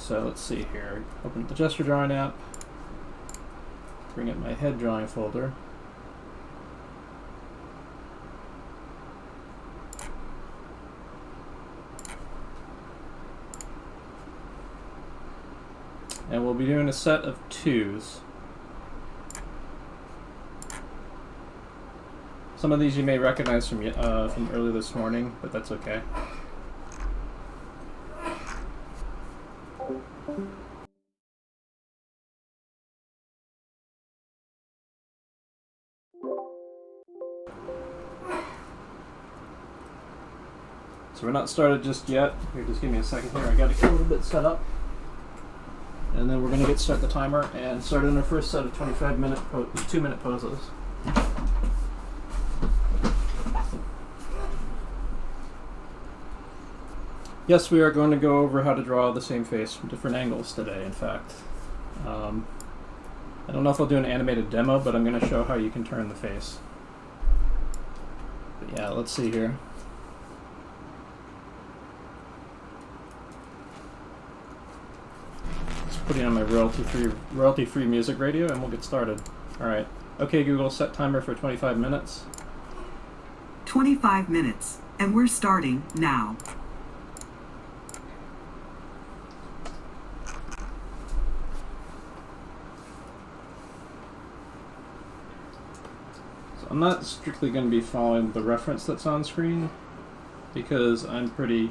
So let's see here. Open up the gesture drawing app. Bring up my head drawing folder. And we'll be doing a set of 2s. Some of these you may recognize from early this morning, but that's okay. So we're not started just yet. Here, just give me a second here. I got to get a little bit set up. And then we're going to start the timer and start in our first set of 25-minute, 2-minute poses. Yes, we are going to go over how to draw the same face from different angles today, in fact. I don't know if I'll do an animated demo, but I'm going to show how you can turn the face. But yeah, let's see here. Just putting on my royalty-free music radio, and we'll get started. All right. Okay, Google, set timer for 25 minutes. 25 minutes, and we're starting now. I'm not strictly going to be following the reference that's on screen because I'm pretty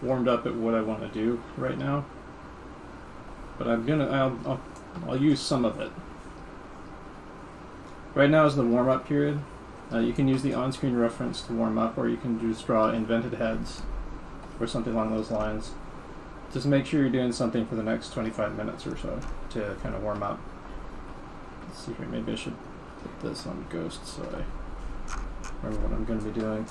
warmed up at what I want to do right now. But I'll use some of it. Right now is the warm-up period. You can use the on-screen reference to warm up, or you can just draw invented heads or something along those lines. Just make sure you're doing something for the next 25 minutes or so to kind of warm up. Let's see here, maybe I should put this on Ghost so I remember what I'm going to be doing.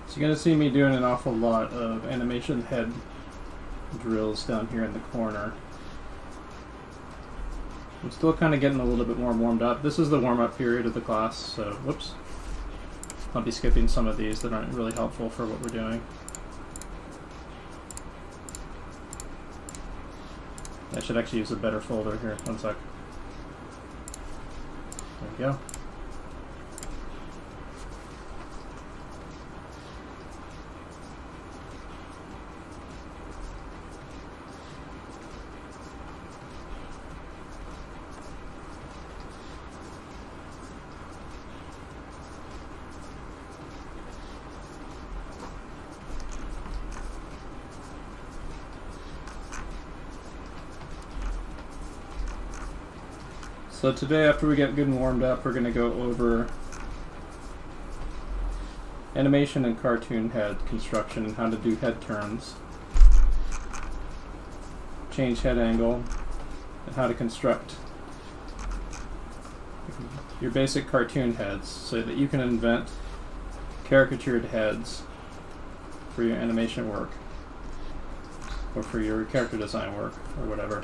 So you're going to see me doing an awful lot of animation head drills down here in the corner. I'm still kind of getting a little bit more warmed up. This is the warm-up period of the class, so whoops. I'll be skipping some of these that aren't really helpful for what we're doing. I should actually use a better folder here. One sec. There we go. So today, after we get good and warmed up, we're going to go over animation and cartoon head construction and how to do head turns, change head angle, and how to construct your basic cartoon heads so that you can invent caricatured heads for your animation work or for your character design work or whatever,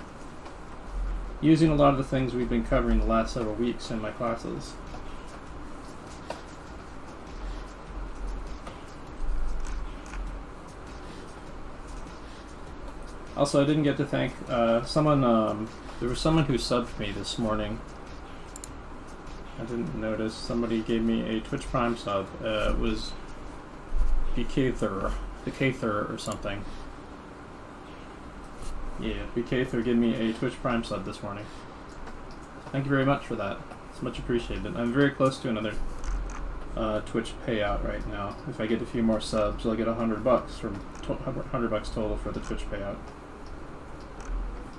using a lot of the things we've been covering the last several weeks in my classes. Also, I didn't get to thank someone. There was someone who subbed me this morning. I didn't notice. Somebody gave me a Twitch Prime sub. It was Bkather or something. Yeah, Bkather gave me a Twitch Prime sub this morning. Thank you very much for that. It's much appreciated. I'm very close to another Twitch payout right now. If I get a few more subs, I'll get $100 from $100 total for the Twitch payout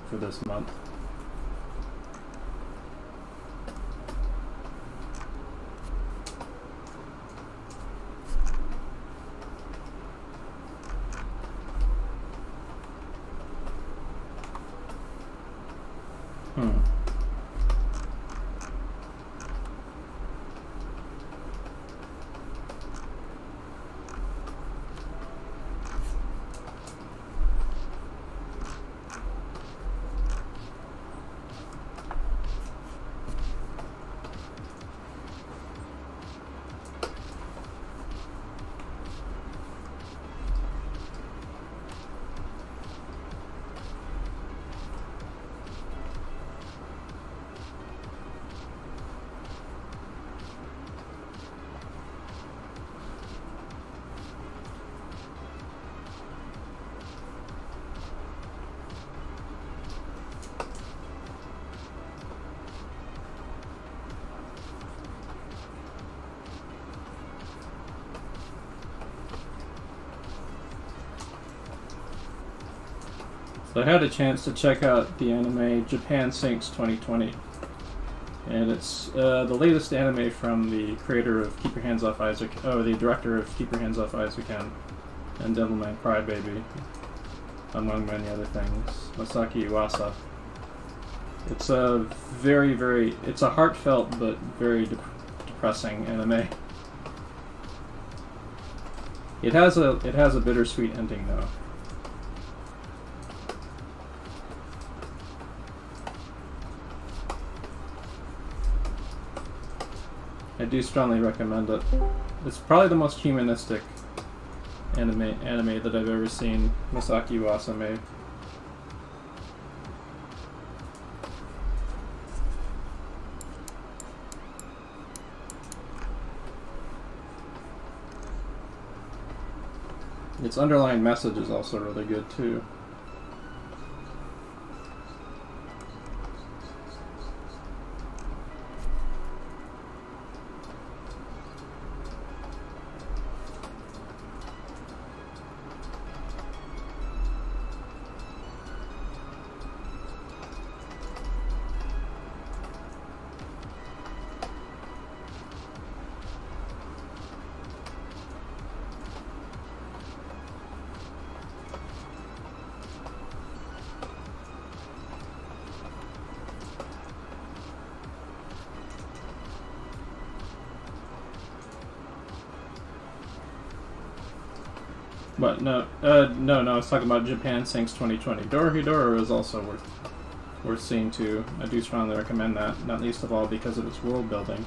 for this month. So I had a chance to check out the anime Japan Sinks 2020, and it's the latest anime from the creator of Keep Your Hands Off Isaac, the director of Keep Your Hands Off Isaac and Devilman Crybaby, among many other things, Masaki Iwasa. It's a it's a heartfelt but very depressing anime. It has a bittersweet ending though. I do strongly recommend it. It's probably the most humanistic anime that I've ever seen Masaki Uasa made. Its underlying message is also really good too. But no, I was talking about Japan Sinks 2020. Dorohedoro is also worth seeing too. I do strongly recommend that, not least of all because of its world building.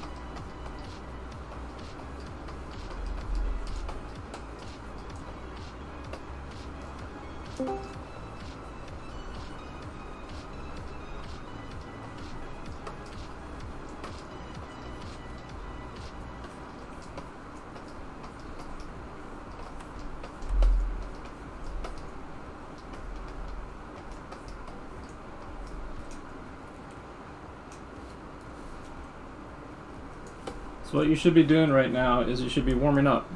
So what you should be doing right now is you should be warming up,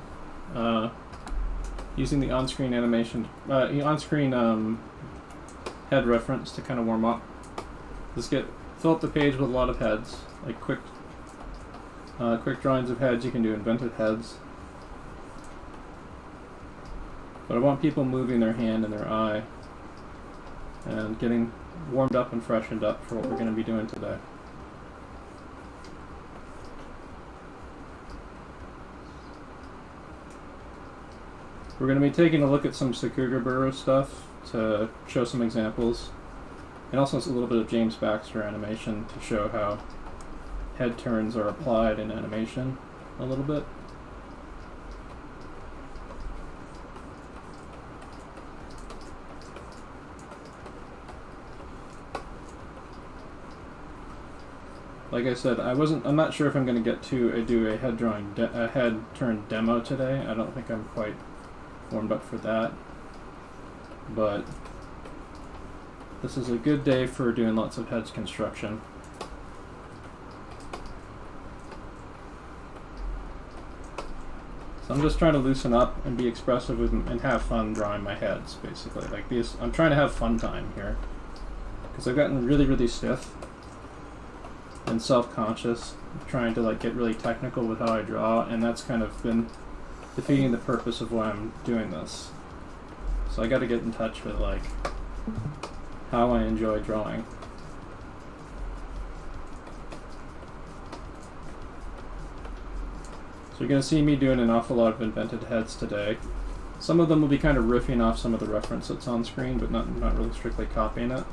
using the on-screen animation, on-screen head reference to kind of warm up. Just fill up the page with a lot of heads, like quick drawings of heads. You can do invented heads, but I want people moving their hand and their eye, and getting warmed up and freshened up for what we're going to be doing today. We're going to be taking a look at some Sakugaburo stuff to show some examples, and also a little bit of James Baxter animation to show how head turns are applied in animation a little bit. like I said, I'm not sure if I'm going to get to do a head turn demo today. I don't think I'm quite warmed up for that. But this is a good day for doing lots of heads construction. So I'm just trying to loosen up and be expressive and have fun drawing my heads, basically. Like these, I'm trying to have fun time here, because I've gotten really, really stiff and self-conscious, trying to like get really technical with how I draw, and that's kind of been defeating the purpose of why I'm doing this. So I got to get in touch with like how I enjoy drawing. So you're going to see me doing an awful lot of invented heads today. Some of them will be kind of riffing off some of the reference that's on screen, but not really strictly copying it.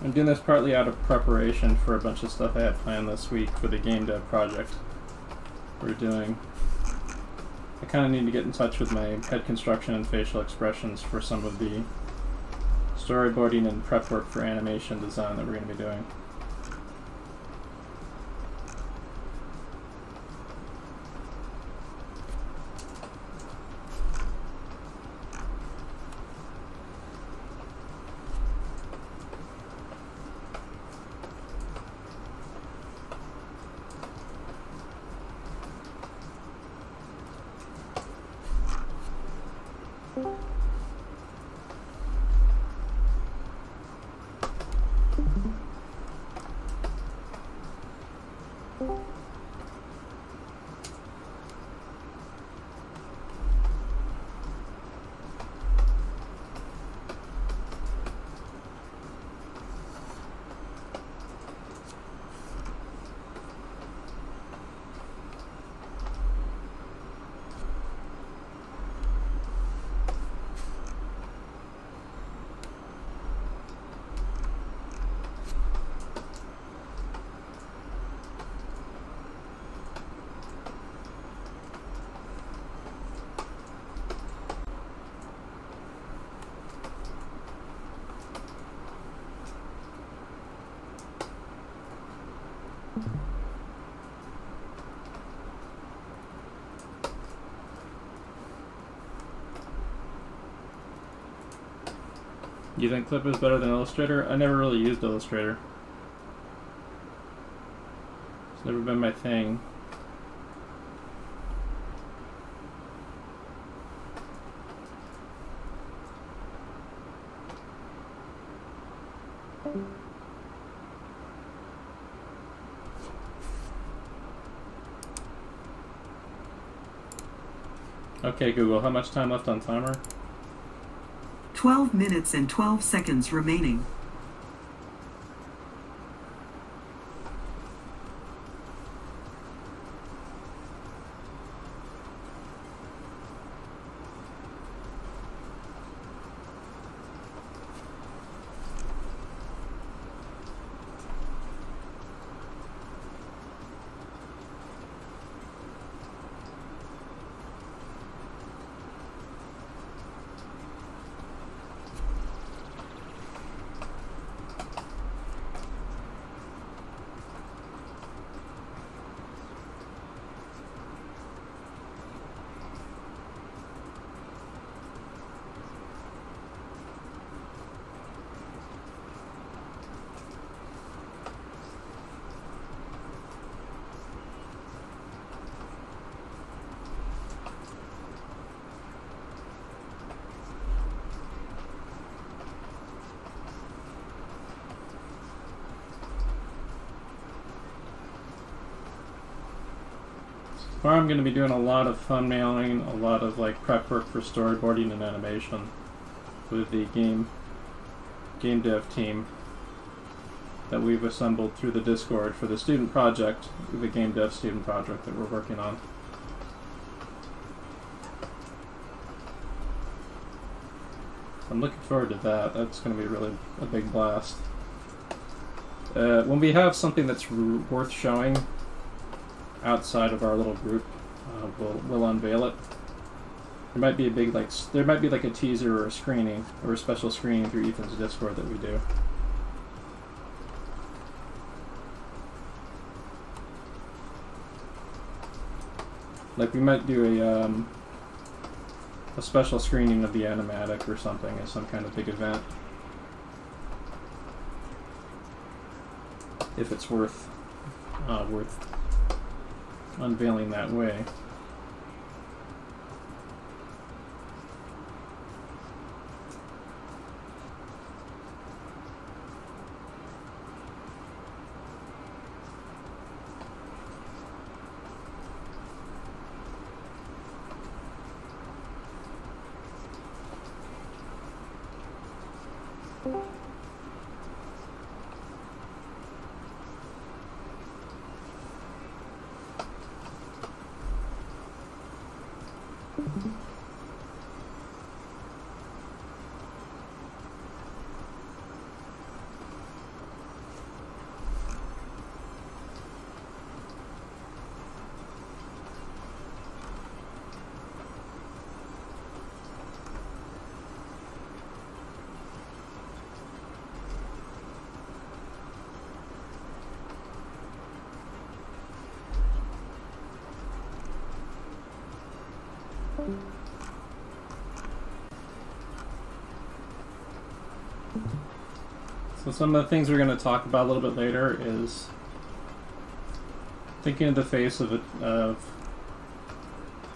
I'm doing this partly out of preparation for a bunch of stuff I had planned this week for the game dev project we're doing. I kind of need to get in touch with my head construction and facial expressions for some of the storyboarding and prep work for animation design that we're going to be doing. You think Clip is better than Illustrator? I never really used Illustrator. It's never been my thing. Okay, Google, how much time left on timer? 12 minutes and 12 seconds remaining. Tomorrow I'm going to be doing a lot of thumbnailing, a lot of like prep work for storyboarding and animation with the game dev team that we've assembled through the Discord for the student project, the game dev student project that we're working on. I'm looking forward to that. That's going to be really a big blast. When we have something that's worth showing outside of our little group, we'll unveil it. There might be a big there might be like a teaser or a screening or a special screening through Ethan's Discord that we do. Like we might do a special screening of the animatic or something as some kind of big event. If it's worth unveiling that way. So some of the things we're going to talk about a little bit later is thinking of the face of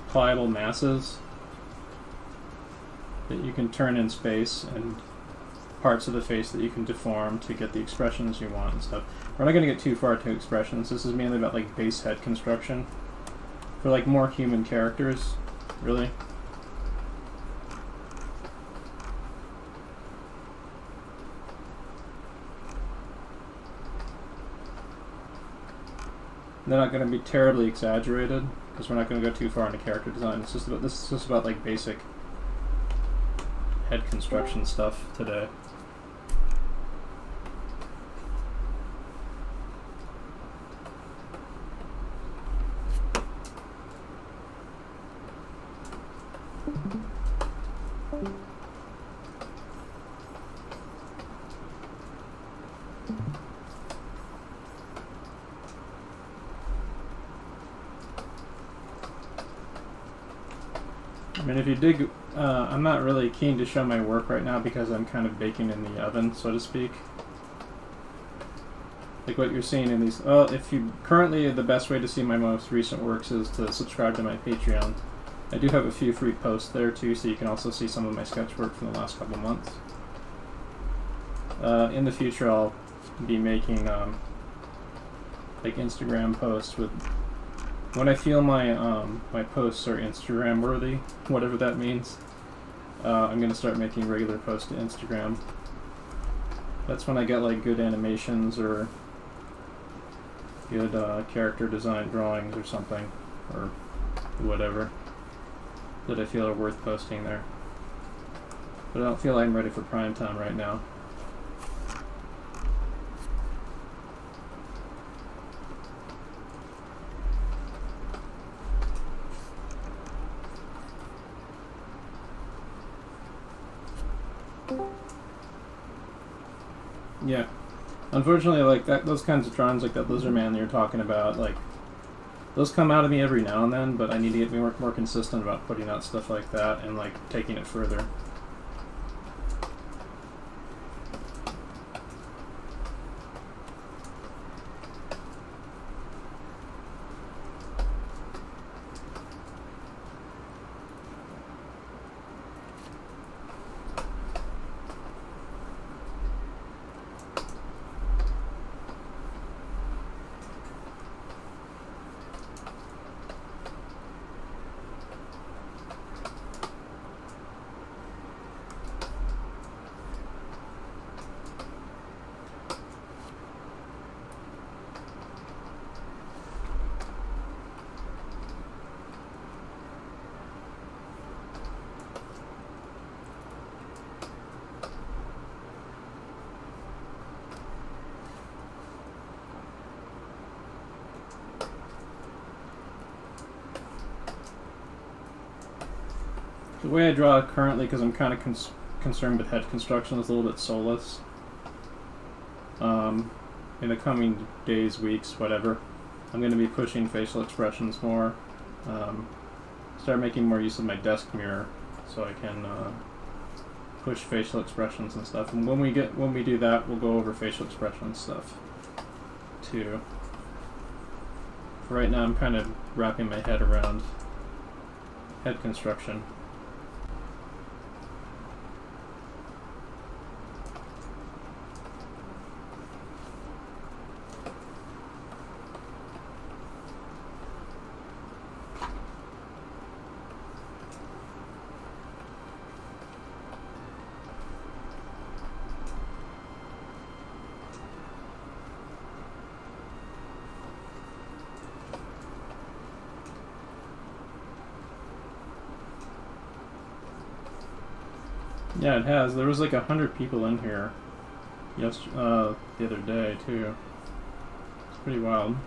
pliable masses that you can turn in space and parts of the face that you can deform to get the expressions you want and stuff. We're not going to get too far into expressions. This is mainly about like base head construction for like more human characters, really. They're not going to be terribly exaggerated because we're not going to go too far into character design. This is just about like basic head construction stuff today. I mean, if you dig, I'm not really keen to show my work right now because I'm kind of baking in the oven, so to speak. Like what you're seeing in these, if you, currently the best way to see my most recent works is to subscribe to my Patreon. I do have a few free posts there too, so you can also see some of my sketch work from the last couple months. In the future I'll be making like Instagram posts with, when I feel my my posts are Instagram worthy, whatever that means, I'm gonna start making regular posts to Instagram. That's when I get like good animations or good character design drawings or something, or whatever, that I feel are worth posting there. But I don't feel I'm ready for prime time right now. Yeah, unfortunately, like that, those kinds of drawings, like that lizard man that you're talking about, like those come out of me every now and then. But I need to get more consistent about putting out stuff like that and like taking it further. The way I draw currently, because I'm kind of concerned with head construction, is a little bit soulless. In the coming days, weeks, whatever, I'm going to be pushing facial expressions more. Start making more use of my desk mirror so I can push facial expressions and stuff. And when we do that, we'll go over facial expression stuff too. For right now, I'm kind of wrapping my head around head construction. Yeah, it has. There was like 100 people in here the other day too. It's pretty wild.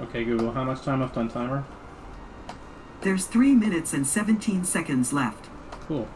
Okay, Google, how much time left on timer? There's 3 minutes and 17 seconds left. Cool.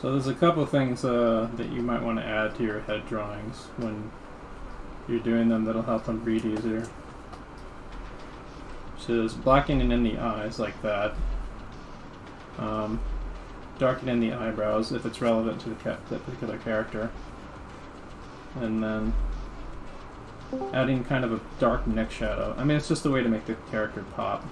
So there's a couple things that you might want to add to your head drawings when you're doing them that'll help them read easier. Which is blackening in the eyes like that. Darkening the eyebrows if it's relevant to the particular character. And then adding kind of a dark neck shadow. I mean, it's just a way to make the character pop.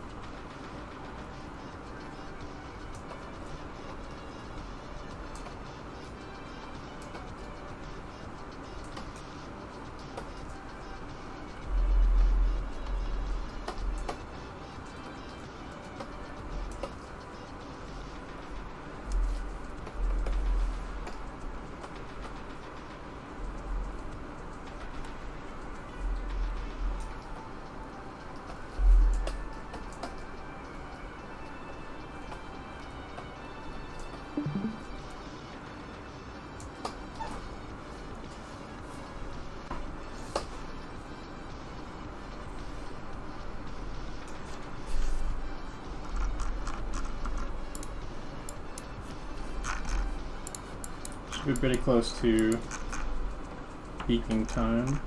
Should be pretty close to peaking time.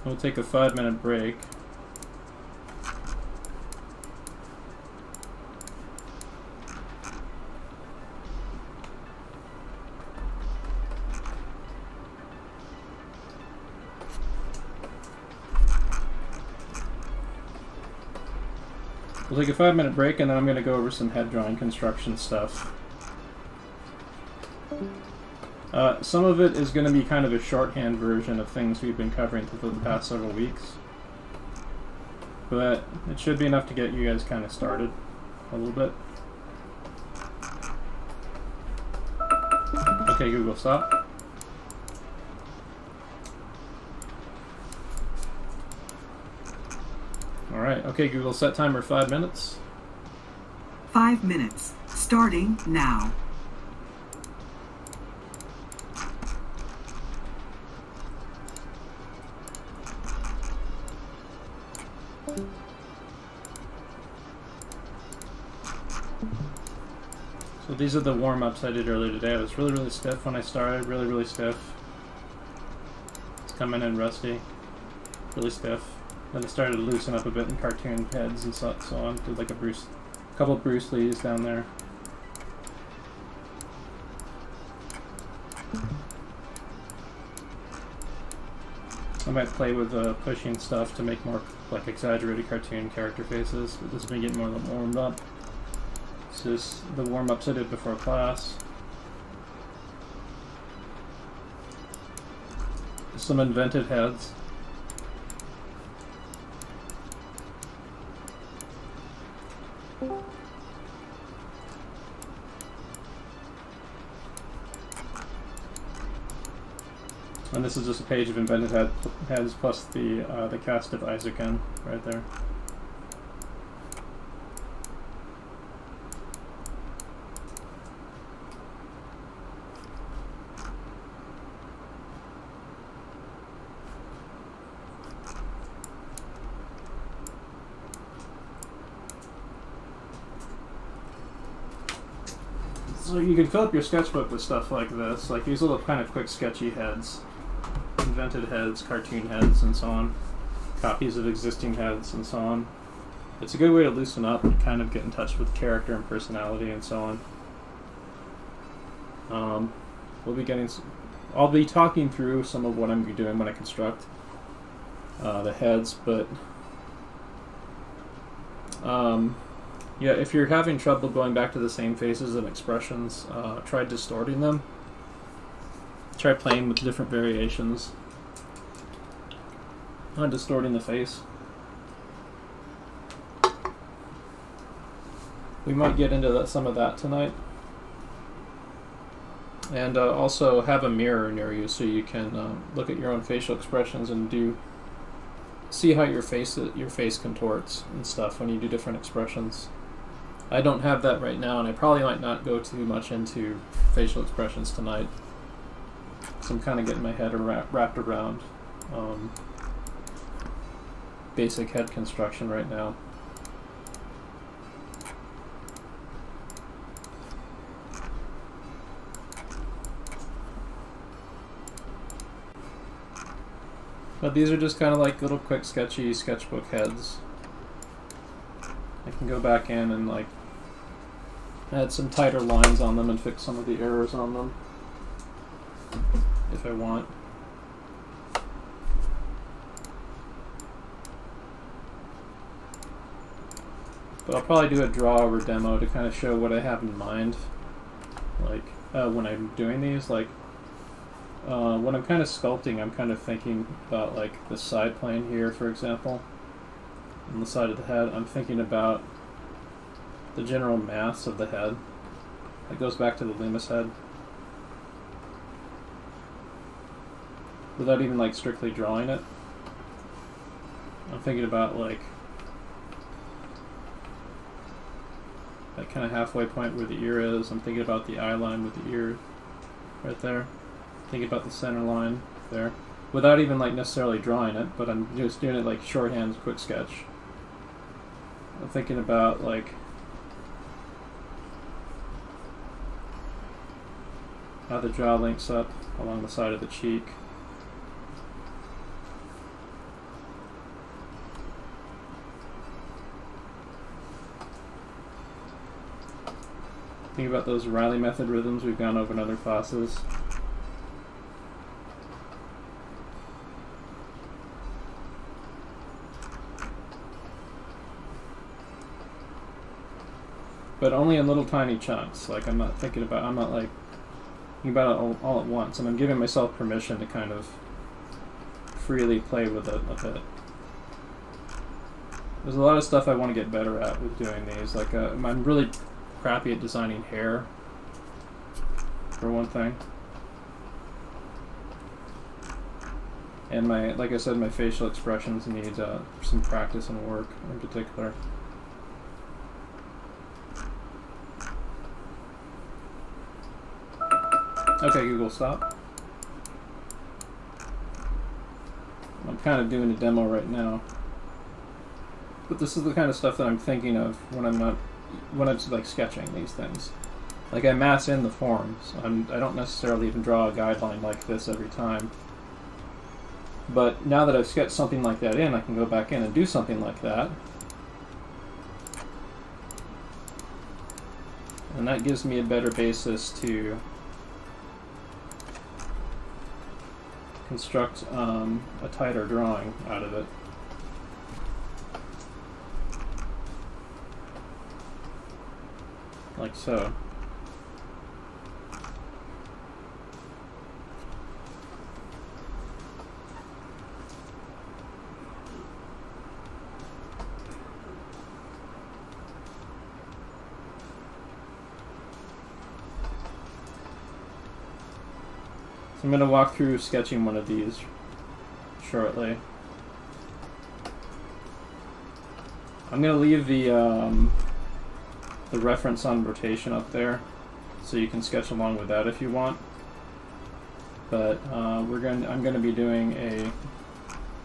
We'll take a 5-minute break. We'll take a 5-minute break, and then I'm going to go over some head drawing construction stuff. Some of it is going to be kind of a shorthand version of things we've been covering for the past several weeks. But it should be enough to get you guys kind of started a little bit. Okay, Google, stop. Alright, okay, Google, set timer 5 minutes. 5 minutes, starting now. So these are the warm-ups I did earlier today. I was really stiff when I started, really stiff. It's coming in rusty, really stiff. Then it started to loosen up a bit in cartoon heads and so on. Did like a couple of Bruce Lees down there. I might play with pushing stuff to make more like exaggerated cartoon character faces, but this has been getting more warmed up. This is the warm-ups I did before class. Some invented heads. And this is just a page of invented heads plus the cast of Isaacin right there. So you can fill up your sketchbook with stuff like this, like these little kind of quick sketchy heads. Invented heads, cartoon heads, and so on. Copies of existing heads, and so on. It's a good way to loosen up and kind of get in touch with character and personality, and so on. I'll be talking through some of what I'm doing when I construct the heads, but yeah, if you're having trouble going back to the same faces and expressions, try distorting them. Try playing with different variations on distorting the face. We might get into some of that tonight. And also have a mirror near you so you can look at your own facial expressions and see how your face contorts and stuff when you do different expressions. I don't have that right now, and I probably might not go too much into facial expressions tonight. So I'm kind of getting my head wrapped around basic head construction right now. But these are just kind of like little quick sketchy sketchbook heads. I can go back in and like add some tighter lines on them and fix some of the errors on them if I want. But I'll probably do a draw over demo to kind of show what I have in mind. Like when I'm doing these, like when I'm kind of sculpting, I'm kind of thinking about like the side plane here, for example, on the side of the head. I'm thinking about the general mass of the head. It goes back to the Loomis head. Without even like strictly drawing it. I'm thinking about like that kind of halfway point where the ear is. I'm thinking about the eye line with the ear right there. Thinking about the center line there. Without even like necessarily drawing it, but I'm just doing it like shorthand, quick sketch. I'm thinking about like how the jaw links up along the side of the cheek. Think about those Riley method rhythms we've gone over in other classes. but only in little tiny chunks. Like I'm not like thinking about it all at once, and I'm giving myself permission to kind of freely play with it a bit. There's a lot of stuff I want to get better at with doing these. Like I'm really crappy at designing hair, for one thing. And like I said, my facial expressions need some practice and work in particular. Okay, Google, stop. I'm kind of doing a demo right now. But this is the kind of stuff that I'm thinking of when I'm like sketching these things. Like I mass in the forms. I don't necessarily even draw a guideline like this every time. But now that I've sketched something like that in, I can go back in and do something like that. And that gives me a better basis to construct a tighter drawing out of it. Like so. I'm going to walk through sketching one of these shortly. I'm going to leave the reference on rotation up there, so you can sketch along with that if you want. But I'm going to be doing a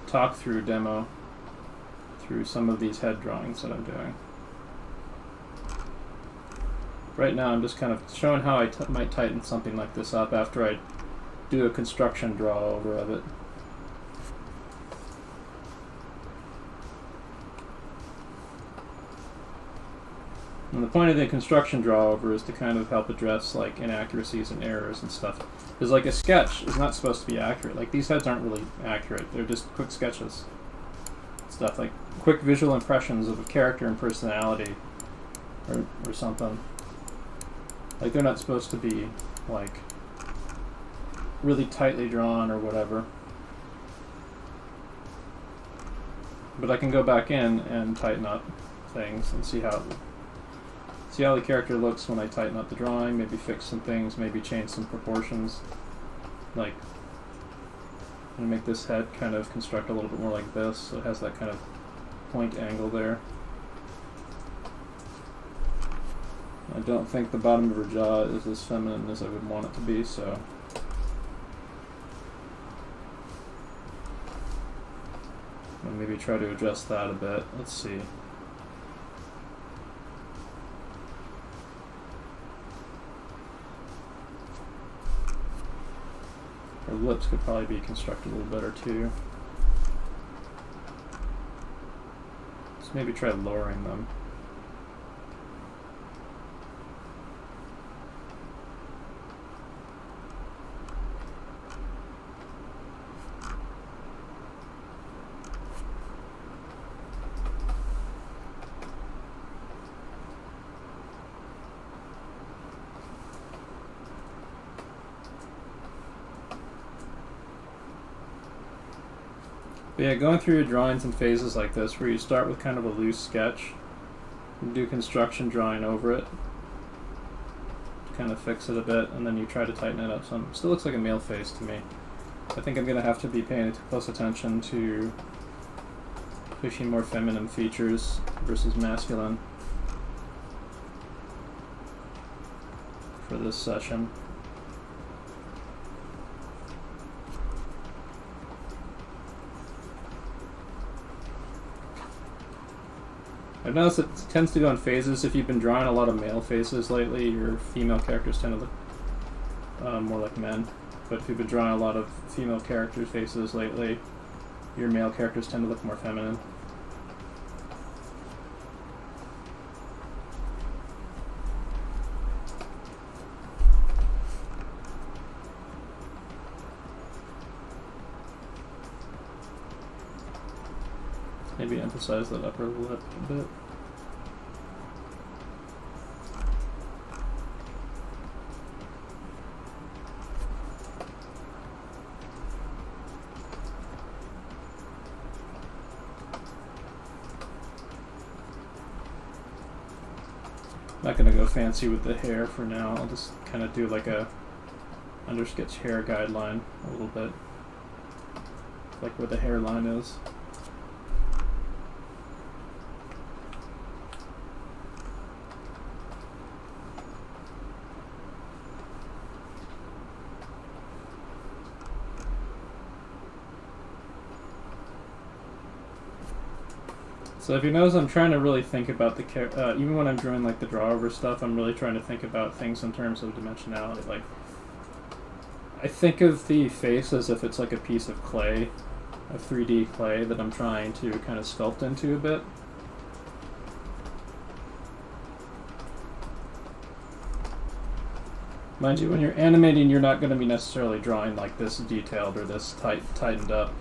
talk-through demo through some of these head drawings that I'm doing. Right now, I'm just kind of showing how I might tighten something like this up after I do a construction draw over of it. And the point of the construction draw over is to kind of help address like inaccuracies and errors and stuff. Because like a sketch is not supposed to be accurate. Like these heads aren't really accurate. They're just quick sketches. Stuff like quick visual impressions of a character and personality or something. Like they're not supposed to be like really tightly drawn or whatever. But I can go back in and tighten up things and see how the character looks when I tighten up the drawing, maybe fix some things, maybe change some proportions. Like, I'm going to make this head kind of construct a little bit more like this, so it has that kind of point angle there. I don't think the bottom of her jaw is as feminine as I would want it to be, so I'll maybe try to adjust that a bit. Let's see. Her lips could probably be constructed a little better too. Let's maybe try lowering them. But yeah, going through your drawings in phases like this, where you start with kind of a loose sketch, and do construction drawing over it, to kind of fix it a bit, and then you try to tighten it up some. Still looks like a male face to me. I think I'm going to have to be paying close attention to pushing more feminine features versus masculine for this session. I've noticed it tends to go in phases. If you've been drawing a lot of male faces lately, your female characters tend to look more like men. But if you've been drawing a lot of female characters' faces lately, your male characters tend to look more feminine. Maybe emphasize that upper lip a bit. Not gonna go fancy with the hair for now. I'll just kind of do like a undersketch hair guideline a little bit, like where the hairline is. So if you notice, I'm trying to really think about the even when I'm drawing like the draw over stuff, I'm really trying to think about things in terms of dimensionality. Like, I think of the face as if it's like a piece of clay, of 3D clay that I'm trying to kind of sculpt into a bit. Mind you, when you're animating, you're not going to be necessarily drawing like this detailed or this tightened up.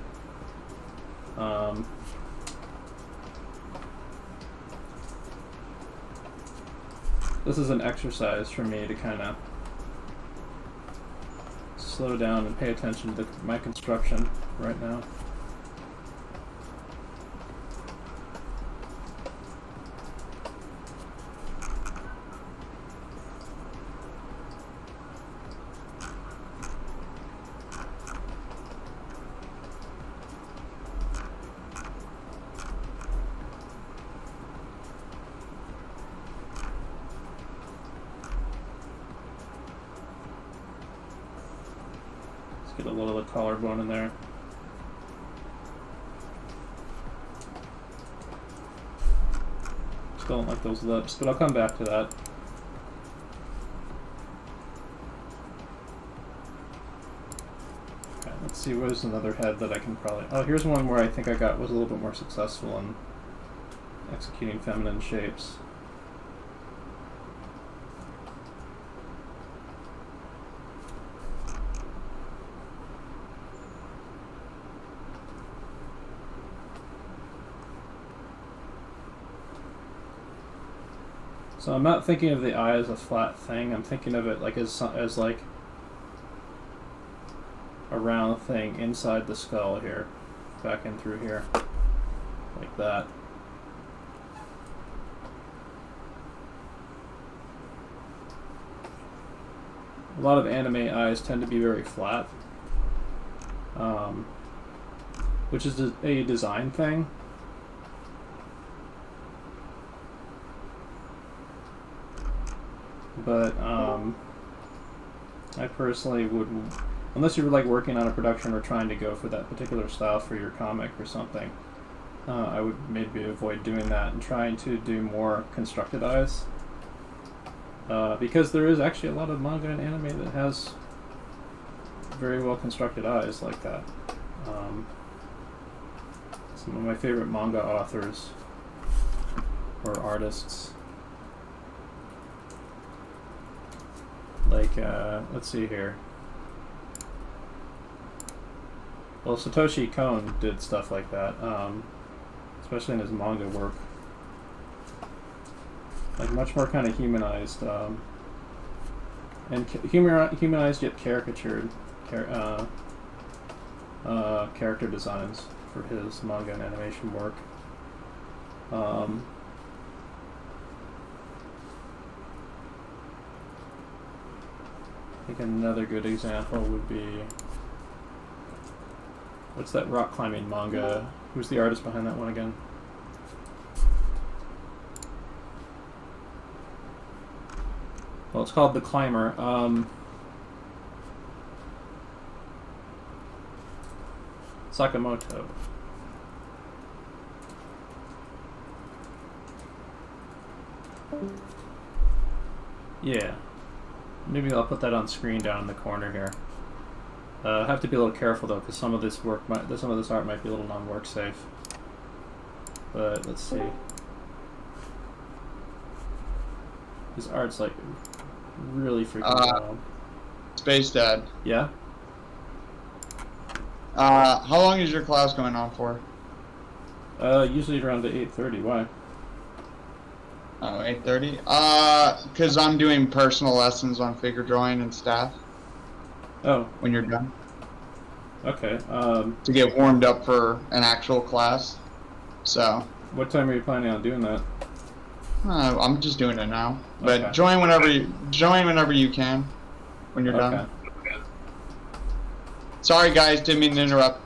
This is an exercise for me to kind of slow down and pay attention to my construction right now. Get a little of the collarbone in there. Still don't like those lips, but I'll come back to that. Okay, let's see, where's another head that I can probably... Oh, here's one where I think I was a little bit more successful in executing feminine shapes. So I'm not thinking of the eye as a flat thing. I'm thinking of it like as like a round thing inside the skull here, back in through here, like that. A lot of anime eyes tend to be very flat, which is a design thing. But I personally wouldn't, unless you were like working on a production or trying to go for that particular style for your comic or something, I would maybe avoid doing that and trying to do more constructed eyes. Because there is actually a lot of manga and anime that has very well constructed eyes like that. Some of my favorite manga authors or artists, like, let's see here. Well, Satoshi Kon did stuff like that, especially in his manga work. Like, much more kind of humanized, and humanized yet caricatured character designs for his manga and animation work. I think another good example would be, what's that rock climbing manga? Who's the artist behind that one again? Well, it's called The Climber. Sakamoto. Yeah. Maybe I'll put that on screen down in the corner here. I have to be a little careful though, because some of this art might be a little non-work safe. But let's see. His art's like really freaking wild. Spacedad. Yeah? How long is your class going on for? Usually around to 8:30. Why? Oh, 8:30? Because I'm doing personal lessons on figure drawing and staff. Oh. When you're done. Okay. To get warmed up for an actual class. So. What time are you planning on doing that? I'm just doing it now. But Okay. join whenever you can. When you're Okay. done. Sorry guys, didn't mean to interrupt.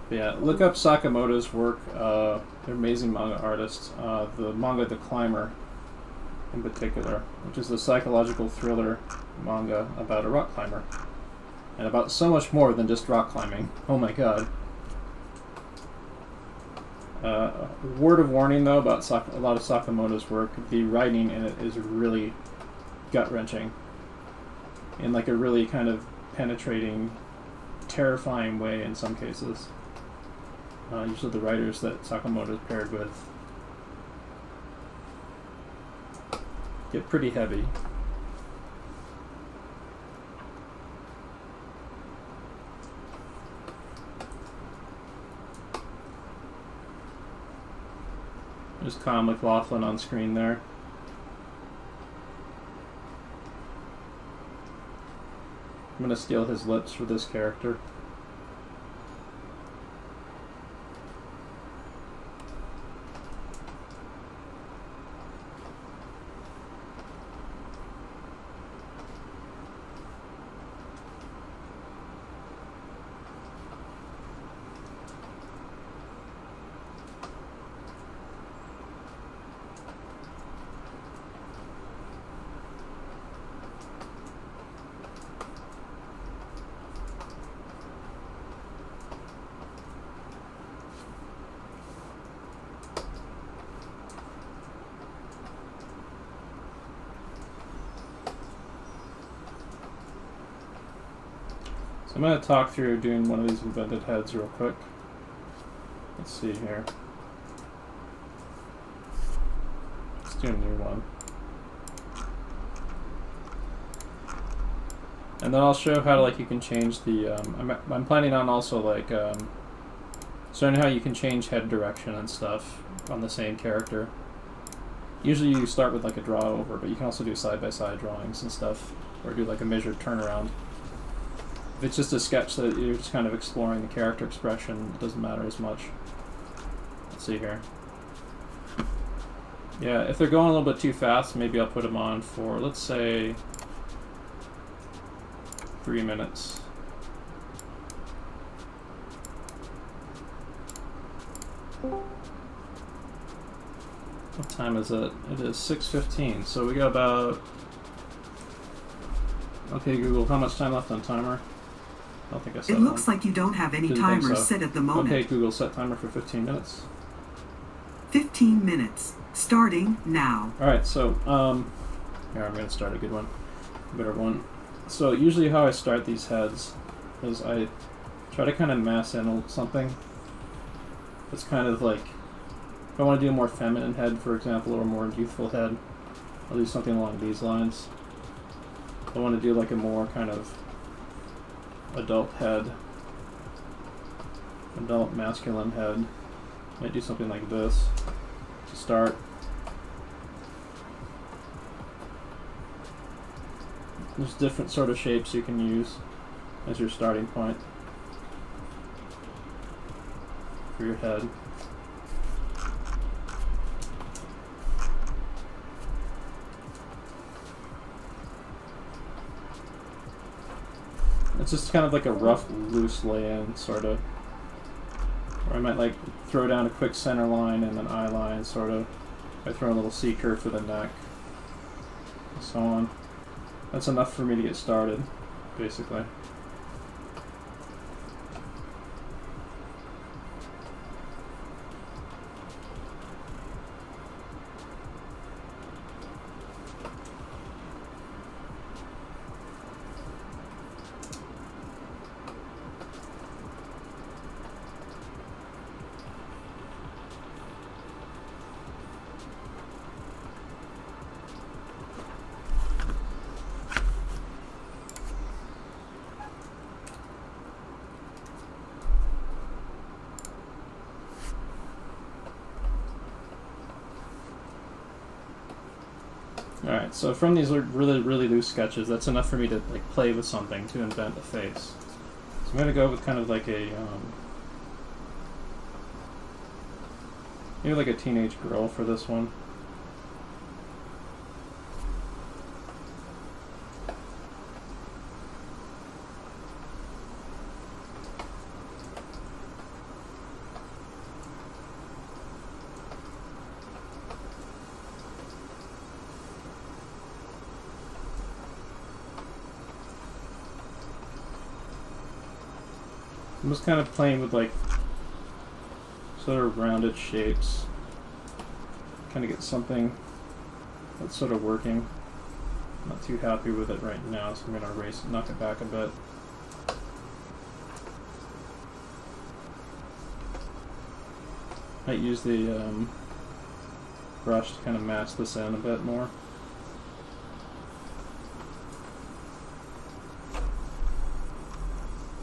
Yeah, look up Sakamoto's work. They're amazing manga artists. The manga The Climber, in particular, which is a psychological thriller manga about a rock climber. And about so much more than just rock climbing. Oh my god. Word of warning though about a lot of Sakamoto's work, the writing in it is really gut-wrenching. In like a really kind of penetrating, terrifying way in some cases. Usually the writers that Sakamoto is paired with get pretty heavy. There's Kyle MacLachlan on screen there. I'm going to steal his lips for this character. I'm going to talk through doing one of these invented heads real quick. Let's see here. Let's do a new one. And then I'll show how like you can change the, I'm planning on also like, showing how you can change head direction and stuff on the same character. Usually you start with like a draw over, but you can also do side-by-side drawings and stuff, or do like a measured turnaround. If it's just a sketch that you're just kind of exploring the character expression, it doesn't matter as much. Let's see here. Yeah, if they're going a little bit too fast, maybe I'll put them on for, let's say, 3 minutes. What time is it? It is 6:15, so we got about... Okay, Google, how much time left on timer? I don't think I set It looks like you don't have any Didn't think timers so. set at the moment. Okay, Google, set timer for 15 minutes. 15 minutes. Starting now. Alright, so, here, I'm going to start a good one. A better one. So, usually how I start these heads is I try to kind of mass in something. It's kind of like, if I want to do a more feminine head, for example, or a more youthful head, I'll do something along these lines. If I want to do like a more kind of adult head, adult masculine head, I might do something like this to start. There's different sort of shapes you can use as your starting point for your head. It's just kind of like a rough, loose lay-in, sort of. Or I might like throw down a quick center line and an eye line, sort of. I throw a little C-curve for the neck, and so on. That's enough for me to get started, basically. Alright, so from these really, really loose sketches, that's enough for me to like play with something to invent a face. So I'm going to go with kind of like a Maybe like a teenage girl for this one. I'm just kind of playing with like sort of rounded shapes. Kind of get something that's sort of working. I'm not too happy with it right now, so I'm going to knock it back a bit. Might use the brush to kind of mask this in a bit more.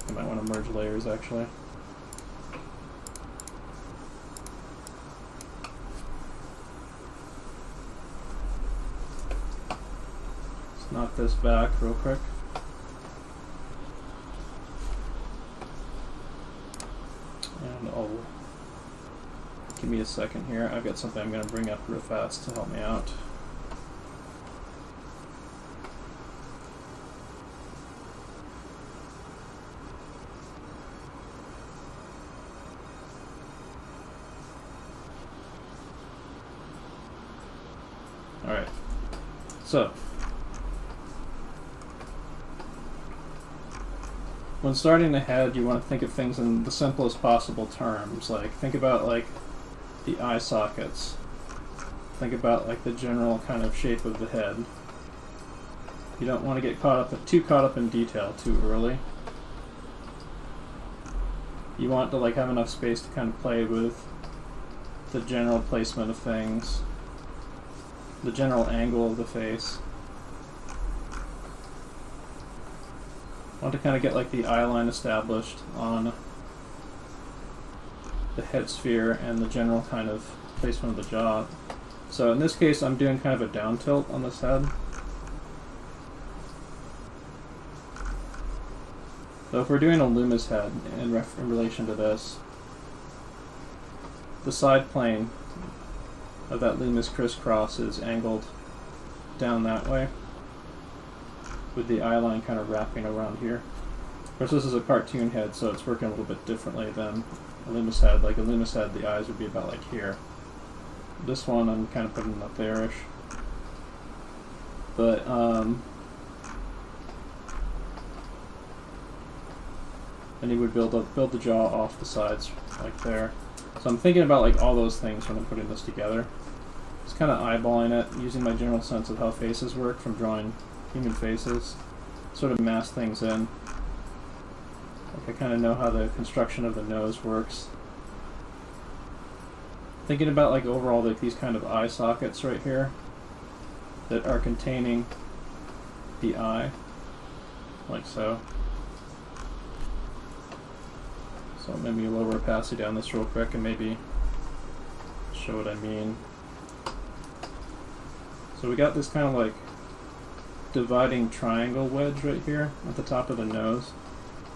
I might want to merge layers actually. Let's knock this back real quick. And give me a second here. I've got something I'm going to bring up real fast to help me out. Alright, so when starting the head, you want to think of things in the simplest possible terms. Like, think about like the eye sockets. Think about like the general kind of shape of the head. You don't want to get too caught up in detail too early. You want to like have enough space to kind of play with the general placement of things, the general angle of the face. Want to kind of get like the eye line established on the head sphere and the general kind of placement of the jaw. So in this case, I'm doing kind of a down tilt on this head. So if we're doing a Loomis head in relation to this, the side plane of that Loomis crisscross is angled down that way, with the eye line kind of wrapping around here. Of course, this is a cartoon head, so it's working a little bit differently than a Loomis head. Like a Loomis head, the eyes would be about like here. This one, I'm kind of putting up there-ish. But, then you would build the jaw off the sides, like there. So I'm thinking about like all those things when I'm putting this together. Just kind of eyeballing it, using my general sense of how faces work from drawing human faces. Sort of mask things in. Like I kind of know how the construction of the nose works. Thinking about like overall like these kind of eye sockets right here that are containing the eye, like so. So maybe lower opacity down this real quick and maybe show what I mean. So we got this kind of like dividing triangle wedge right here at the top of the nose,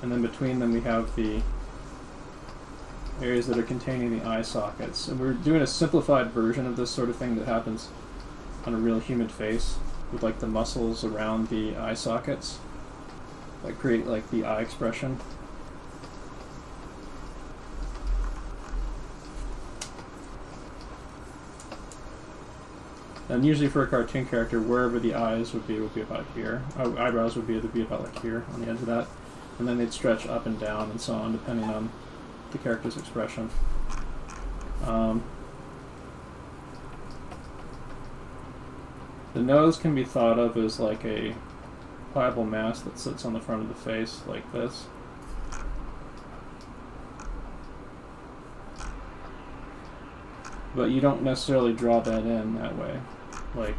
and then between them we have the areas that are containing the eye sockets. And we're doing a simplified version of this sort of thing that happens on a real human face, with like the muscles around the eye sockets that create like the eye expression. And usually for a cartoon character, wherever the eyes would be about here. Eyebrows would be about like here on the edge of that. And then they'd stretch up and down and so on, depending on the character's expression. The nose can be thought of as like a pliable mask that sits on the front of the face, like this. But you don't necessarily draw that in that way. Like,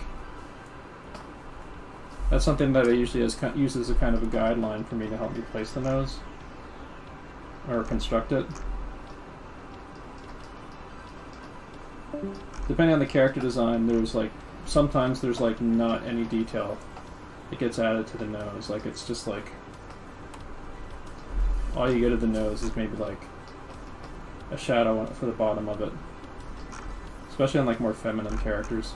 that's something that I usually use as a kind of a guideline for me to help me place the nose or construct it. Depending on the character design, there's like sometimes there's like not any detail that gets added to the nose. Like it's just like all you get of the nose is maybe like a shadow for the bottom of it. especially on like more feminine characters.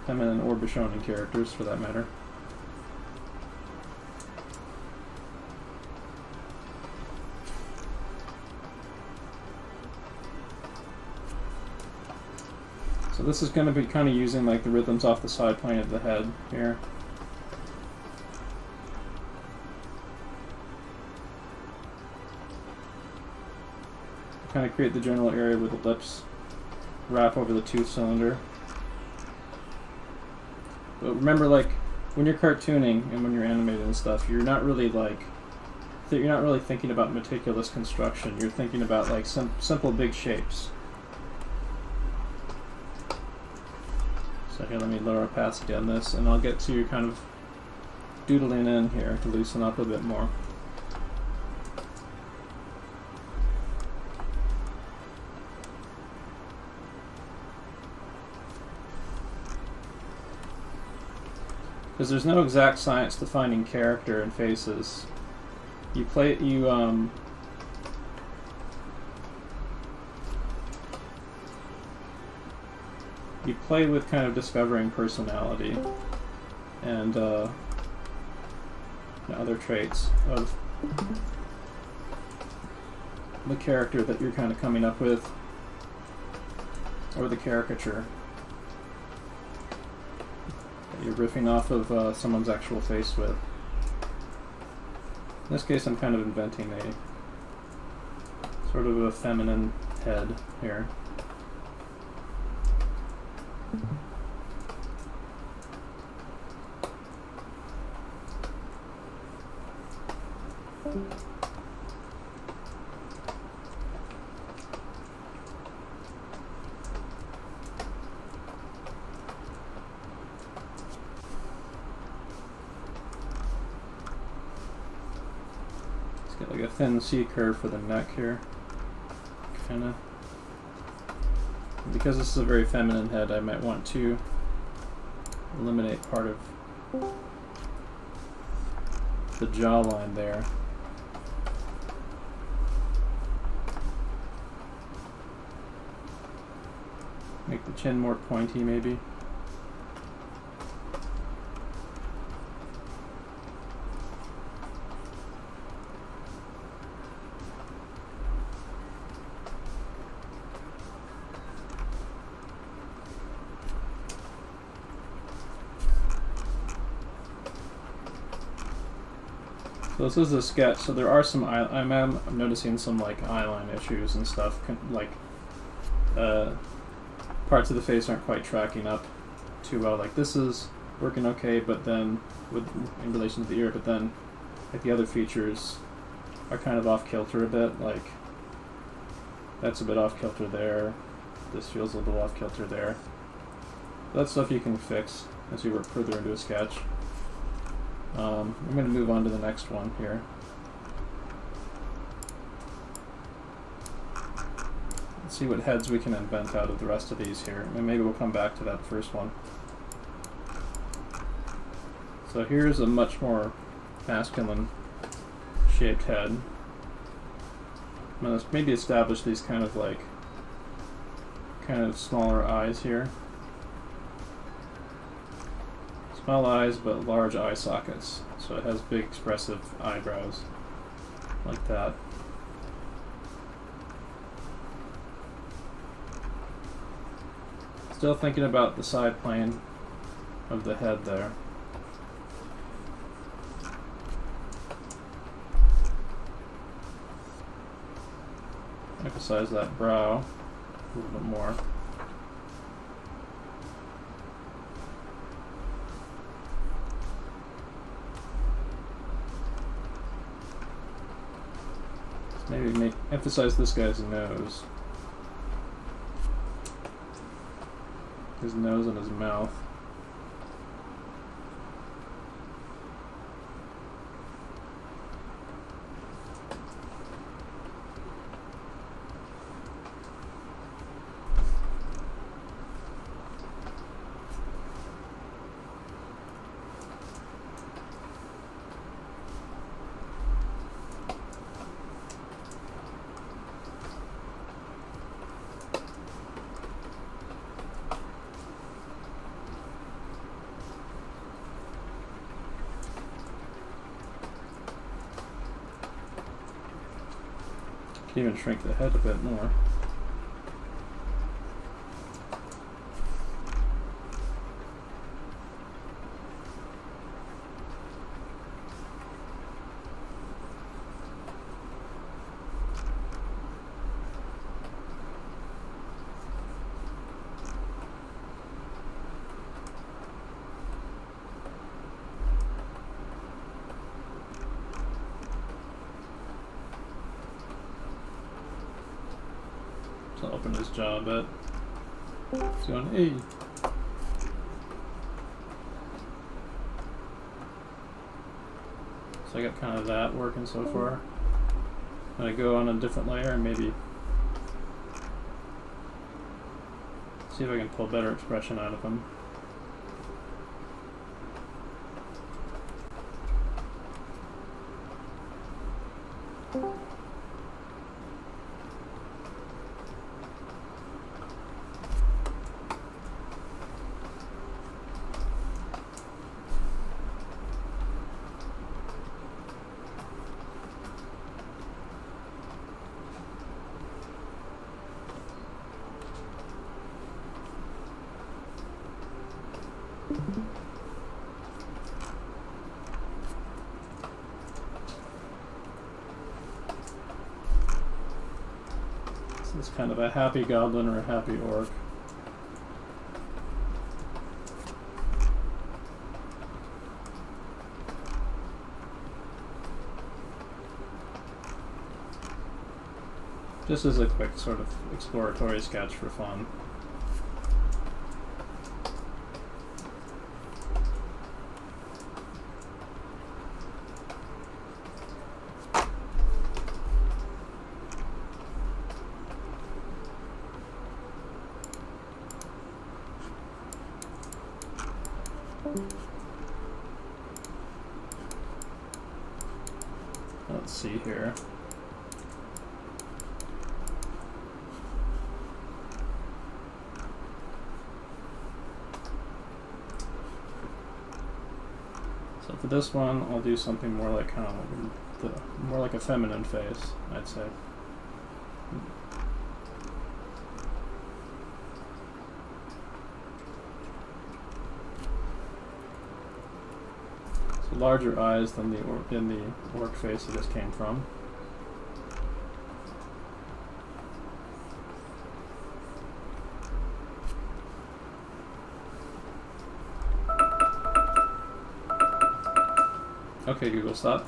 Feminine or Bishonen characters, for that matter. So this is going to be kind of using like the rhythms off the side plane of the head here. Kind of create the general area where the lips wrap over the tooth cylinder. But remember, like, when you're cartooning and when you're animating and stuff, you're not really thinking about meticulous construction. You're thinking about like simple big shapes. So here, let me lower opacity on this, and I'll get to kind of doodling in here to loosen up a bit more. Because there's no exact science to finding character in faces. You play with kind of discovering personality and other traits of the character that you're kind of coming up with, or the caricature. You're riffing off of someone's actual face with. In this case, I'm kind of inventing a sort of a feminine head here. Like a thin C curve for the neck here, kinda. Because this is a very feminine head, I might want to eliminate part of the jawline there. Make the chin more pointy, maybe. So this is a sketch, so there are some, I'm noticing some like eyeline issues and stuff, like parts of the face aren't quite tracking up too well. Like this is working okay, but then in relation to the ear, but then like the other features are kind of off kilter a bit. Like that's a bit off kilter there. This feels a little off kilter there. That's stuff you can fix as you work further into a sketch. I'm going to move on to the next one here. Let's see what heads we can invent out of the rest of these here. And maybe we'll come back to that first one. So here's a much more masculine shaped head. I'm going to maybe establish these kind of smaller eyes here. Small eyes, but large eye sockets. So it has big, expressive eyebrows, like that. Still thinking about the side plane of the head there. Emphasize that brow a little bit more. Maybe emphasize this guy's nose. His nose and his mouth. even shrink the head a bit more. So open his jaw a bit. He's going, hey. So I got kind of that working so far. I'm gonna go on a different layer and maybe see if I can pull better expression out of him. So it's kind of a happy goblin or a happy orc. Just as a quick sort of exploratory sketch for fun. Let's see here. So for this one, I'll do something more like kind of more like a feminine face, I'd say. So larger eyes than the orc face that this came from. Okay, Google, stop.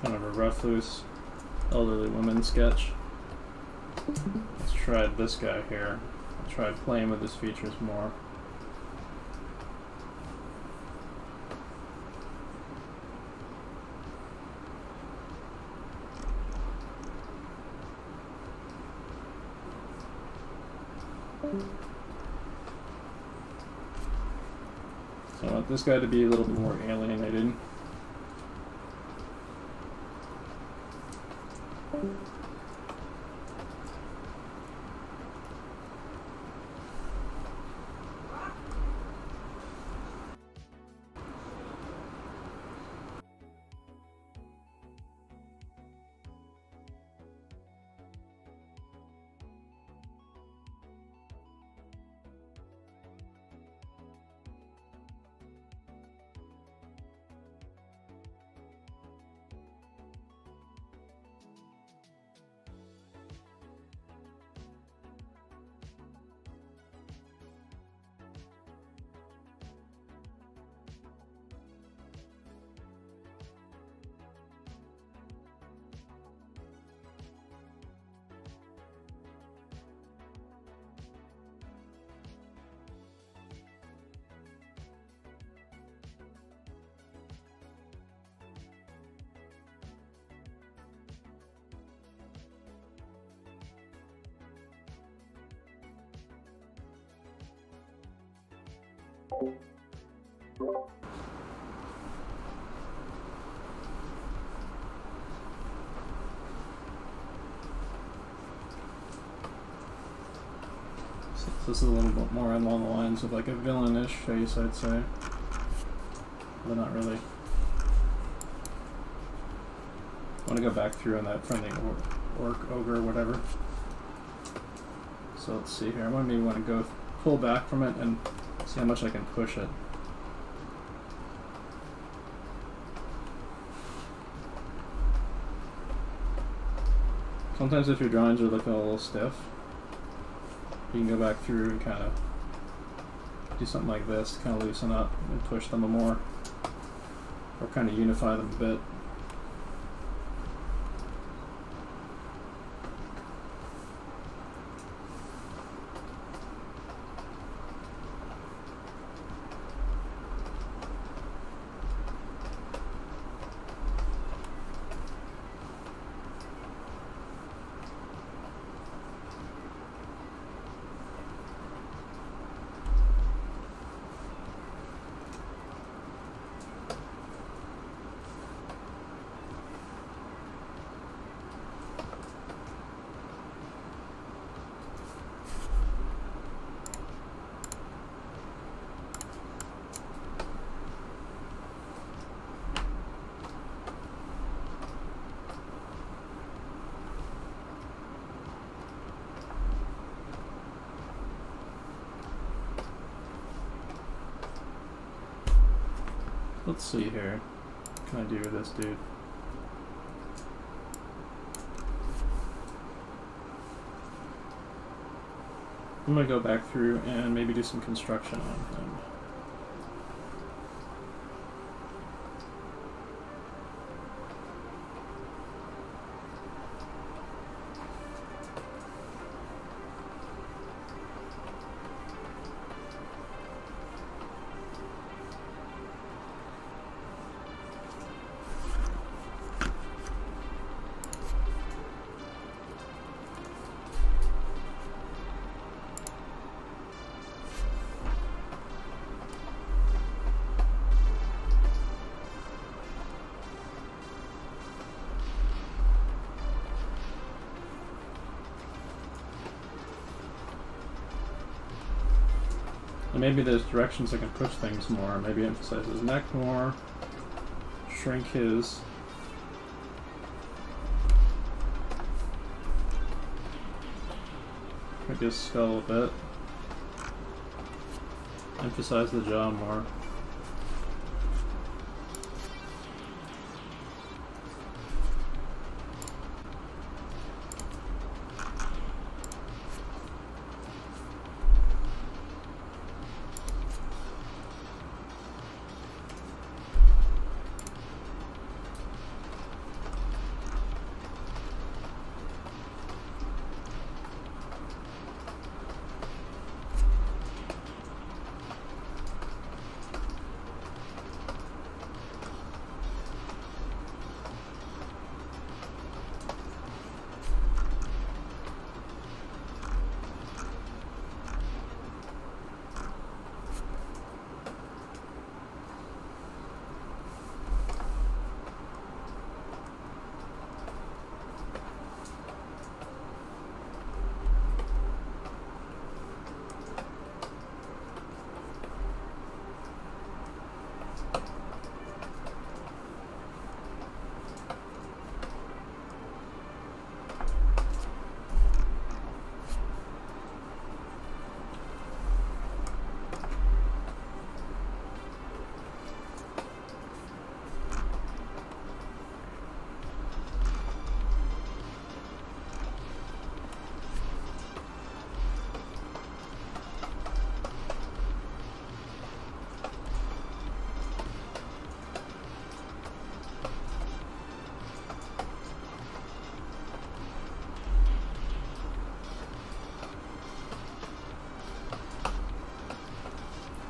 Kind of a rough, loose, elderly woman sketch. Let's try this guy here. I'll try playing with his features more. So I want this guy to be a little bit more alienated. So this is a little bit more along the lines of like a villainish face, I'd say. But not really. I want to go back through on that friendly orc, ogre, whatever. So let's see here. I maybe want to go pull back from it and see how much I can push it. Sometimes if your drawings are looking a little stiff, you can go back through and kind of do something like this to kind of loosen up and push them more, or kind of unify them a bit. Let's see here. What can I do with this dude? I'm gonna go back through and maybe do some construction on him. And maybe there's directions I can push things more. Maybe emphasize his neck more. Shrink his. Shrink his skull a bit. Emphasize the jaw more.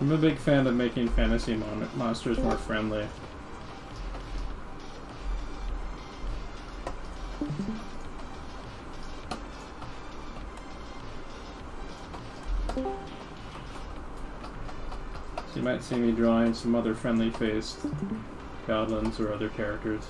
I'm a big fan of making fantasy monsters more friendly. See, you might see me drawing some other friendly-faced goblins or other characters.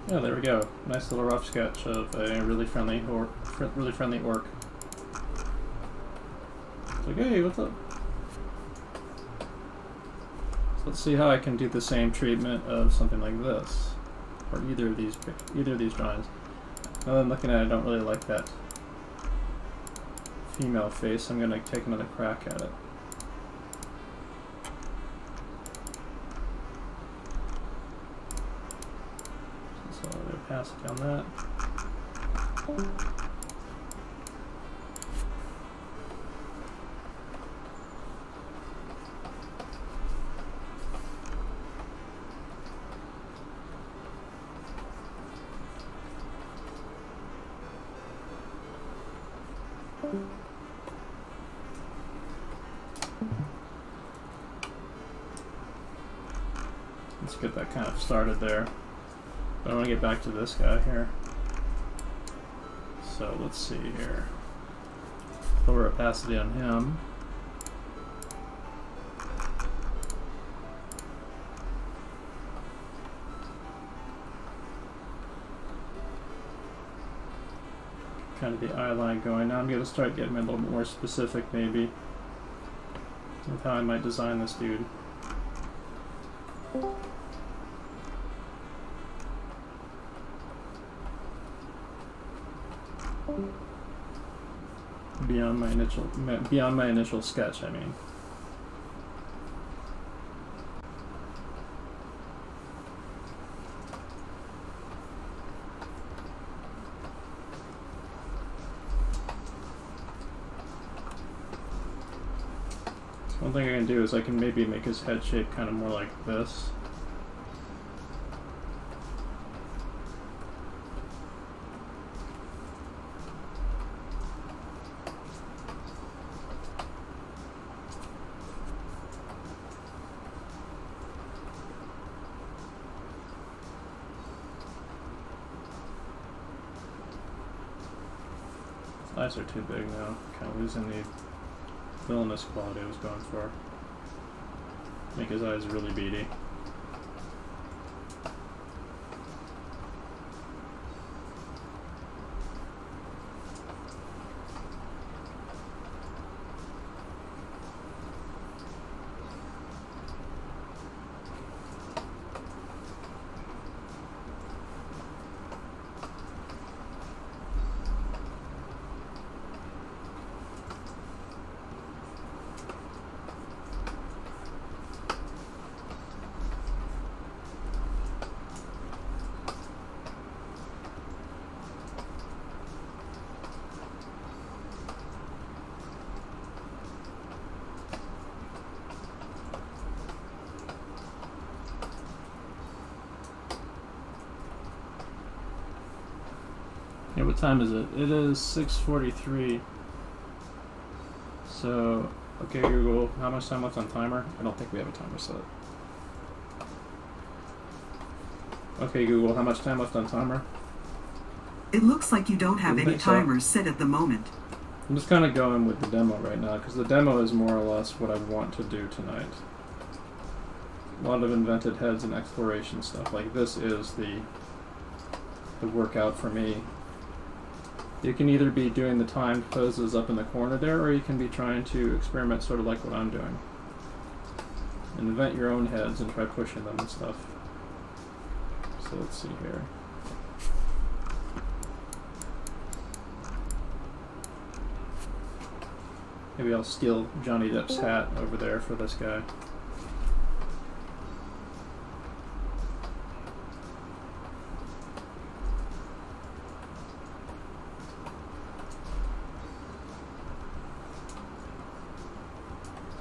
Yeah, there we go. Nice little rough sketch of a really friendly orc. It's like, hey, what's up? So let's see how I can do the same treatment of something like this, or either of these drawings. Now that I'm looking at it, I don't really like that female face. I'm gonna take another crack at it. So I'm gonna pass it down that. Let's get that kind of started there. But I want to get back to this guy here. So let's see here. Lower opacity on him. Kind of the eye line going. Now I'm going to start getting a little bit more specific maybe with how I might design this dude. Beyond my initial sketch, I mean. So one thing I can do is I can maybe make his head shape kind of more like this. Eyes are too big now, kind of losing the villainous quality I was going for. Make his eyes really beady. Yeah, what time is it? It is 6:43. So, okay Google, how much time left on timer? I don't think we have a timer set. Okay Google, how much time left on timer? It looks like you don't have Didn't any think so. timers set at the moment. I'm just kind of going with the demo right now, because the demo is more or less what I want to do tonight. A lot of invented heads and exploration stuff. Like, this is the workout for me. You can either be doing the timed poses up in the corner there, or you can be trying to experiment sort of like what I'm doing. And invent your own heads and try pushing them and stuff. So let's see here. Maybe I'll steal Johnny Depp's hat over there for this guy.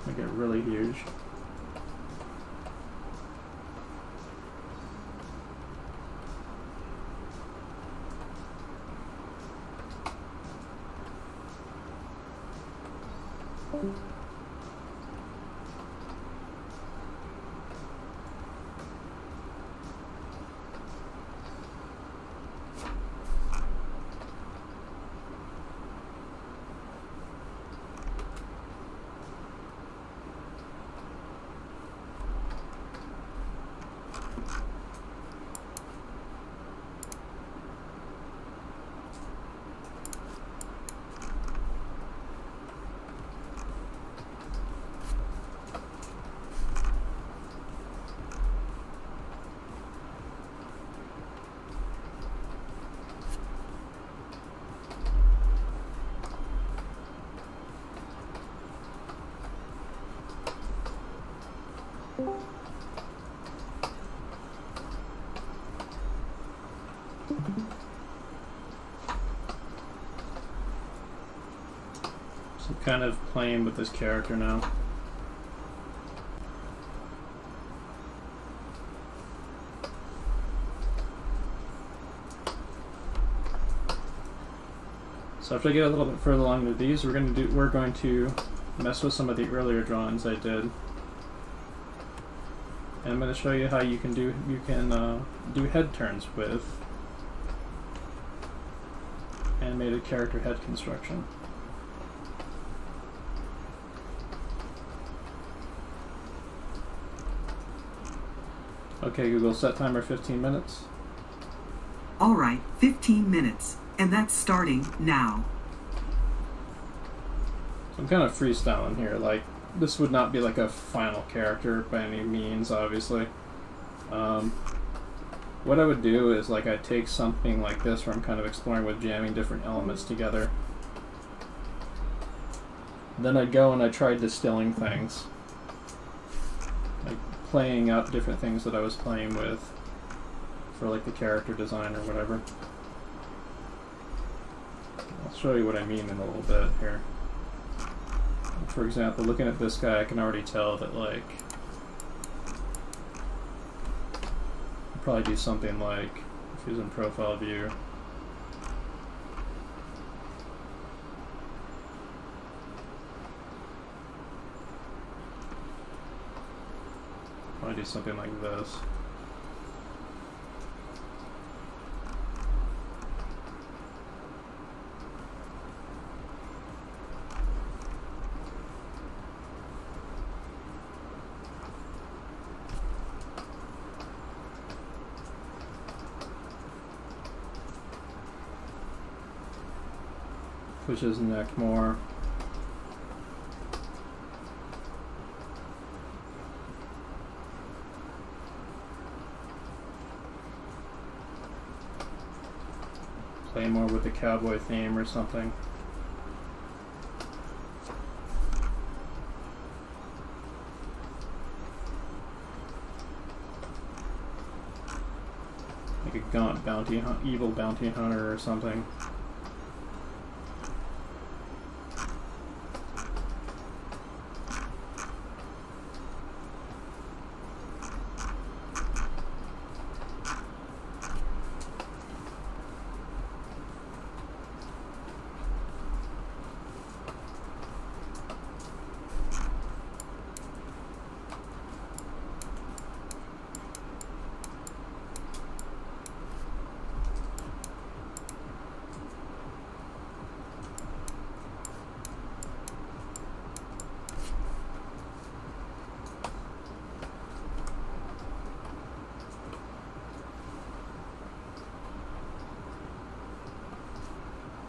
Make it really huge. So I'm kind of playing with this character now. So after I get a little bit further along with these, we're going to mess with some of the earlier drawings I did. And I'm going to show you how you can do head turns with animated character head construction. Okay, Google, set timer 15 minutes. Alright, 15 minutes. And that's starting now. So I'm kind of freestyling here. Like, this would not be like a final character by any means, obviously. What I would do is, like, I'd take something like this where I'm kind of exploring with jamming different elements together. Then I'd go and I'd try distilling things. Like, playing out different things that I was playing with for, like, the character design or whatever. I'll show you what I mean in a little bit here. For example, looking at this guy, I can already tell that, like, I'll probably do something like, if he's in profile view, probably do something like this. Push his neck more. Play more with the cowboy theme or something. Like a gaunt evil bounty hunter or something.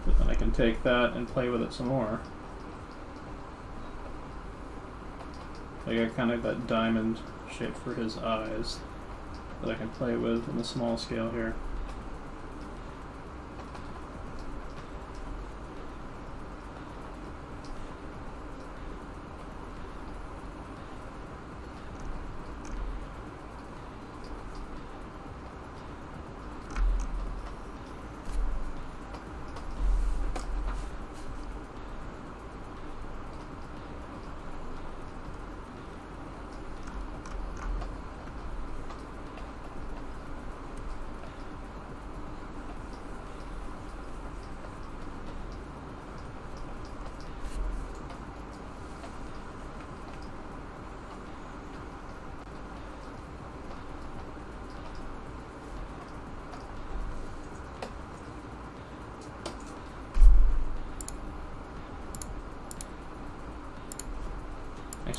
But then I can take that and play with it some more. I got kind of that diamond shape for his eyes that I can play with in the small scale here.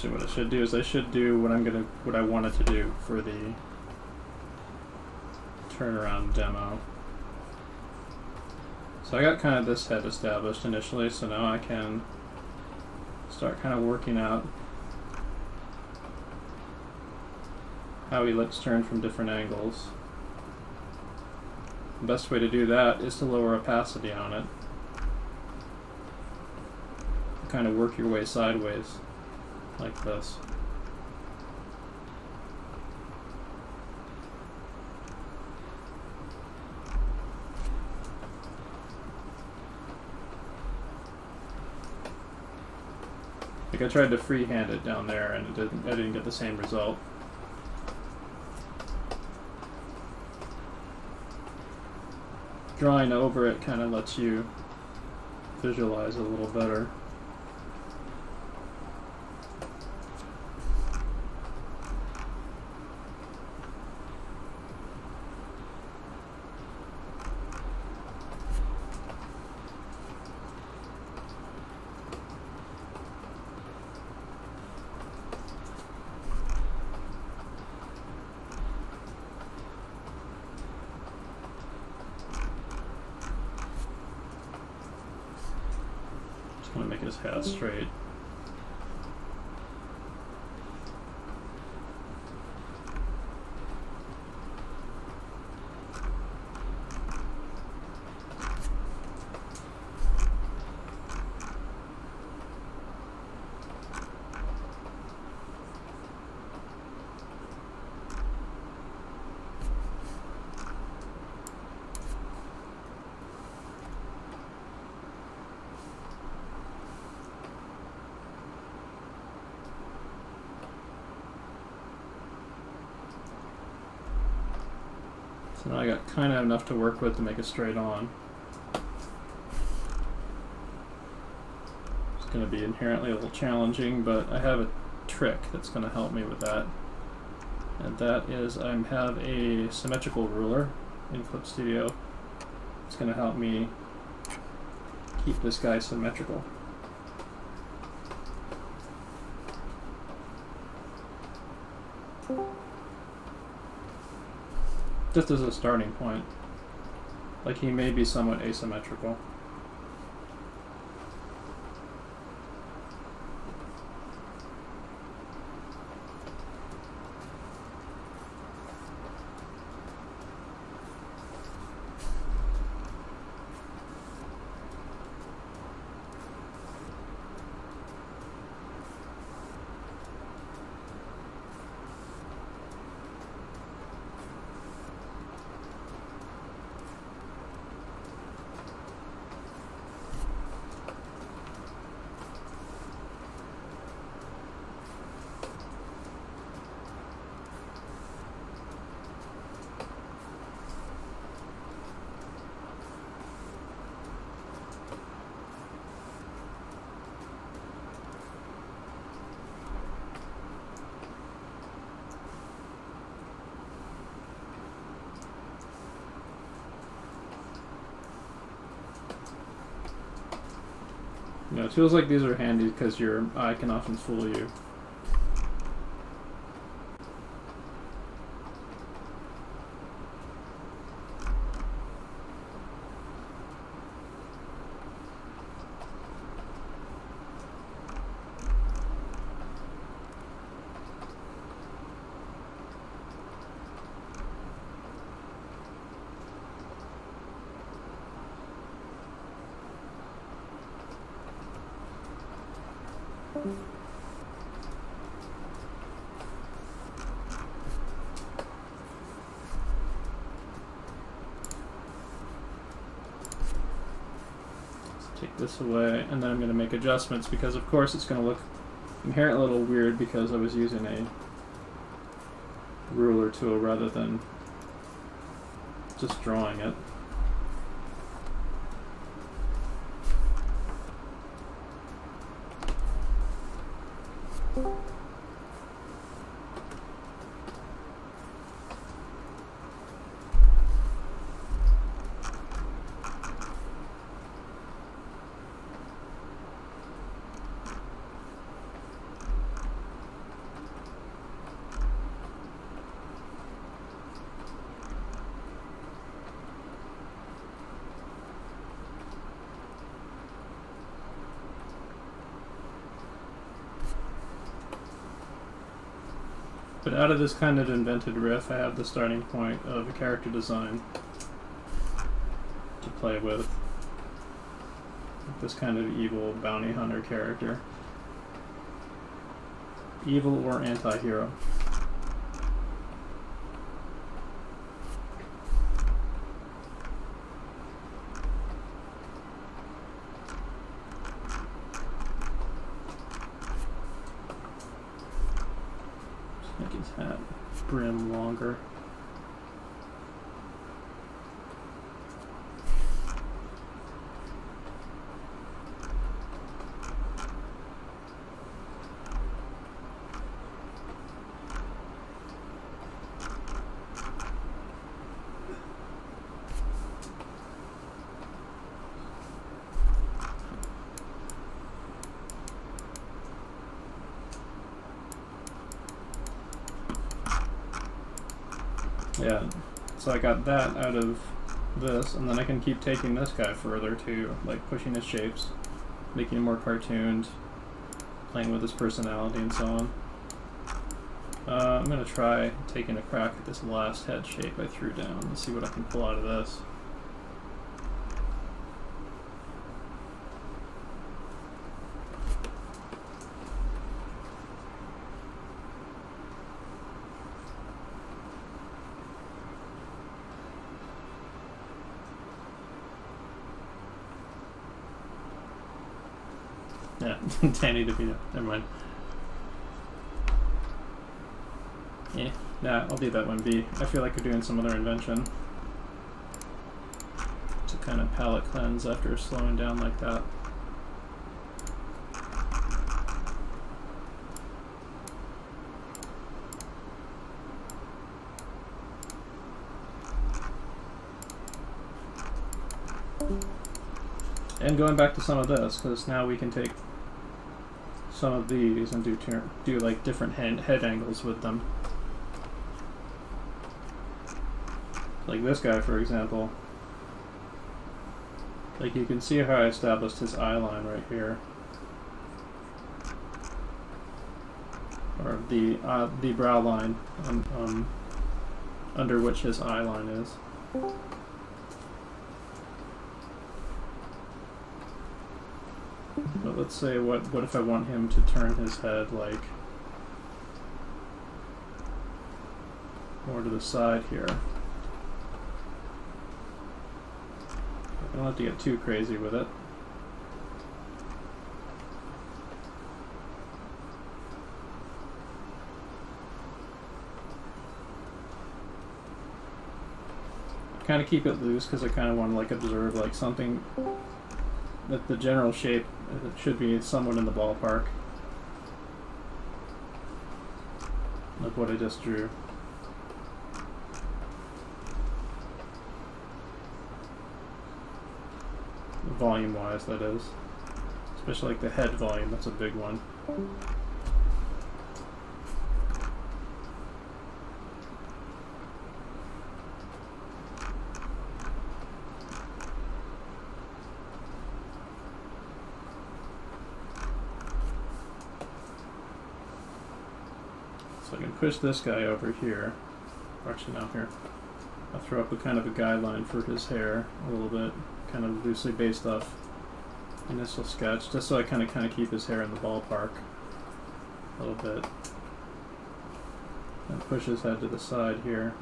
actually what it should do is I should do what I wanted to do for the turnaround demo. So I got kind of this head established initially, so now I can start kind of working out how ellipse turn from different angles. The best way to do that is to lower opacity on it. Kind of work your way sideways, like this. Like I tried to freehand it down there and I didn't get the same result. Drawing over it kind of lets you visualize a little better. Just want to make his hat straight. So now I got kind of enough to work with to make it straight on. It's going to be inherently a little challenging, but I have a trick that's going to help me with that. And that is I have a symmetrical ruler in Clip Studio. It's going to help me keep this guy symmetrical. Just as a starting point. Like he may be somewhat asymmetrical. You know, tools like these are handy because your eye can often fool you. Take this away, and then I'm going to make adjustments because of course it's going to look inherently a little weird because I was using a ruler tool rather than just drawing it. But out of this kind of invented riff, I have the starting point of a character design to play with. This kind of evil bounty hunter character. Evil or anti-hero. Make his hat brim longer. Yeah, so I got that out of this, and then I can keep taking this guy further too, like pushing his shapes, making him more cartooned, playing with his personality and so on. I'm going to try taking a crack at this last head shape I threw down and see what I can pull out of this. Yeah, Danny DeVito. Never mind. Yeah, nah, I'll leave that one be. I feel like we're doing some other invention to kind of palette cleanse after slowing down like that. And going back to some of this, because now we can take some of these and do like different head angles with them. Like this guy, for example. Like you can see how I established his eye line right here, or the brow line under which his eye line is. But let's say, what if I want him to turn his head like more to the side here? I don't have to get too crazy with it. Kind of keep it loose because I kind of want to like observe like something that the general shape should be somewhat in the ballpark of what I just drew. Volume wise, that is. Especially like the head volume, that's a big one. So I can push this guy over here. Actually, now here. I'll throw up a kind of a guideline for his hair a little bit, kind of loosely based off initial sketch, just so I kind of keep his hair in the ballpark a little bit. And push his head to the side here.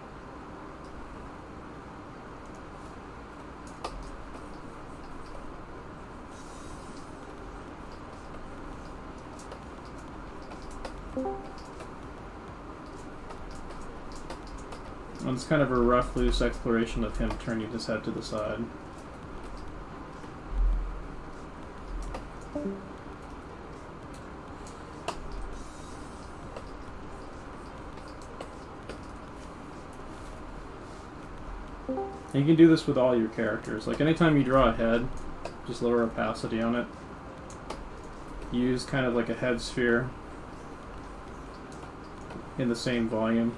And it's kind of a rough, loose exploration of him turning his head to the side. And you can do this with all your characters. Like anytime you draw a head, just lower opacity on it. Use kind of like a head sphere in the same volume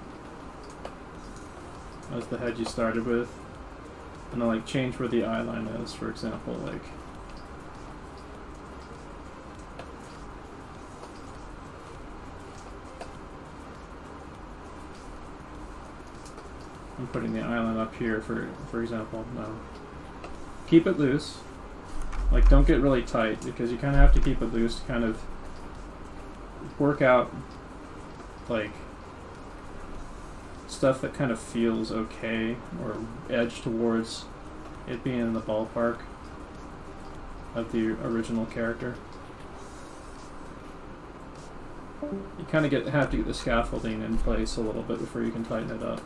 as the head you started with. And then like change where the eye line is, for example, like I'm putting the island up here for example. No. Keep it loose. Like, don't get really tight, because you kind of have to keep it loose to kind of work out, like, stuff that kind of feels okay, or edge towards it being in the ballpark of the original character. You kind of have to get the scaffolding in place a little bit before you can tighten it up.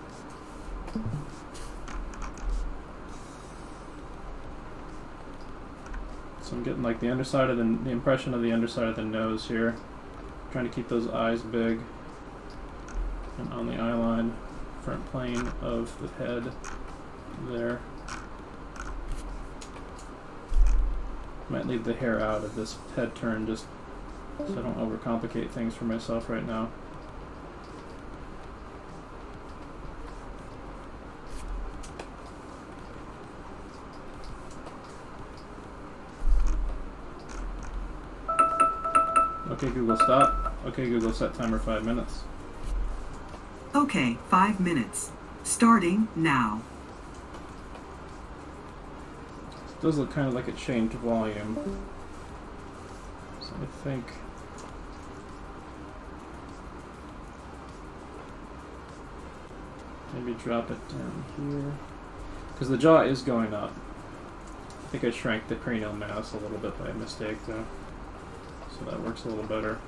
So I'm getting like the underside of the impression of the underside of the nose here. Trying to keep those eyes big. And on the eye line, front plane of the head there. Might leave the hair out of this head turn just so I don't overcomplicate things for myself right now. Okay, Google, stop. Okay, Google, set timer 5 minutes. Okay, 5 minutes. Starting now. It does look kind of like it changed volume. So I think... maybe drop it down here. Because the jaw is going up. I think I shrank the cranial mass a little bit by mistake though. So that works a little better.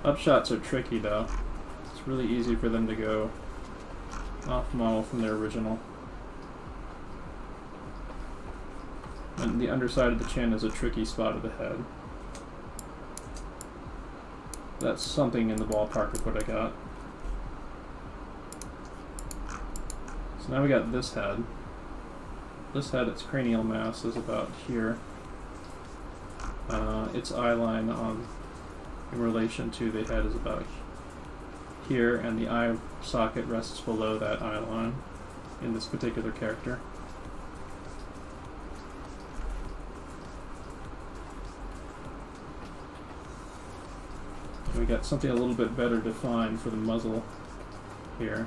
Upshots are tricky though. It's really easy for them to go off model from their original. And the underside of the chin is a tricky spot of the head. That's something in the ballpark of what I got. So now we got this head. This head, its cranial mass is about here. Its eye line in relation to the head is about here, and the eye socket rests below that eye line in this particular character. And we got something a little bit better defined for the muzzle here.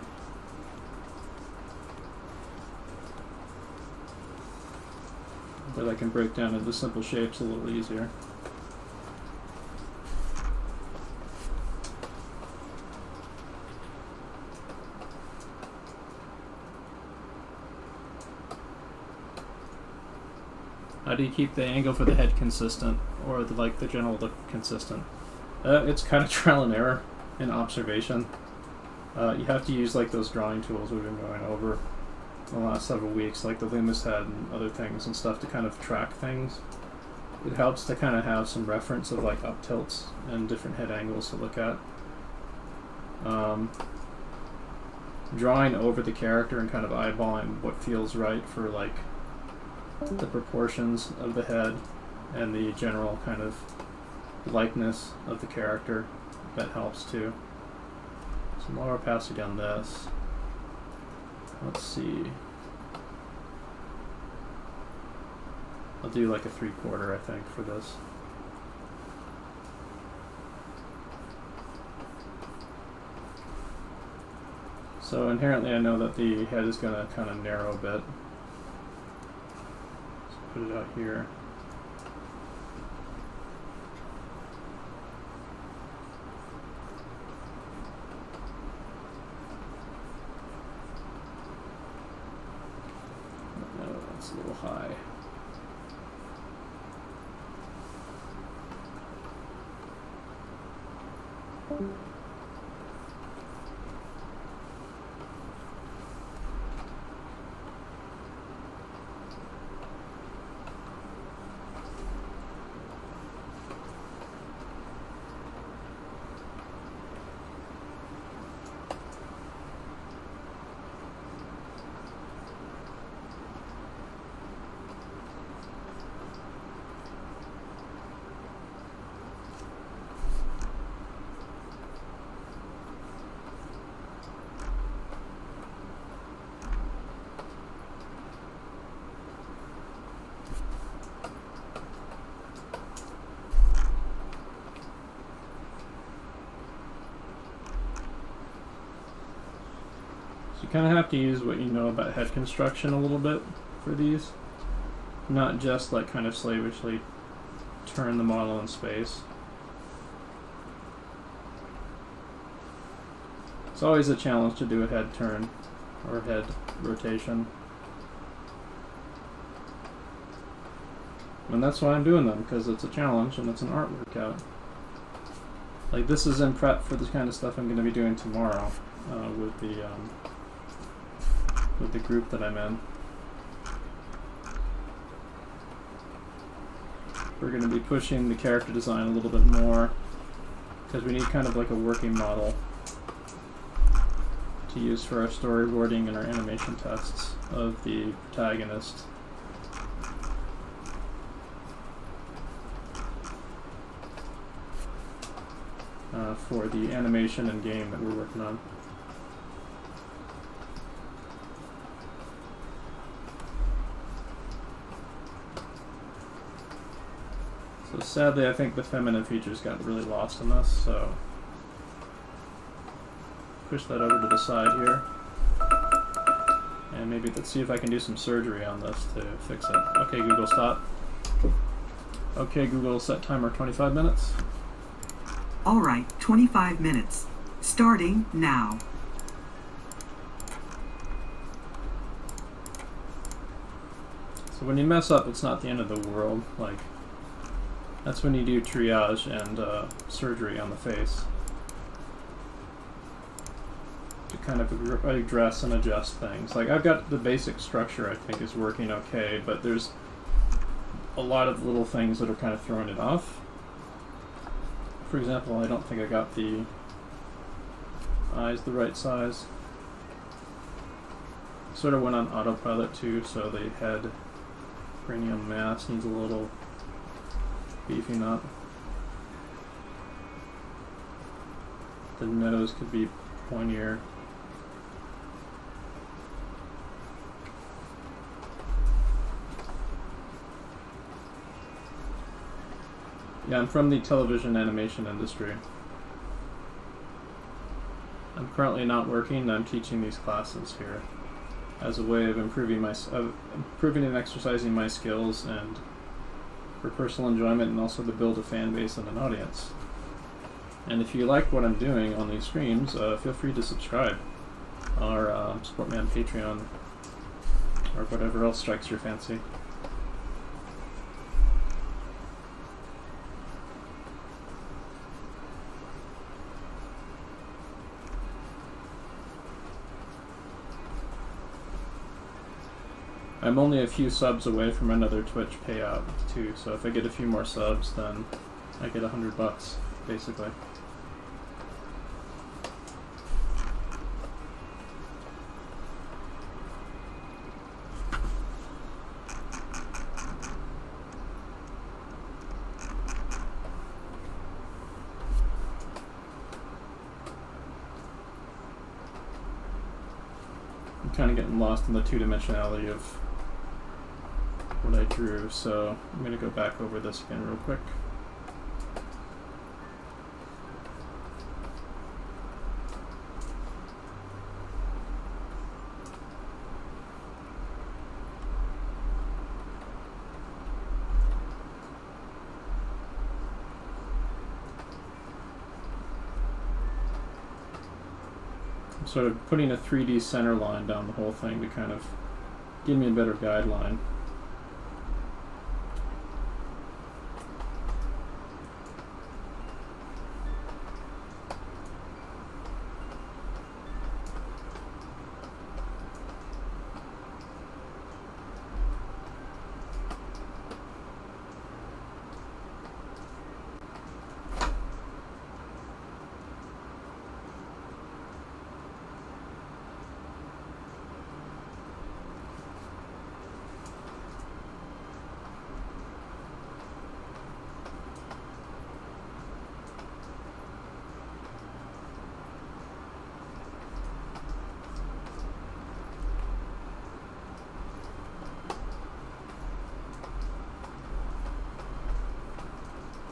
That I can break down into simple shapes a little easier. How do you keep the angle for the head consistent, or the general look consistent? It's kind of trial and error and observation. You have to use like those drawing tools we've been going over the last several weeks, like the Loomis head and other things and stuff, to kind of track things. It helps to kind of have some reference of like up tilts and different head angles to look at. Drawing over the character and kind of eyeballing what feels right for like the proportions of the head and the general kind of likeness of the character, that helps too. So more opacity on this. Let's see. I'll do like a 3/4, I think, for this. So inherently I know that the head is going to kind of narrow a bit. So put it out here. No, that's a little high. kind of have to use what you know about head construction a little bit for these. Not just like kind of slavishly turn the model in space. It's always a challenge to do a head turn or head rotation. And that's why I'm doing them, because it's a challenge and it's an art workout. Like, this is in prep for the kind of stuff I'm going to be doing tomorrow with the group that I'm in. We're going to be pushing the character design a little bit more, because we need kind of like a working model to use for our storyboarding and our animation tests of the protagonist. For the animation and game that we're working on. So sadly, I think the feminine features got really lost in this, so push that over to the side here. And maybe let's see if I can do some surgery on this to fix it. Okay, Google, stop. Okay, Google, set timer 25 minutes. Alright, 25 minutes. Starting now. So when you mess up, it's not the end of the world. Like, that's when you do triage and surgery on the face to kind of address and adjust things. Like, I've got the basic structure I think is working okay, but there's a lot of little things that are kind of throwing it off. For example, I don't think I got the eyes the right size. Sort of went on autopilot too, so the head cranium mass needs a little beefing up. The nose could be pointier. Yeah, I'm from the television animation industry. I'm currently not working, I'm teaching these classes here as a way of improving and exercising my skills, and for personal enjoyment, and also to build a fan base and an audience. And if you like what I'm doing on these streams, feel free to subscribe or support me on Patreon or whatever else strikes your fancy. I'm only a few subs away from another Twitch payout too, so if I get a few more subs, then I get $100, basically. I'm kind of getting lost in the two-dimensionality of what I drew, so I'm going to go back over this again real quick. I'm sort of putting a 3D center line down the whole thing to kind of give me a better guideline.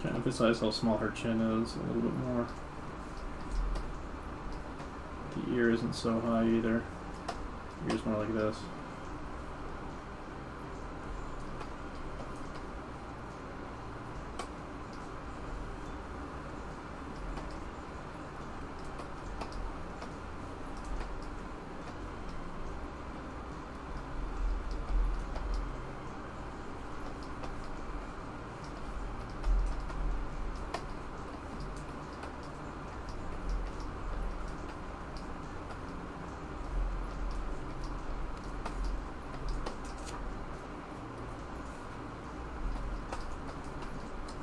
Trying to emphasize how small her chin is a little bit more. The ear isn't so high either. Here's more like this.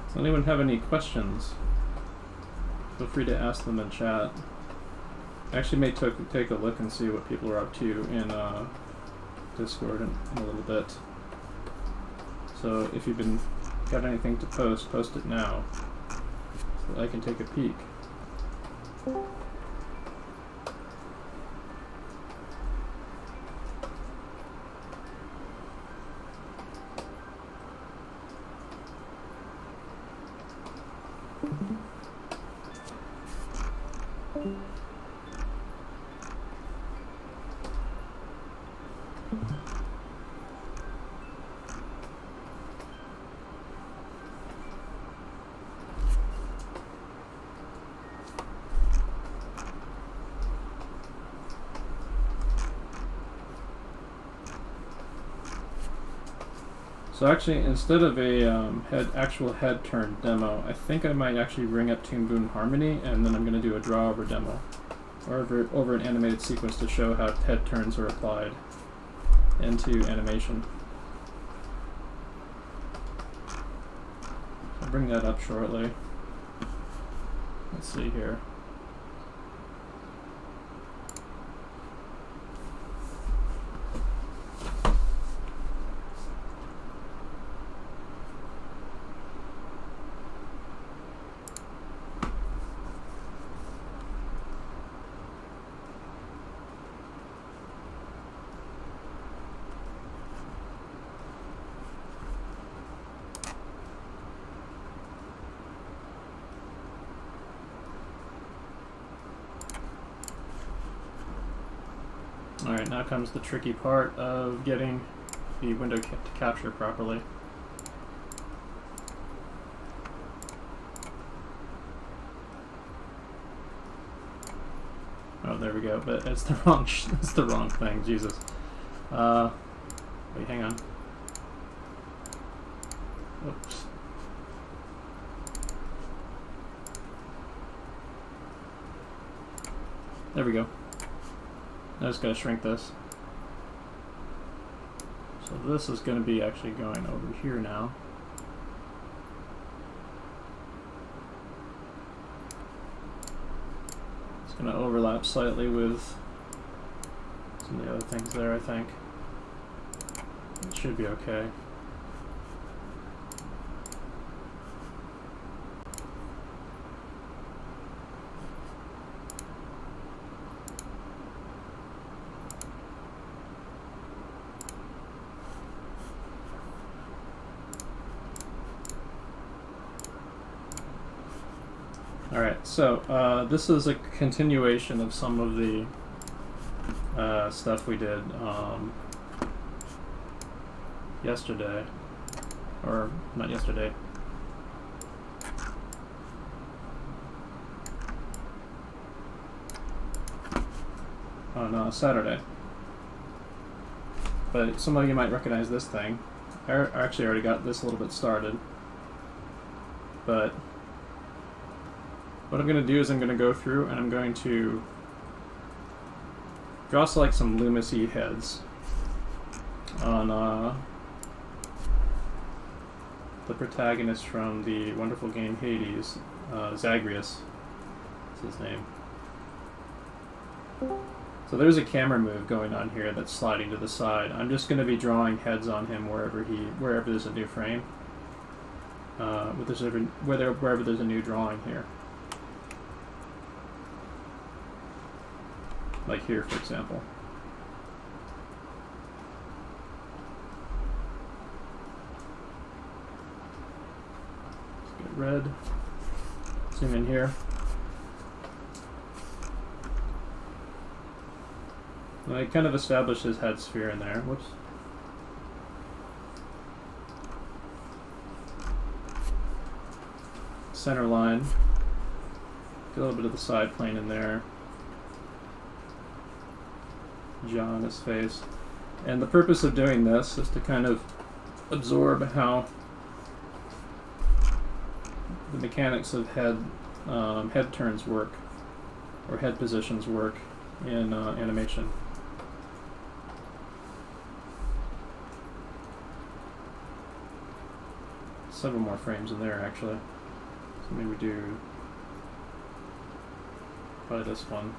Does anyone have any questions? Feel free to ask them in chat. I actually may take a look and see what people are up to in Discord in a little bit. So if you've got anything to post it now, so that I can take a peek. So actually, instead of a actual head turn demo, I think I might actually bring up Toon Boom Harmony, and then I'm going to do a draw over demo, or over an animated sequence to show how head turns are applied into animation. I'll bring that up shortly. Let's see here. Alright, now comes the tricky part of getting the window to capture properly. Oh, there we go, but it's the wrong it's the wrong thing, Jesus. Wait, hang on. Oops. There we go. I just gotta shrink this. So this is gonna be actually going over here now. It's gonna overlap slightly with some of the other things there, I think. It should be okay. Alright, so this is a continuation of some of the stuff we did yesterday. Or, not yesterday. Oh no, Saturday. But some of you might recognize this thing. I actually already got this a little bit started. But what I'm going to do is I'm going to go through and I'm going to draw like some Loomis-y heads on the protagonist from the wonderful game Hades, Zagreus is his name. So there's a camera move going on here that's sliding to the side. I'm just going to be drawing heads on him wherever there's a new frame, wherever there's a new drawing here. Like here, for example. Let's get red. Zoom in here. I kind of established his head sphere in there. Whoops. Center line. Get a little bit of the side plane in there. Jaw on his face. And the purpose of doing this is to kind of absorb how the mechanics of head turns work, or head positions work in animation. Several more frames in there, actually. So maybe do probably this one.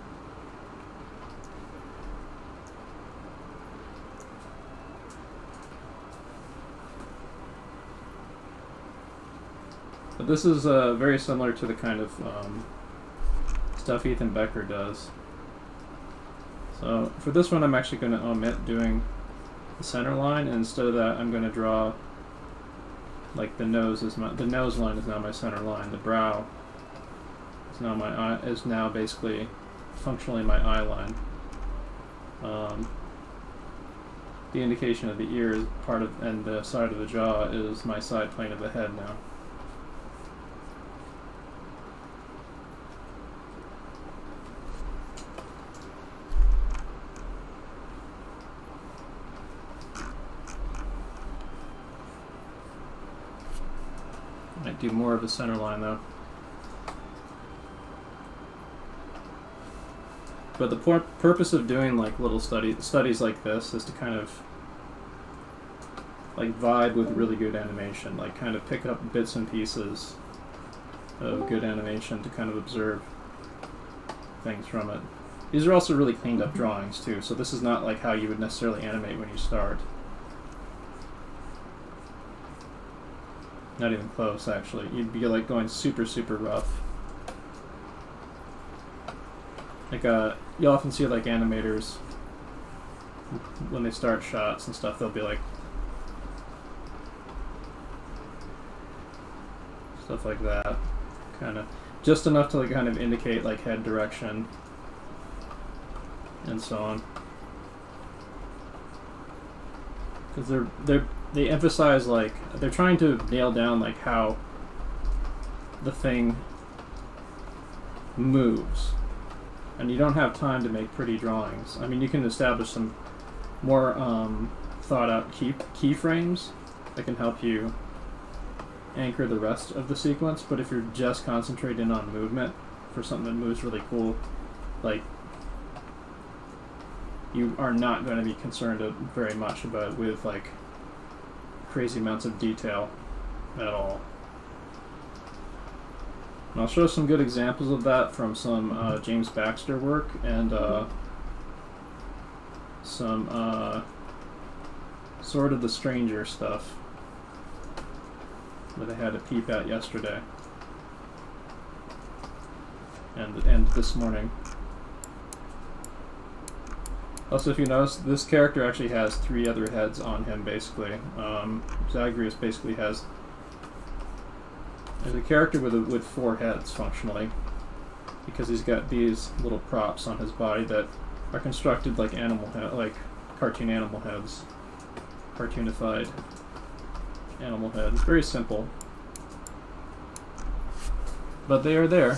But this is very similar to the kind of stuff Ethan Becker does. So for this one, I'm actually going to omit doing the center line, and instead of that, I'm going to draw like the nose line is now my center line. The brow is now my eye, is now basically functionally my eye line. The indication of the ear is part of, and the side of the jaw is my side plane of the head now. Might do more of a center line though. But the purpose of doing like little studies like this is to kind of like vibe with really good animation, like kind of pick up bits and pieces of good animation to kind of observe things from it. These are also really cleaned up drawings too, so this is not like how you would necessarily animate when you start. Not even close, actually. You'd be like going super, super rough. Like you often see like animators when they start shots and stuff. They'll be like stuff like that, kind of just enough to like kind of indicate like head direction and so on. Because they emphasize like they're trying to nail down like how the thing moves, and you don't have time to make pretty drawings. I mean, you can establish some more thought out keyframes that can help you anchor the rest of the sequence, but if you're just concentrating on movement for something that moves really cool, like you are not going to be concerned very much about with like crazy amounts of detail at all. And I'll show some good examples of that from some James Baxter work and some Sword of the Stranger stuff that I had a peep at yesterday and this morning. Also, if you notice, this character actually has 3 other heads on him, basically. Zagreus basically has a character with 4 heads, functionally, because he's got these little props on his body that are constructed like like cartoon animal heads, cartoonified animal heads. Very simple, but they are there.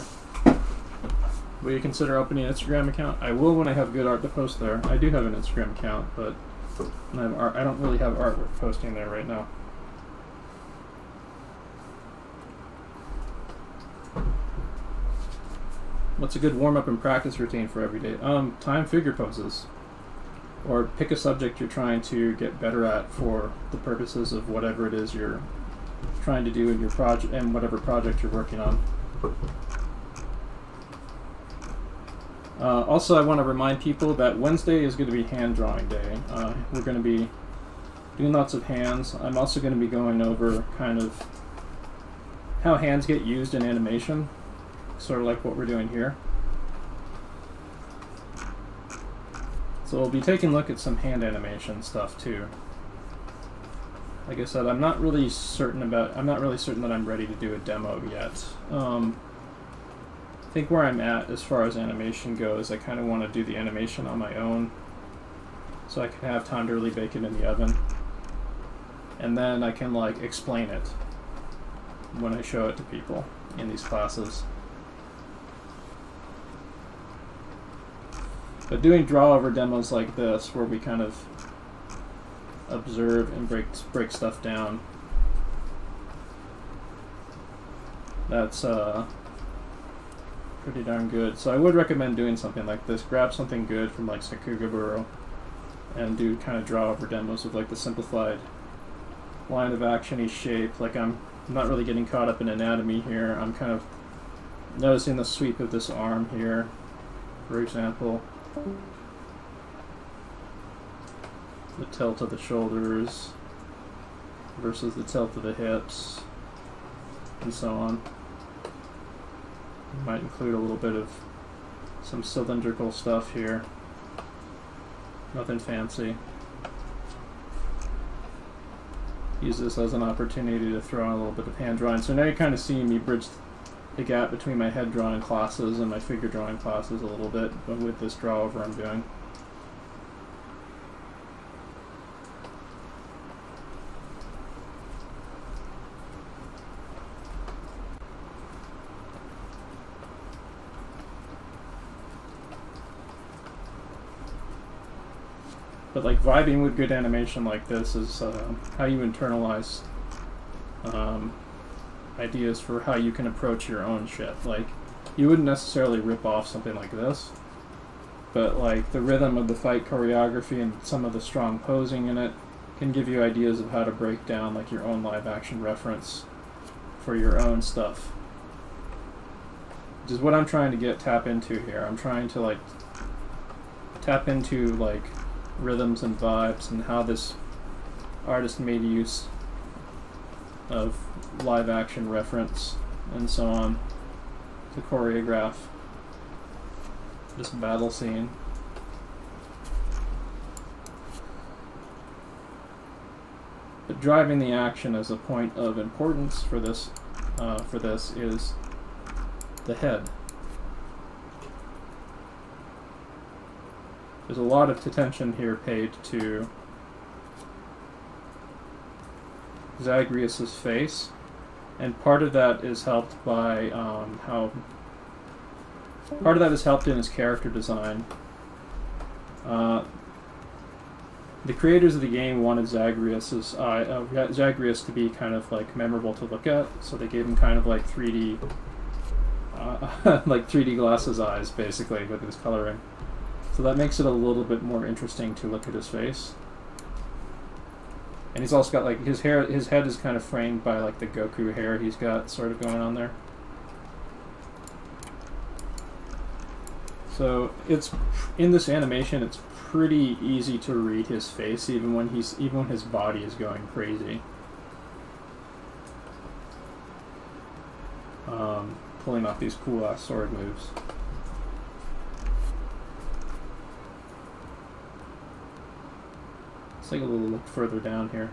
Will you consider opening an Instagram account? I will when I have good art to post there. I do have an Instagram account, but I don't really have artwork posting there right now. What's a good warm-up and practice routine for every day? Time figure poses. Or pick a subject you're trying to get better at for the purposes of whatever it is you're trying to do in your project and whatever project you're working on. Also, I want to remind people that Wednesday is going to be hand drawing day. We're going to be doing lots of hands. I'm also going to be going over kind of how hands get used in animation, sort of like what we're doing here. So we'll be taking a look at some hand animation stuff too. Like I said, I'm not really certain that I'm ready to do a demo yet. I think where I'm at as far as animation goes, I kind of want to do the animation on my own so I can have time to really bake it in the oven. And then I can like explain it when I show it to people in these classes. But doing draw over demos like this, where we kind of observe and break stuff down, that's pretty darn good. So I would recommend doing something like this. Grab something good from like Sakugaburo and do kind of draw over demos of like the simplified line of action-y shape. Like I'm not really getting caught up in anatomy here. I'm kind of noticing the sweep of this arm here, for example. The tilt of the shoulders versus the tilt of the hips, and so on. Might include a little bit of some cylindrical stuff here. Nothing fancy. Use this as an opportunity to throw in a little bit of hand drawing. So now you're kind of seeing me bridge the gap between my head drawing classes and my figure drawing classes a little bit, but with this draw over I'm doing. But like vibing with good animation like this is how you internalize ideas for how you can approach your own shit. Like, you wouldn't necessarily rip off something like this, but like the rhythm of the fight choreography and some of the strong posing in it can give you ideas of how to break down like your own live action reference for your own stuff. Which is what I'm trying to tap into here. I'm trying to like tap into like rhythms and vibes and how this artist made use of live action reference and so on to choreograph this battle scene. But driving the action as a point of importance for this is the head. There's a lot of attention here paid to Zagreus's face, and part of that is helped by part of that is helped in his character design. The creators of the game wanted Zagreus to be kind of like memorable to look at, so they gave him kind of like 3D, like 3D glasses eyes, basically, with his coloring. So that makes it a little bit more interesting to look at his face. And he's also got like his head is kind of framed by like the Goku hair he's got sort of going on there. So it's in this animation, it's pretty easy to read his face even when his body is going crazy. Pulling off these cool ass sword moves. Take a little look further down here.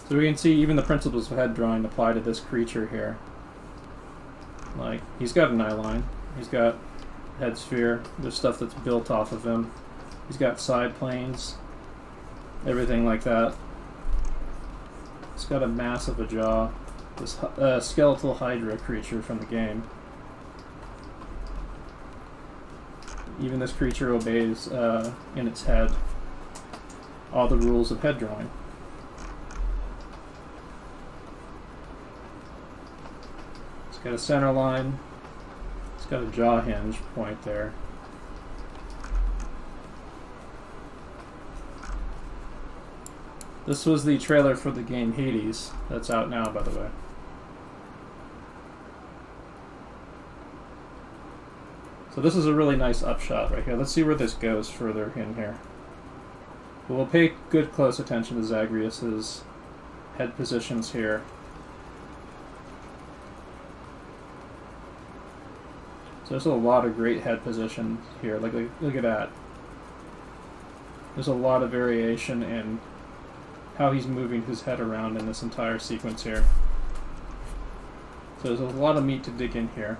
So we can see even the principles of head drawing apply to this creature here. Like, he's got an eye line, he's got head sphere, there's stuff that's built off of him, he's got side planes, everything like that. He's got a massive jaw, this skeletal Hydra creature from the game. Even this creature obeys, in its head, all the rules of head drawing. It's got a center line, it's got a jaw hinge point there. This was the trailer for the game Hades, that's out now, by the way. So this is a really nice upshot right here. Let's see where this goes further in here. But we'll pay good close attention to Zagreus's head positions here. So there's a lot of great head position here. Look at that. There's a lot of variation in how he's moving his head around in this entire sequence here. So there's a lot of meat to dig in here.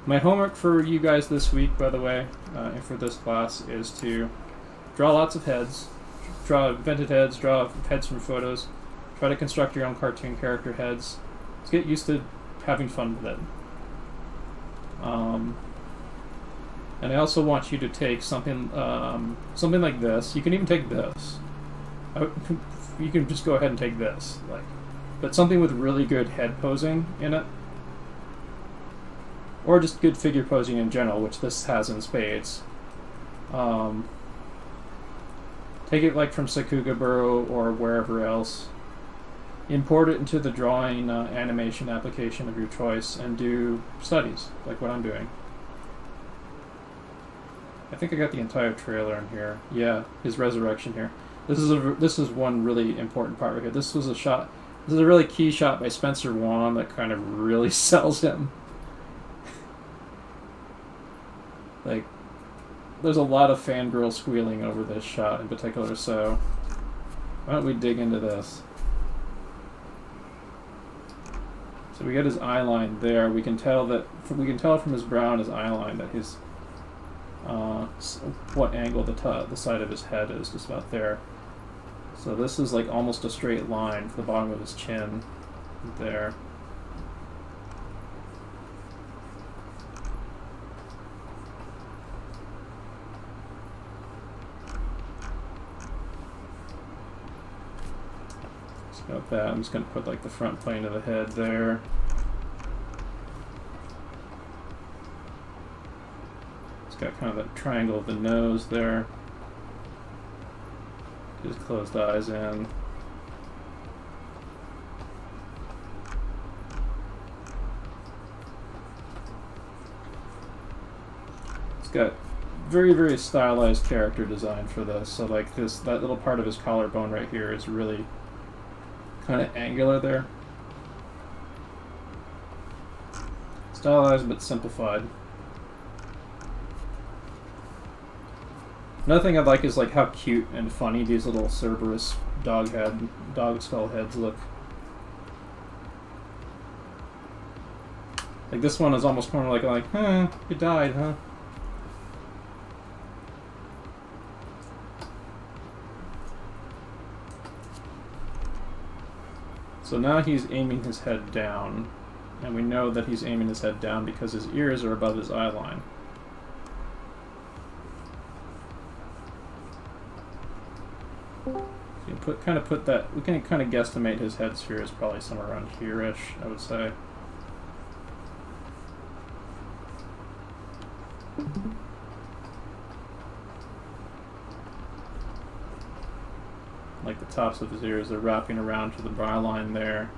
My homework for you guys this week, by the way, and for this class, is to draw lots of heads, draw invented heads, draw heads from photos, try to construct your own cartoon character heads. Let's get used to having fun with it. And I also want you to take something like this. You can even take this. You can just go ahead and take this, but something with really good head posing in it, or just good figure posing in general, which this has in spades. Take it like from Sakugaburo or wherever else. Import it into the drawing animation application of your choice and do studies, like what I'm doing. I think I got the entire trailer in here. Yeah, his resurrection here. This is one really important part right here. This was a shot. This is a really key shot by Spencer Wan that kind of really sells him. Like, there's a lot of fangirl squealing over this shot in particular, so why don't we dig into this? So we get his eye line there. We can tell from his brow and his eye line that his what angle the side of his head is, just about there. So this is like almost a straight line for the bottom of his chin there. So got that. I'm just going to put like the front plane of the head there. Got kind of that triangle of the nose there. Just closed eyes in. It's got very, very stylized character design for this. So like that little part of his collarbone right here is really kind of angular there. Stylized but simplified. Another thing I like is like how cute and funny these little Cerberus dog skull heads look. Like this one is almost kind of like, huh, you died, huh? So now he's aiming his head down, and we know that he's aiming his head down because his ears are above his eye line. We can kind of guesstimate his head sphere is probably somewhere around here-ish, I would say. Like the tops of his ears are wrapping around to the brow line there.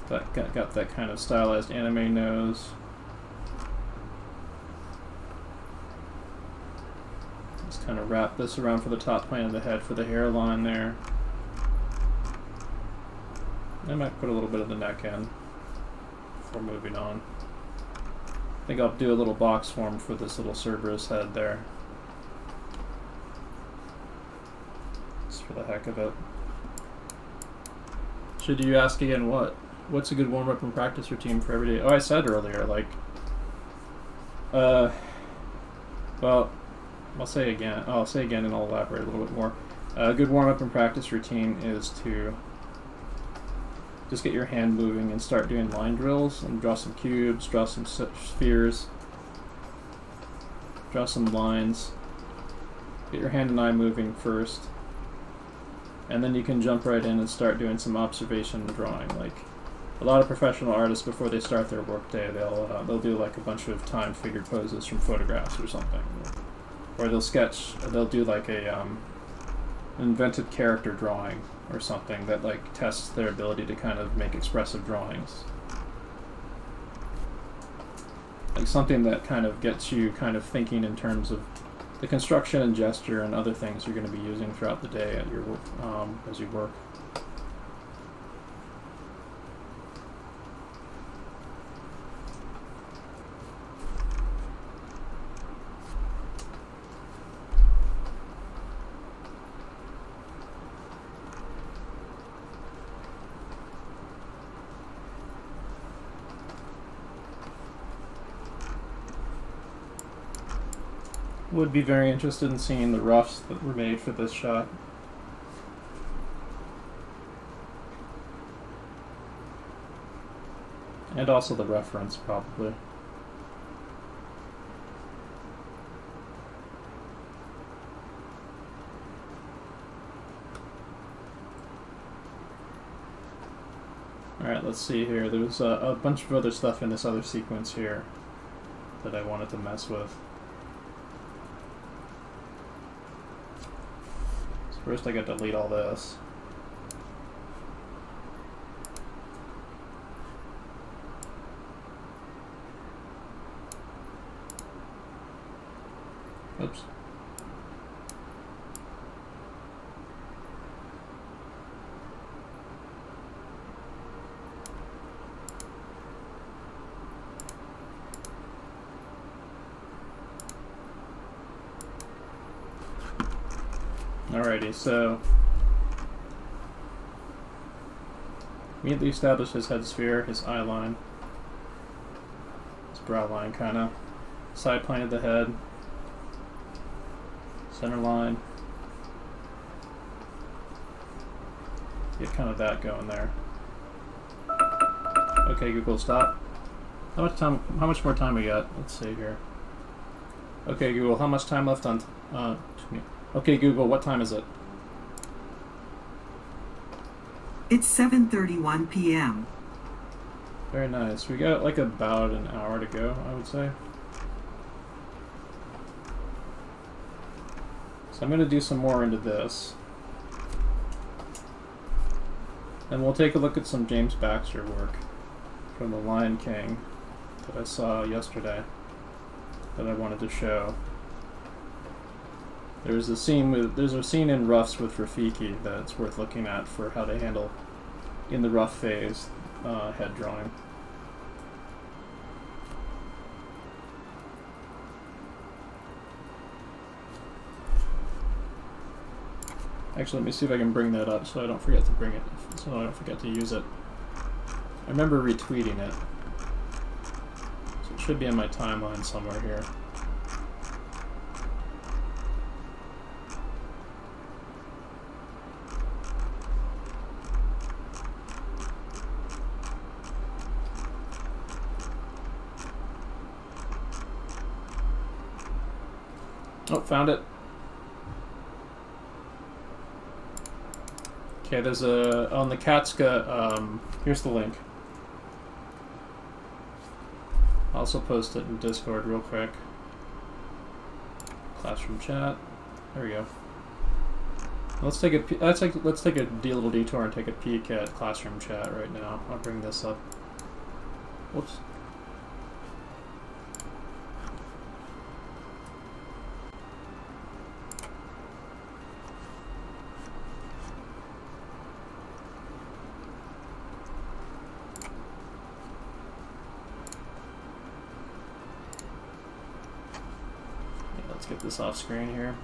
That got that kind of stylized anime nose. Kind of wrap this around for the top plane of the head for the hairline there. I might put a little bit of the neck in before moving on. I think I'll do a little box form for this little Cerberus head there. Just for the heck of it. Should you ask again what? What's a good warm-up and practice routine for every day? Oh, I said earlier, like, well, I'll say again and I'll elaborate a little bit more. A good warm-up and practice routine is to just get your hand moving and start doing line drills and draw some cubes, draw some spheres, draw some lines. Get your hand and eye moving first, and then you can jump right in and start doing some observation drawing. Like a lot of professional artists, before they start their workday, they'll do like a bunch of time figured poses from photographs or something. Or they'll do like a invented character drawing or something that like tests their ability to kind of make expressive drawings. Like something that kind of gets you kind of thinking in terms of the construction and gesture and other things you're going to be using throughout the day at your as you work. Would be very interested in seeing the roughs that were made for this shot. And also the reference, probably. Alright, let's see here. There's a bunch of other stuff in this other sequence here that I wanted to mess with. So first I got to delete all this. Oops. Alrighty, so immediately establish his head sphere, his eye line, his brow line, kind of side plane of the head, center line. Get kind of that going there. Okay, Google, stop. How much more time we got? Let's see here. Okay, Google, how much time left on? Okay, Google, what time is it? It's 7:31 p.m. Very nice. We got like about an hour to go, I would say. So I'm going to do some more into this. And we'll take a look at some James Baxter work from The Lion King that I saw yesterday that I wanted to show. There's a scene in roughs with Rafiki that's worth looking at for how to handle in the rough phase head drawing. Actually, let me see if I can bring that up so I don't forget to bring it, so I don't forget to use it. I remember retweeting it, so it should be in my timeline somewhere here. Oh, found it. Okay, there's on the Katska, here's the link. I'll also post it in Discord real quick. Classroom chat. There we go. Let's take a little detour and take a peek at classroom chat right now. I'll bring this up. Whoops. Let's get this off screen here.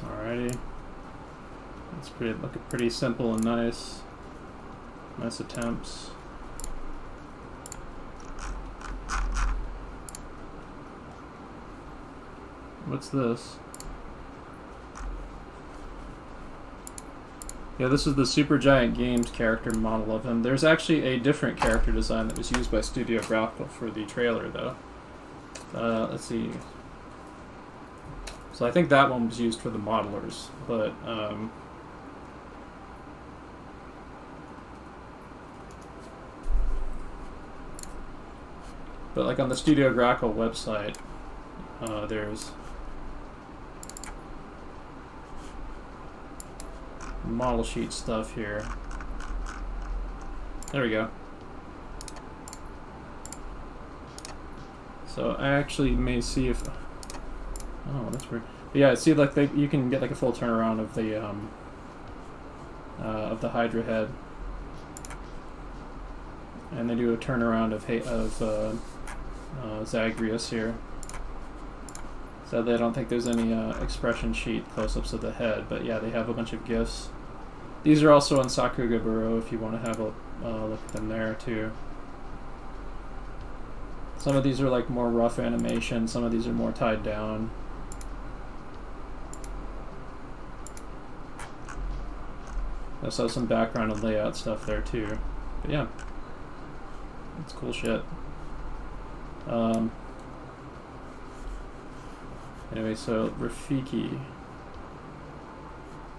Alrighty. That's looking pretty simple and nice. Nice attempts. What's this? Yeah, this is the Supergiant Games character model of him. There's actually a different character design that was used by Studio Graphical for the trailer, though. Let's see. So I think that one was used for the modelers, but like on the Studio Graphical website, there's model sheet stuff here. There we go. So I actually may see if... Oh, that's weird. But yeah, see, like you can get like a full turnaround of the Hydra head, and they do a turnaround of Zagreus here. Sadly, I don't think there's any expression sheet close-ups of the head, but yeah, they have a bunch of GIFs. These are also on Sakugaburo if you want to have a look at them there too. Some of these are like more rough animation, some of these are more tied down. There's also some background and layout stuff there too. But yeah, it's cool shit. Anyway, so Rafiki,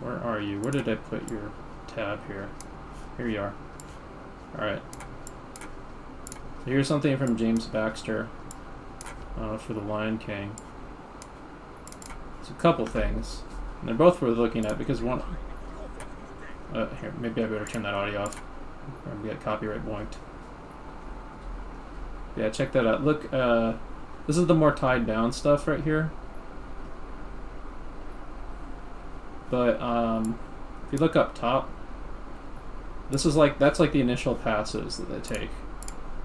where are you? Where did I put your tab here? Here you are. Alright. So here's something from James Baxter for The Lion King. It's a couple things. And they're both worth looking at because one... here, maybe I better turn that audio off. Or I'm gonna get copyright boinked. Yeah, check that out. Look, this is the more tied down stuff right here. But if you look up top, this is like, that's like the initial passes that they take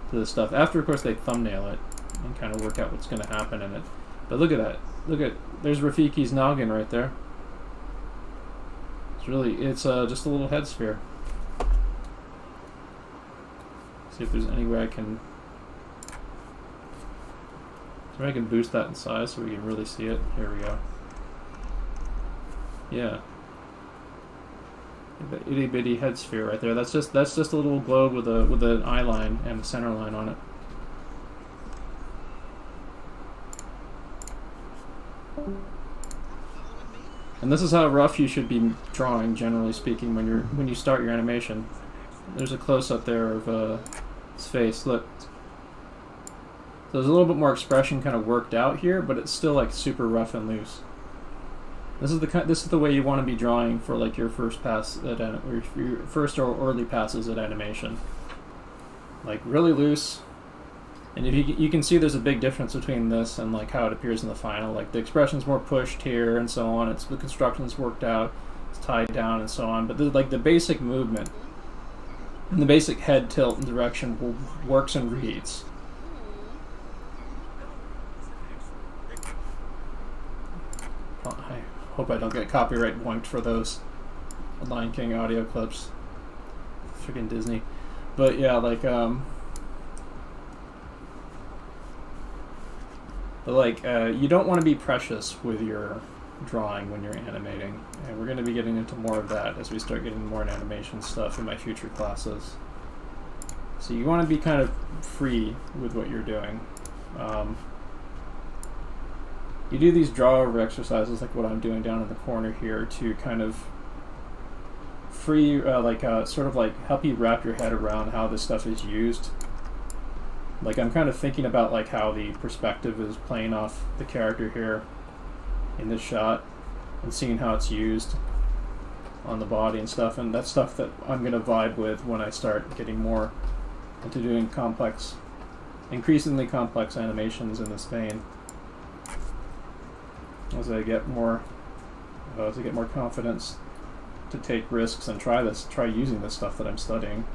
to this stuff. After, of course, they thumbnail it and kind of work out what's going to happen in it. But look at that. Look at, there's Rafiki's noggin right there. It's really, it's just a little head sphere. See if there's any way I can, boost that in size so we can really see it. Here we go. Yeah. The itty bitty head sphere right there. That's just a little globe with an eye line and a center line on it. And this is how rough you should be drawing, generally speaking, when you start your animation. There's a close up there of his face. Look. So there's a little bit more expression kind of worked out here, but it's still like super rough and loose. This is the way you want to be drawing for like your first pass at or your first or early passes at animation. Like really loose, and if you can see there's a big difference between this and like how it appears in the final. Like the expression's more pushed here and so on. It's the construction's worked out, it's tied down and so on. But like the basic movement and the basic head tilt and direction works and reads. I hope I don't get copyright boinked for those Lion King audio clips. Freaking Disney. But yeah, like you don't want to be precious with your drawing when you're animating, and we're going to be getting into more of that as we start getting more animation stuff in my future classes. So you want to be kind of free with what you're doing. You do these draw over exercises like what I'm doing down in the corner here to kind of free, sort of like help you wrap your head around how this stuff is used. Like I'm kind of thinking about like how the perspective is playing off the character here in this shot and seeing how it's used on the body and stuff, and that's stuff that I'm going to vibe with when I start getting more into doing increasingly complex animations in this vein. As I get more confidence to take risks and try using this stuff that I'm studying.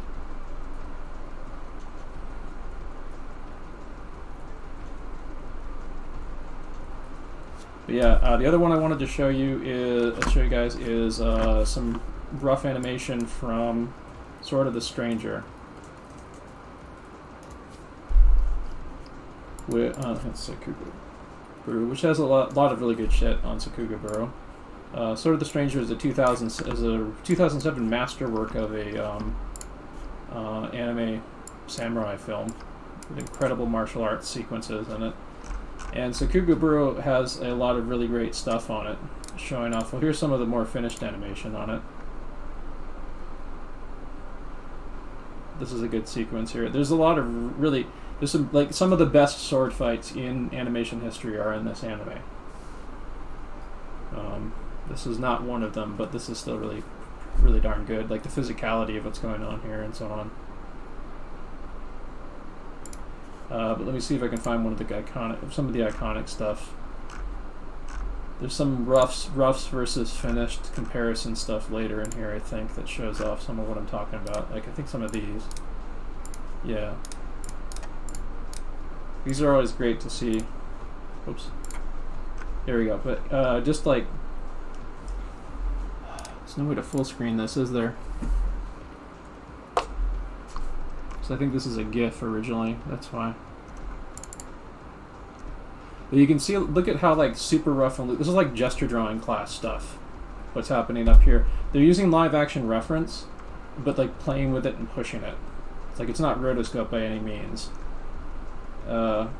But yeah, the other one I wanted to show you guys is some rough animation from Sword of the Stranger. It's Sakugaburo, which has a lot of really good shit on Sakugaburo. Sword of the Stranger is a 2007 masterwork of a anime samurai film with incredible martial arts sequences in it. And Sakugaburo has a lot of really great stuff on it, showing off. Well, here's some of the more finished animation on it. This is a good sequence here. There's a lot of really... There's some of the best sword fights in animation history are in this anime. This is not one of them, but this is still really, really darn good. Like the physicality of what's going on here and so on. But let me see if I can find some of the iconic stuff. There's some roughs versus finished comparison stuff later in here, I think, that shows off some of what I'm talking about. Like I think some of these. Yeah. These are always great to see. Oops. There we go. But just like, there's no way to full screen this, is there? So I think this is a GIF originally. That's why. But you can see, look at how like super rough and loose. This is like gesture drawing class stuff. What's happening up here? They're using live action reference, but like playing with it and pushing it. It's like it's not rotoscope by any means. But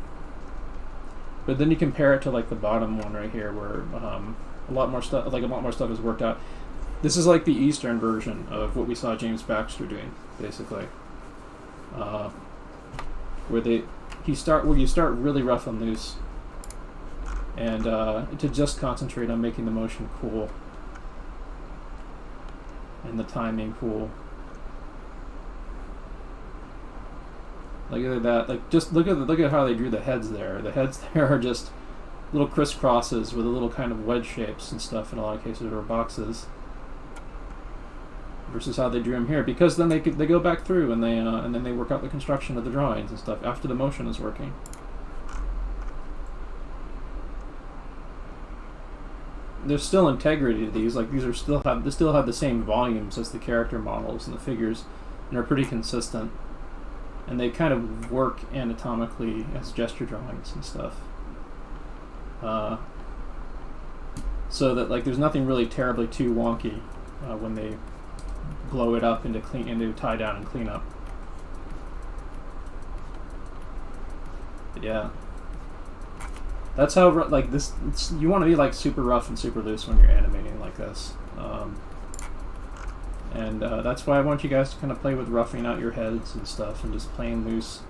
then you compare it to like the bottom one right here, where a lot more stuff is worked out. This is like the Eastern version of what we saw James Baxter doing, basically. Where you start really rough and loose, and to just concentrate on making the motion cool and the timing cool. Like look at that. Like just look at how they drew the heads there. The heads there are just little crisscrosses with a little kind of wedge shapes and stuff in a lot of cases, or boxes. Versus how they drew them here, because then they go back through and then they work out the construction of the drawings and stuff after the motion is working. There's still integrity to these. Like they still have the same volumes as the character models and the figures, and are pretty consistent. And they kind of work anatomically as gesture drawings and stuff. So that like there's nothing really terribly too wonky when they blow it up into tie down and clean up. But yeah, that's how like this. You want to be like super rough and super loose when you're animating like this, and that's why I want you guys to kind of play with roughing out your heads and stuff, and just playing loose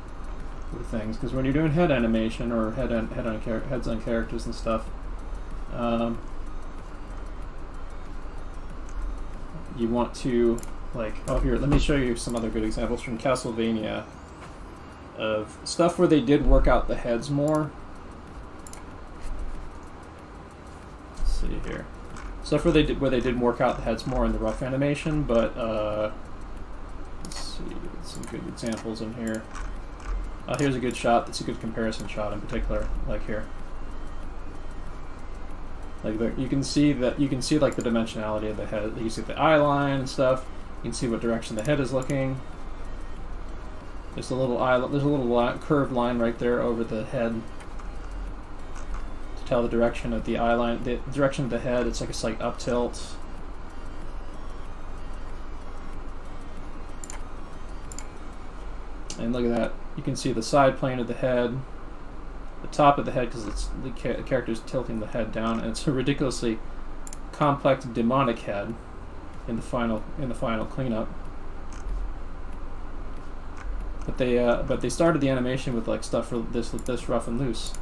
with things. Because when you're doing head animation or heads on characters and stuff, you want to, like, oh here, let me show you some other good examples from Castlevania of stuff where they did work out the heads more. Let's see here. Stuff where they did work out the heads more in the rough animation, but let's see, some good examples in here. Here's a good shot. That's a good comparison shot in particular, like here. Like you can see like the dimensionality of the head. You see the eye line and stuff. You can see what direction the head is looking. There's a little curved line right there over the head to tell the direction of the eye line. The direction of the head. It's like a slight up tilt. And look at that. You can see the side plane of the head. The top of the head, because it's the character's tilting the head down, and it's a ridiculously complex demonic head in the final cleanup. But they started the animation with like stuff for this rough and loose.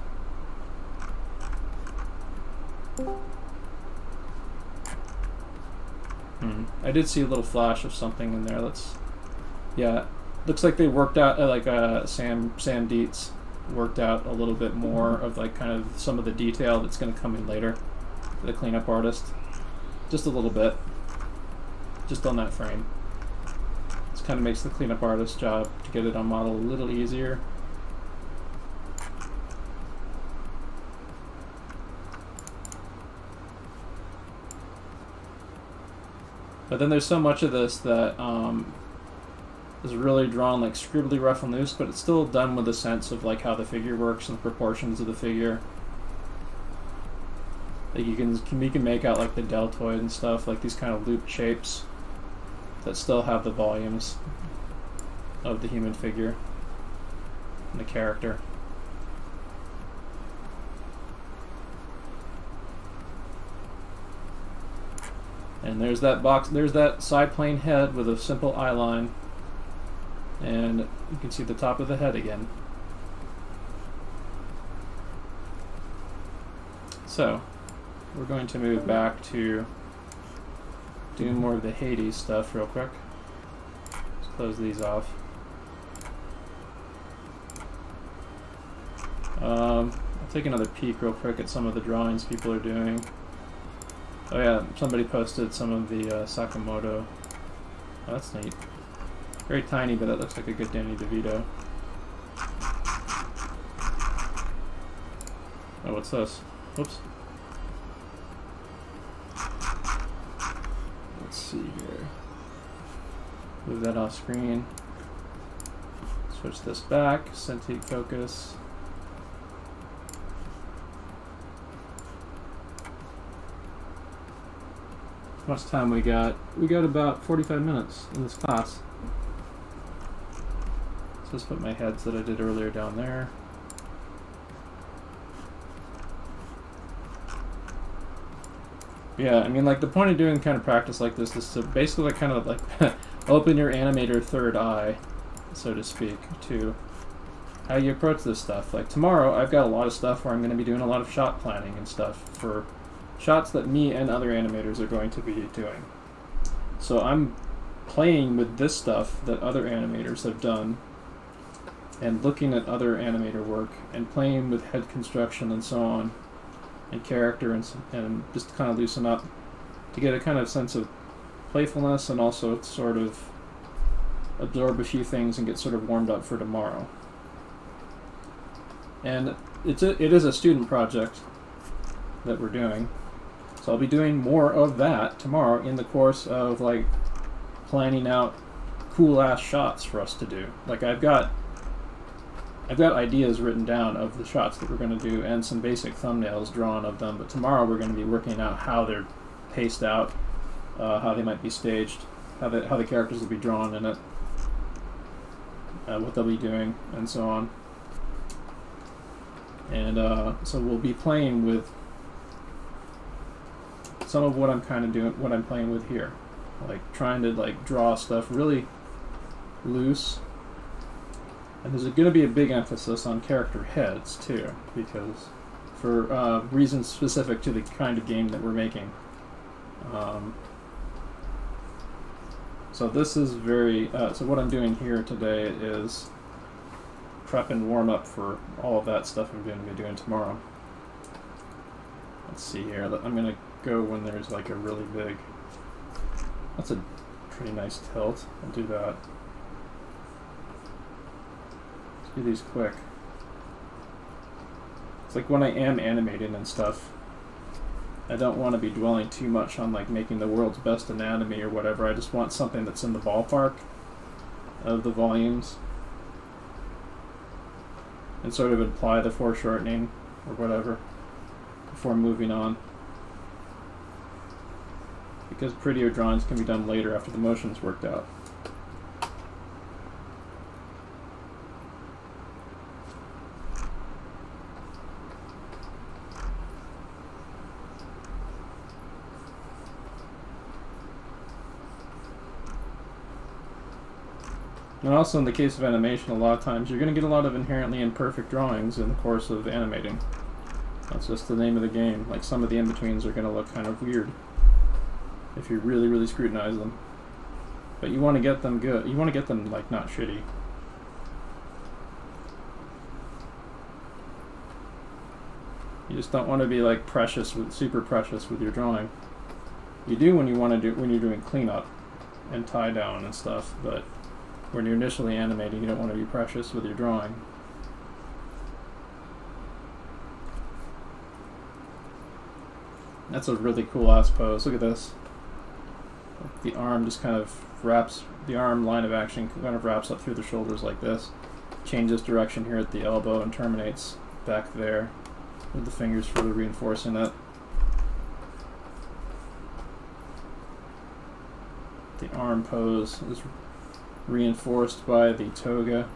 I did see a little flash of something in there. Looks like they worked out Sam Dietz worked out a little bit more of like kind of some of the detail that's going to come in later for the cleanup artist. Just a little bit. Just on that frame. This kind of makes the cleanup artist's job to get it on model a little easier. But then there's so much of this that is really drawn like scribbly rough and loose, but it's still done with a sense of like how the figure works and the proportions of the figure. Like you can make out like the deltoid and stuff, like these kind of looped shapes that still have the volumes of the human figure and the character. And there's that side plane head with a simple eye line. And you can see the top of the head again. So, we're going to move back to do more of the Hades stuff real quick. Let's close these off. I'll take another peek real quick at some of the drawings people are doing. Oh yeah, somebody posted some of the Sakamoto. Oh, that's neat. Very tiny, but that looks like a good Danny DeVito. Oh, what's this? Whoops. see here. Move that off screen. Switch this back. Cintiq focus. How much time we got? We got about 45 minutes in this class. So let's put my heads that I did earlier down there. Yeah, I mean, like, the point of doing kind of practice like this is to basically like, kind of like open your animator third eye, so to speak, to how you approach this stuff. Like tomorrow, I've got a lot of stuff where I'm going to be doing a lot of shot planning and stuff for shots that me and other animators are going to be doing. So I'm playing with this stuff that other animators have done and looking at other animator work and playing with head construction and so on and character and just kind of loosen up to get a kind of sense of playfulness and also sort of absorb a few things and get sort of warmed up for tomorrow. And it is a student project that we're doing, so I'll be doing more of that tomorrow in the course of like planning out cool ass shots for us to do. Like I've got ideas written down of the shots that we're going to do and some basic thumbnails drawn of them, but tomorrow we're going to be working out how they're paced out, how they might be staged, how the characters will be drawn in it, what they'll be doing, and so on. And so we'll be playing with some of what I'm kind of doing, what I'm playing with here, like trying to like draw stuff really loose. And there's going to be a big emphasis on character heads too, because for reasons specific to the kind of game that we're making. So this is very. So what I'm doing here today is prep and warm up for all of that stuff I'm going to be doing tomorrow. Let's see here. I'm going to go when there's like a really big. That's a pretty nice tilt. I'll do that. Do these quick. It's like when I am animating and stuff, I don't want to be dwelling too much on like making the world's best anatomy or whatever. I just want something that's in the ballpark of the volumes and sort of apply the foreshortening or whatever before moving on. Because prettier drawings can be done later after the motion's worked out. And also in the case of animation, a lot of times you're going to get a lot of inherently imperfect drawings in the course of animating. That's just the name of the game. Like some of the in-betweens are going to look kind of weird if you really, really scrutinize them. But you want to get them good. You want to get them like not shitty. You just don't want to be like super precious with your drawing. You do when you're doing cleanup and tie down and stuff, but when you're initially animating, you don't want to be precious with your drawing. That's a really cool ass pose. Look at this. The arm just kind of wraps, the arm line of action kind of wraps up through the shoulders like this. Changes direction here at the elbow and terminates back there with the fingers further reinforcing it. The arm pose is reinforced by the toga.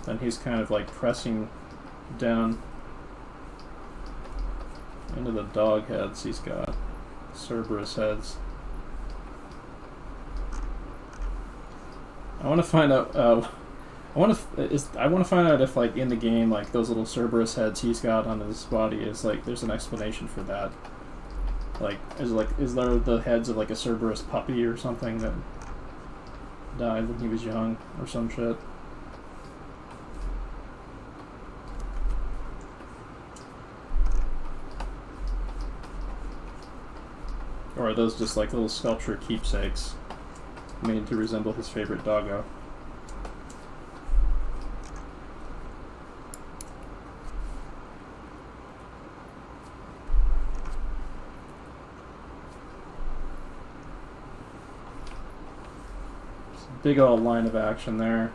Then he's kind of like pressing down into the dog heads he's got, Cerberus heads. I want to find out. I want to find out if, like, in the game, like those little Cerberus heads he's got on his body is like there's an explanation for that. Like, is there the heads of like a Cerberus puppy or something that died when he was young or some shit? Or are those just like little sculpture keepsakes made to resemble his favorite doggo? big old line of action there.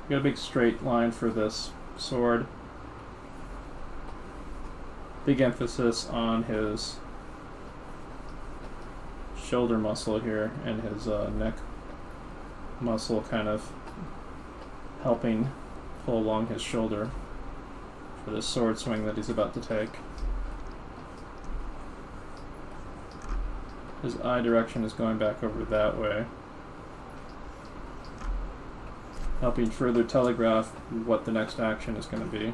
Got a big straight line for this sword. Big emphasis on his shoulder muscle here and his neck muscle kind of helping pull along his shoulder for this sword swing that he's about to take. His eye direction is going back over that way, helping further telegraph what the next action is going to be.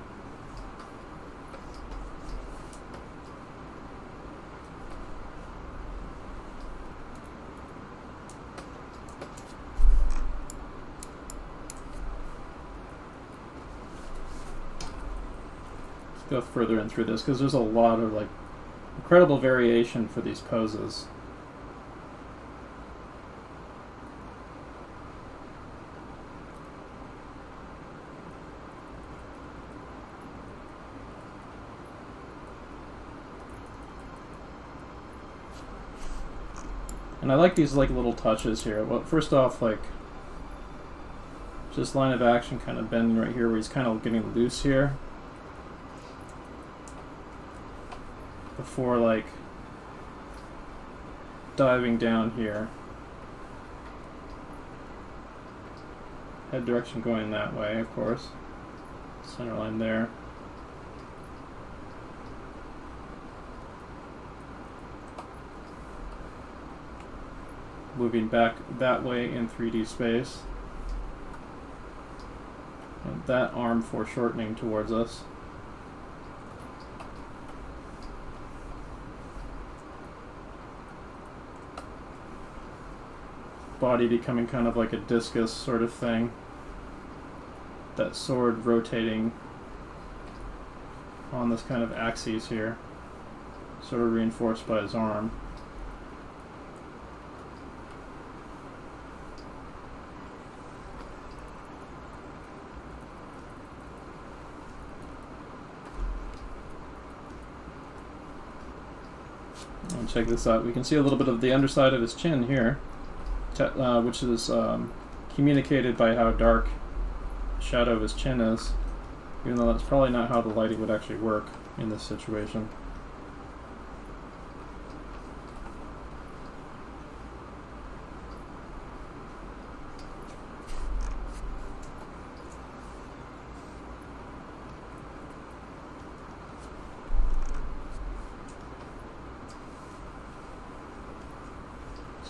Let's go further in through this because there's a lot of like incredible variation for these poses. And I like these like little touches here. Well, first off, like just line of action kind of bending right here where he's kind of getting loose here. Before like diving down here. Head direction going that way, of course. Center line there. Moving back that way in 3D space. And that arm foreshortening towards us. Body becoming kind of like a discus sort of thing. That sword rotating on this kind of axis here. Sort of reinforced by his arm. And check this out. We can see a little bit of the underside of his chin here, which is communicated by how dark the shadow of his chin is, even though that's probably not how the lighting would actually work in this situation.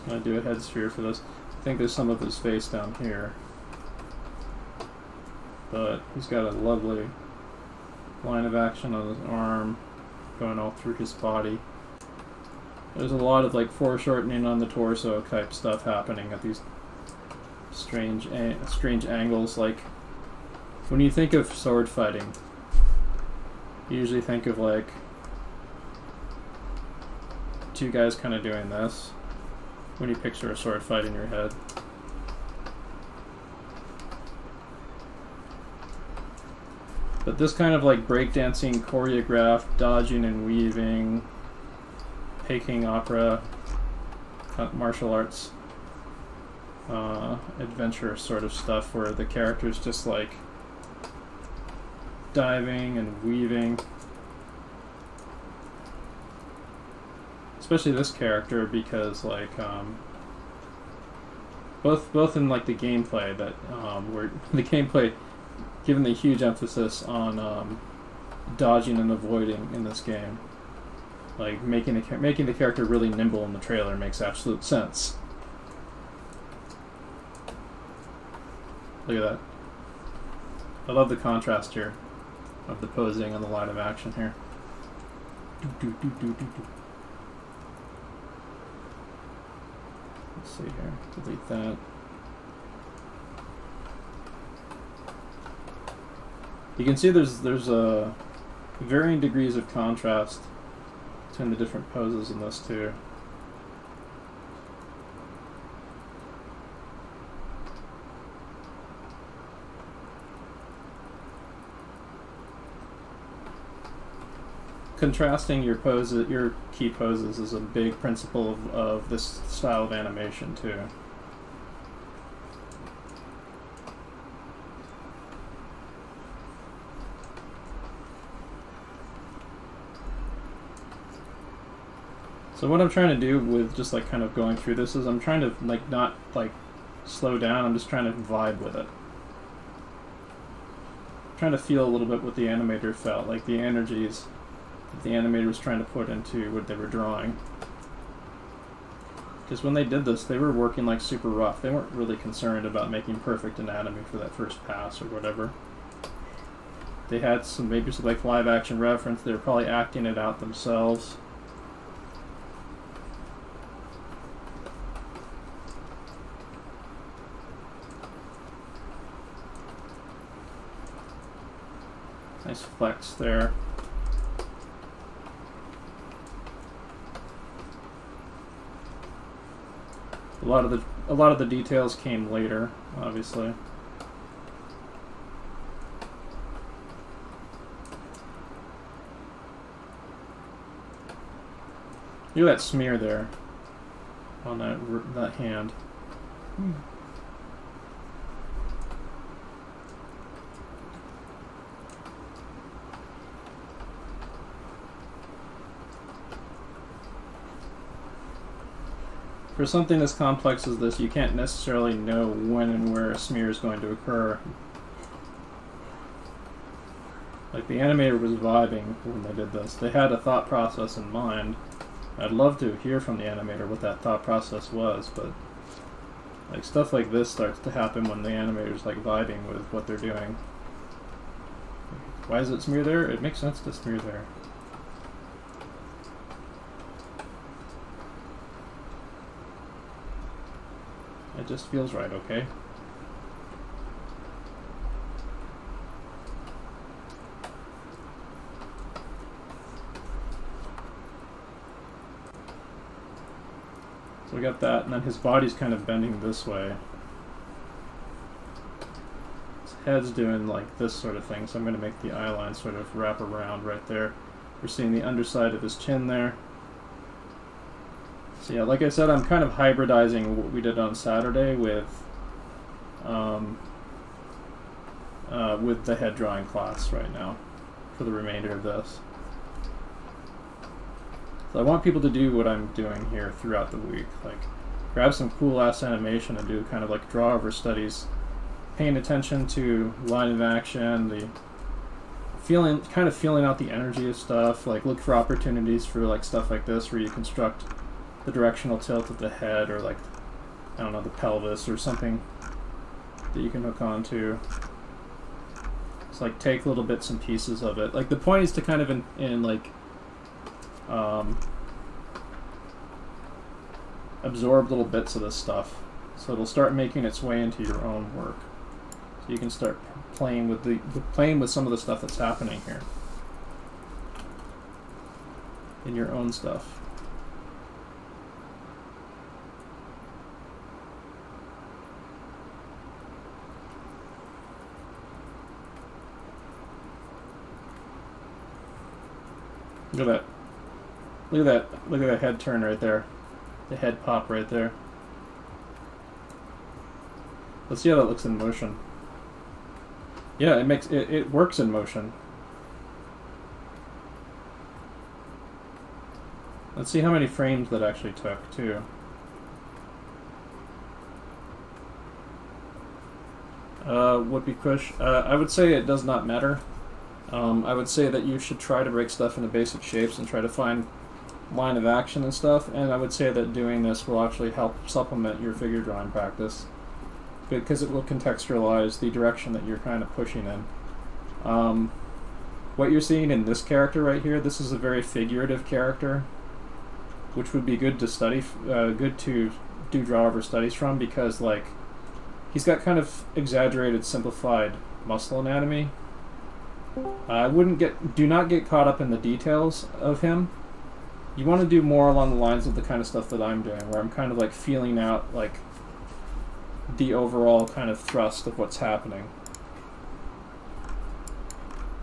I'm going to do a head sphere for this. I think there's some of his face down here. But he's got a lovely line of action on his arm going all through his body. There's a lot of like foreshortening on the torso type stuff happening at these strange angles. Like when you think of sword fighting, you usually think of like two guys kind of doing this when you picture a sword fight in your head. But this kind of like breakdancing, choreographed, dodging and weaving, Peking opera, martial arts, adventure sort of stuff where the character's just like diving and weaving. Especially this character, because like both in like the gameplay that where the gameplay given the huge emphasis on dodging and avoiding in this game, like making the character really nimble in the trailer makes absolute sense. Look at that. I love the contrast here of the posing and the line of action here. Let's see here. Delete that. You can see there's varying degrees of contrast between the different poses in this too. Contrasting your key poses is a big principle of this style of animation too. So what I'm trying to do with just like kind of going through this is I'm trying to like not like slow down, I'm just trying to vibe with it. I'm trying to feel a little bit what the animator felt, like the energies that the animator was trying to put into what they were drawing. Because when they did this, they were working like super rough. They weren't really concerned about making perfect anatomy for that first pass or whatever. They had some, maybe some like live action reference, they were probably acting it out themselves. Nice flex there. A lot of the details came later, obviously. Look at that smear there on that hand. For something as complex as this, you can't necessarily know when and where a smear is going to occur. Like, the animator was vibing when they did this. They had a thought process in mind. I'd love to hear from the animator what that thought process was, but like stuff like this starts to happen when the animator's like vibing with what they're doing. Why is it smear there? It makes sense to smear there. It just feels right, okay? So we got that, and then his body's kind of bending this way. His head's doing like this sort of thing, so I'm going to make the eye line sort of wrap around right there. We're seeing the underside of his chin there. So yeah, like I said, I'm kind of hybridizing what we did on Saturday with the head drawing class right now for the remainder of this. So I want people to do what I'm doing here throughout the week, like grab some cool ass animation and do kind of like draw over studies, paying attention to line of action, the kind of feeling out the energy of stuff, like look for opportunities for like stuff like this where you construct the directional tilt of the head, or like, I don't know, the pelvis or something that you can hook onto. It's like take little bits and pieces of it. Like the point is to kind of absorb little bits of this stuff, so it'll start making its way into your own work. So you can start playing with some of the stuff that's happening here in your own stuff. Look at that. Look at that. Look at that head turn right there. The head pop right there. Let's see how that looks in motion. Yeah, it works in motion. Let's see how many frames that actually took too. Whoopee Kush. I would say it does not matter. I would say that you should try to break stuff into basic shapes and try to find line of action and stuff, and I would say that doing this will actually help supplement your figure drawing practice, because it will contextualize the direction that you're kind of pushing in. What you're seeing in this character right here, this is a very figurative character, which would be good to study, good to do draw over studies from, because like he's got kind of exaggerated, simplified muscle anatomy. Do not get caught up in the details of him. You want to do more along the lines of the kind of stuff that I'm doing, where I'm kind of like feeling out like the overall kind of thrust of what's happening.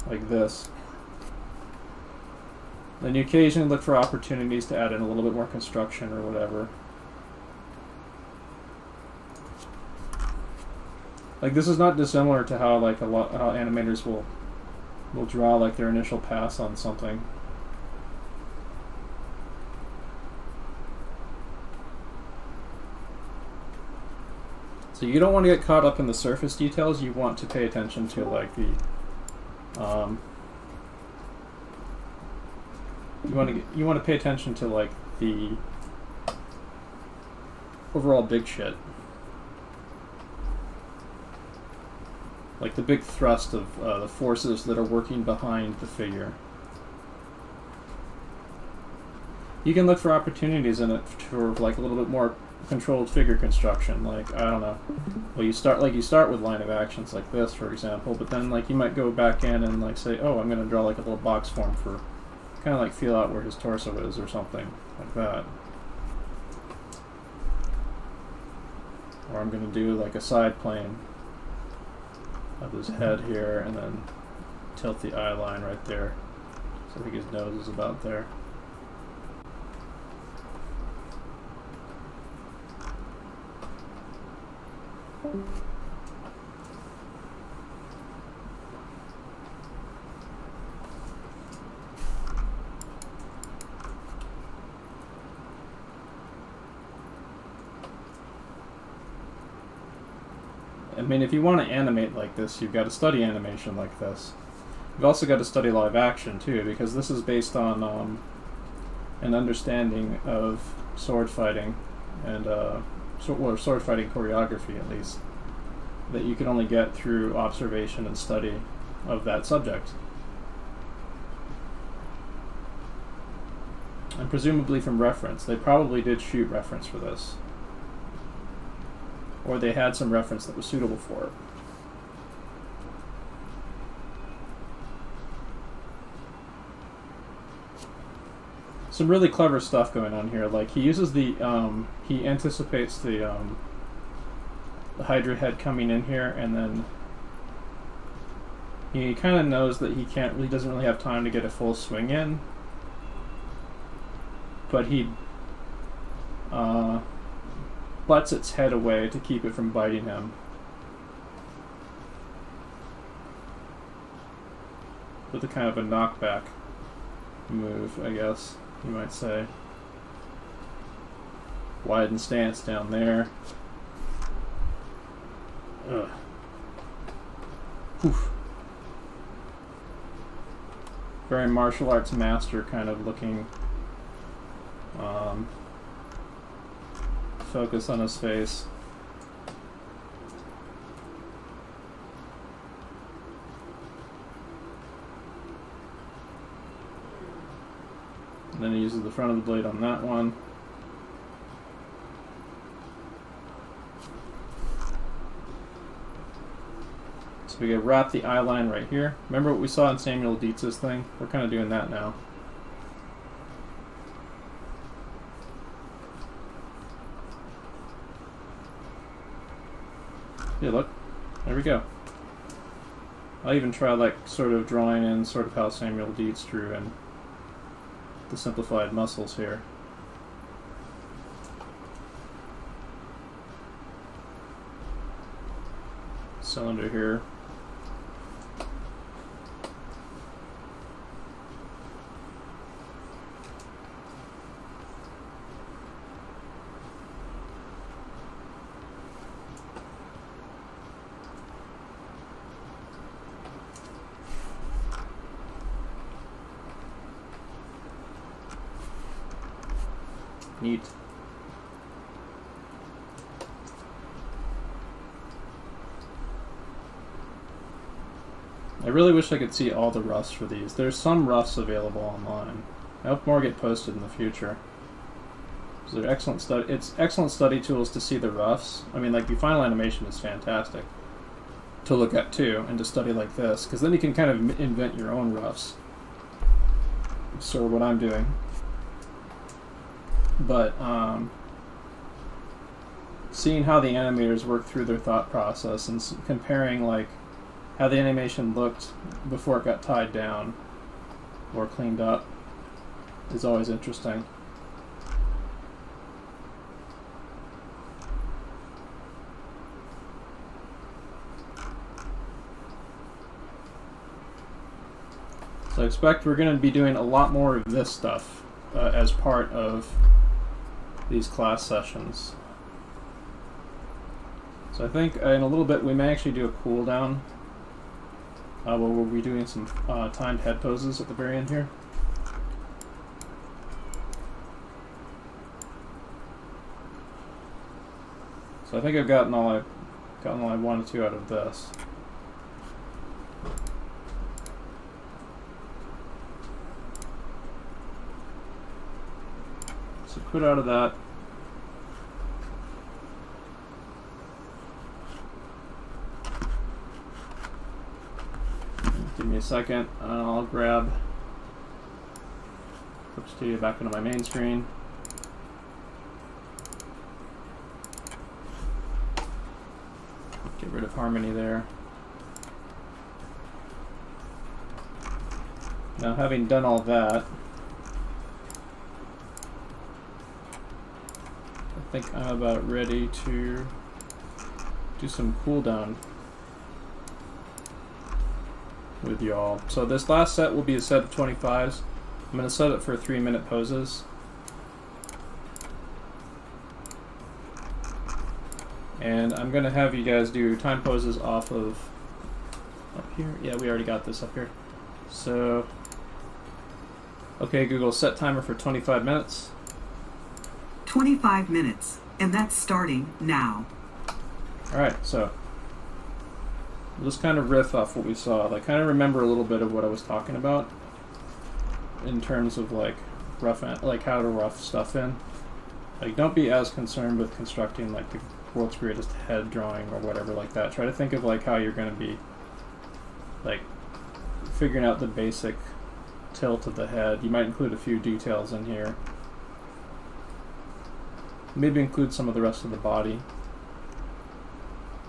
Like this. Then you occasionally look for opportunities to add in a little bit more construction or whatever. Like this is not dissimilar to how like how animators will draw like their initial pass on something. So you don't want to get caught up in the surface details. You want to pay attention to like the you want to pay attention to like the overall big shit, like the big thrust of the forces that are working behind the figure. You can look for opportunities in it for like a little bit more controlled figure construction. Like, I don't know. Well, you start with line of actions like this, for example, but then like you might go back in and like say, oh, I'm going to draw like a little box form for kind of like feel out where his torso is or something like that. Or I'm going to do like a side plane of his head here and then tilt the eye line right there. So I think his nose is about there. I mean, if you want to animate like this, you've got to study animation like this. You've also got to study live action too, because this is based on an understanding of sword fighting and sword fighting choreography, at least, that you can only get through observation and study of that subject. And presumably from reference. They probably did shoot reference for this. Or they had some reference that was suitable for it. Some really clever stuff going on here. Like, he uses the, he anticipates the Hydra head coming in here, and then he kind of knows that he doesn't really have time to get a full swing in, but he butts its head away to keep it from biting him. With a kind of a knockback move, I guess you might say. Widen stance down there. Ugh. Oof. Very martial arts master kind of looking. Focus on his face. And then he uses the front of the blade on that one. So we can wrap the eye line right here. Remember what we saw in Samuel Dietz's thing? We're kind of doing that now. Yeah, look. There we go. I'll even try like sort of drawing in sort of how Samuel Dietz drew in the simplified muscles here. Cylinder here. Neat. I really wish I could see all the roughs for these. There's some roughs available online. I hope more get posted in the future. So they're excellent study. It's excellent study tools to see the roughs. I mean, like the final animation is fantastic to look at too, and to study like this, because then you can kind of invent your own roughs. Sort of what I'm doing. But seeing how the animators work through their thought process and comparing like how the animation looked before it got tied down or cleaned up is always interesting. So I expect we're going to be doing a lot more of this stuff as part of these class sessions. So I think in a little bit we may actually do a cooldown. Where we'll be doing some timed head poses at the very end here. So I think I've gotten all I wanted to out of this. So quit out of that. Give me a second, and I'll grab Clip Studio back into my main screen. Get rid of Harmony there. Now, having done all that, I think I'm about ready to do some cooldown with y'all. So this last set will be a set of 25s. I'm going to set it for 3-minute poses. And I'm going to have you guys do time poses off of up here. Yeah, we already got this up here. So, okay, Google, set timer for 25 minutes. 25 minutes, and that's starting now. Alright, so we'll just kind of riff off what we saw. Like, kind of remember a little bit of what I was talking about in terms of like how to rough stuff in. Like, don't be as concerned with constructing like the world's greatest head drawing or whatever like that. Try to think of like how you're going to be like figuring out the basic tilt of the head. You might include a few details in here. Maybe include some of the rest of the body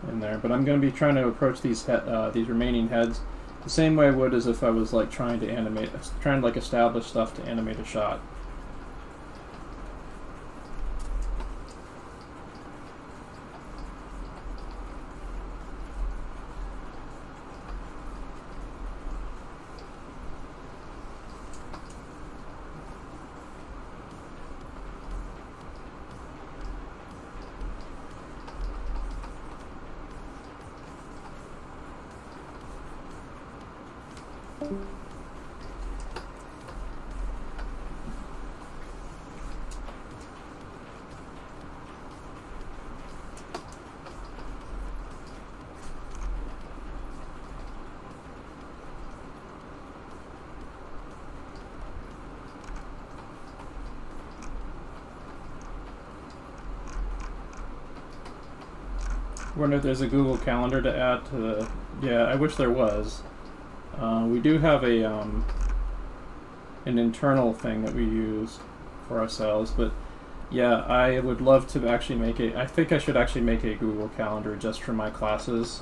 in there, but I'm going to be trying to approach these remaining heads the same way I would as if I was like trying to like establish stuff to animate a shot. I wonder if there's a Google Calendar to add to the... Yeah, I wish there was. We do have a an internal thing that we use for ourselves, but yeah, I would love to actually make a... I think I should actually make a Google Calendar just for my classes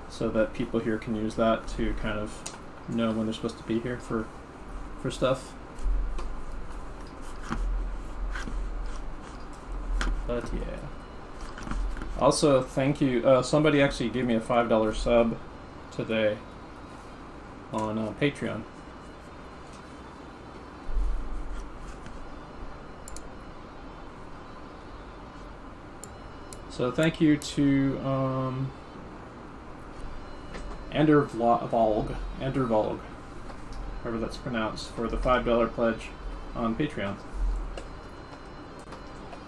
so that people here can use that to kind of know when they're supposed to be here for stuff. But yeah. Also, thank you. Somebody actually gave me a $5 sub today on Patreon. So thank you to Endervolg, however that's pronounced, for the $5 pledge on Patreon.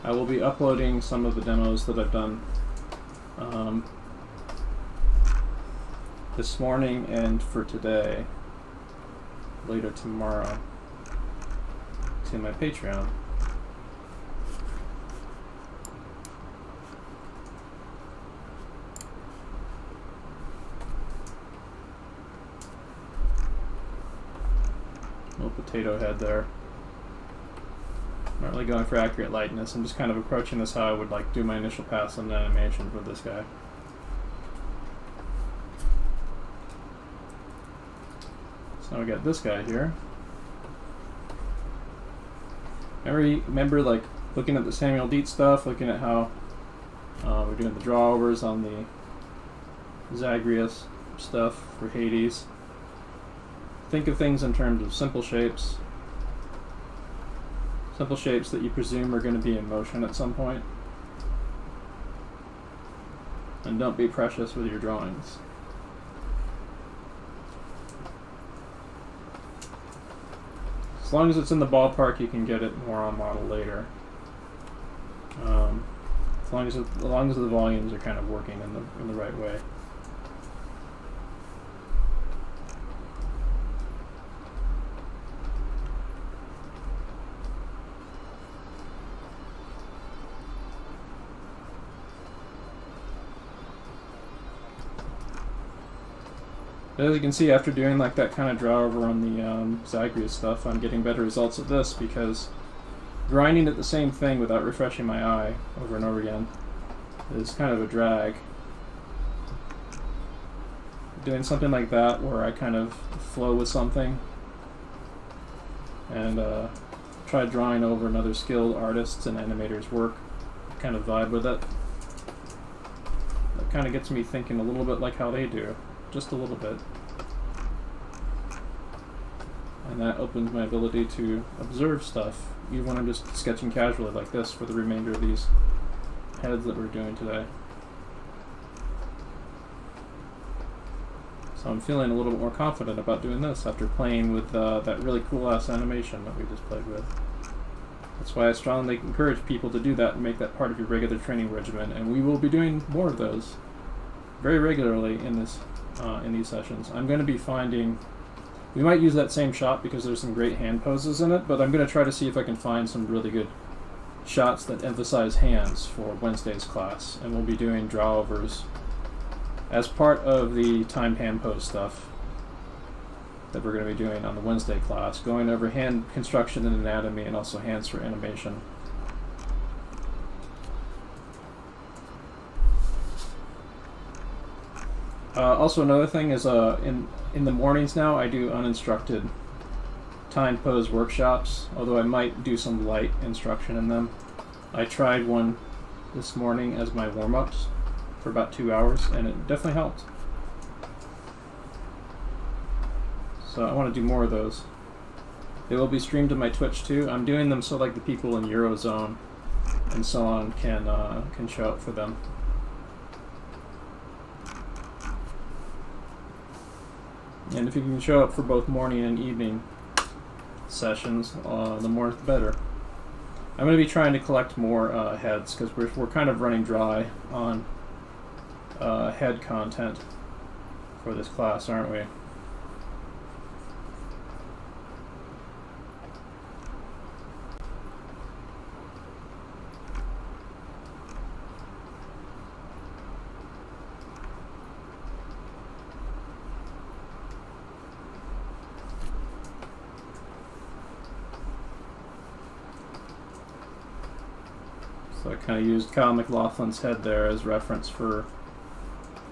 I will be uploading some of the demos that I've done this morning and for today, later tomorrow, to my Patreon. Little potato head there. Not really going for accurate lightness. I'm just kind of approaching this how I would like do my initial pass on animation with this guy. So now we got this guy here. Remember like looking at the Samuel Dietz stuff, looking at how we're doing the drawovers on the Zagreus stuff for Hades. Think of things in terms of simple shapes. Simple shapes that you presume are going to be in motion at some point. And don't be precious with your drawings. As long as it's in the ballpark, you can get it more on model later. As long as the volumes are kind of working in the right way. As you can see, after doing like that kind of draw over on the Zagreus stuff, I'm getting better results at this because grinding at the same thing without refreshing my eye over and over again is kind of a drag. Doing something like that where I kind of flow with something and try drawing over another skilled artist's and animator's work, kind of vibe with it. That kind of gets me thinking a little bit like how they do. Just a little bit. And that opens my ability to observe stuff, even when I'm just sketching casually like this for the remainder of these heads that we're doing today. So I'm feeling a little bit more confident about doing this after playing with that really cool-ass animation that we just played with. That's why I strongly encourage people to do that and make that part of your regular training regimen, and we will be doing more of those very regularly in these sessions. I'm going to be finding, we might use that same shot because there's some great hand poses in it, but I'm going to try to see if I can find some really good shots that emphasize hands for Wednesday's class, and we'll be doing draw-overs as part of the timed hand pose stuff that we're going to be doing on the Wednesday class, going over hand construction and anatomy and also hands for animation. Also, another thing is in the mornings now I do uninstructed timed pose workshops, although I might do some light instruction in them. I tried one this morning as my warm-ups for about 2 hours, and it definitely helped. So I want to do more of those. They will be streamed to my Twitch too. I'm doing them so like the people in Eurozone and so on can show up for them. And if you can show up for both morning and evening sessions, the more the better. I'm going to be trying to collect more heads because we're kind of running dry on head content for this class, aren't we? So I kind of used Kyle McLaughlin's head there as reference for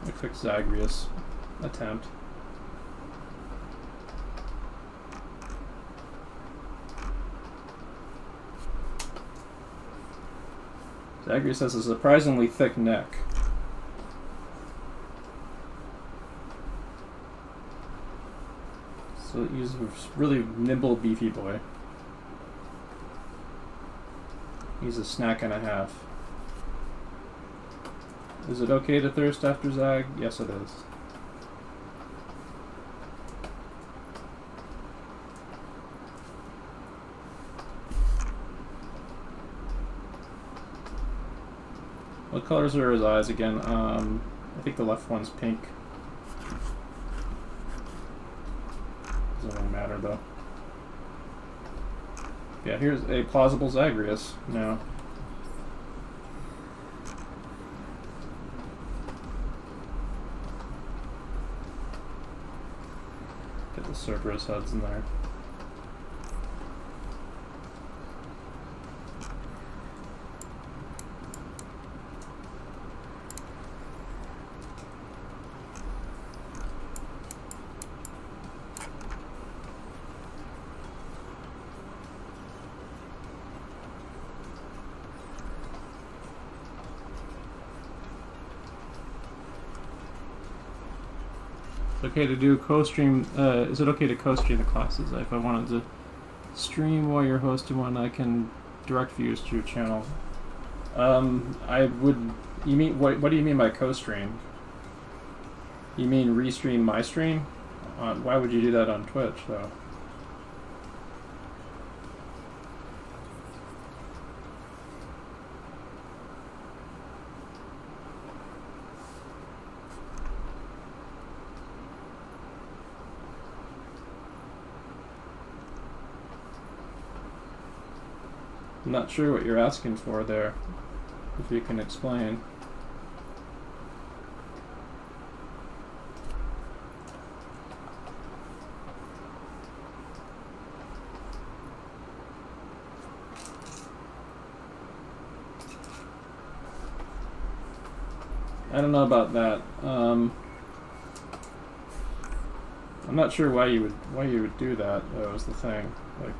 a quick Zagreus attempt. Zagreus has a surprisingly thick neck. So he's a really nimble, beefy boy. He's a snack and a half. Is it okay to thirst after Zag? Yes, it is. What colors are his eyes again? I think the left one's pink. Doesn't really matter though. Yeah, here's a plausible Zagreus now. Get the Cerberus heads in there. Okay to do co-stream, is it okay to co-stream the classes? If I wanted to stream while you're hosting one, I can direct viewers to your channel. I would You mean what do you mean by co-stream? You mean restream my stream? Why would you do that on Twitch though? I'm not sure what you're asking for there. If you can explain. I don't know about that. I'm not sure why you would do that. That was the thing. Like,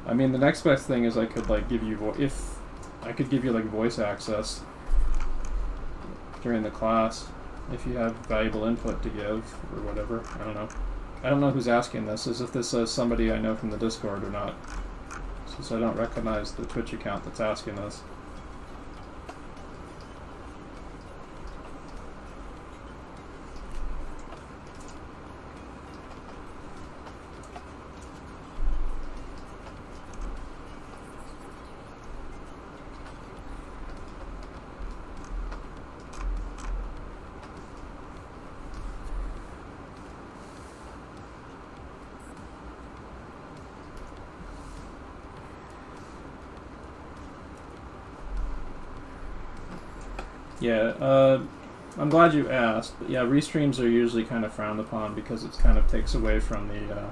I mean, the next best thing is I could like give you if I could give you like voice access during the class if you have valuable input to give or whatever. I don't know. I don't know who's asking this. As if this is somebody I know from the Discord or not, since I don't recognize the Twitch account that's asking this. Yeah, I'm glad you asked. But yeah, restreams are usually kind of frowned upon because it kind of takes away from the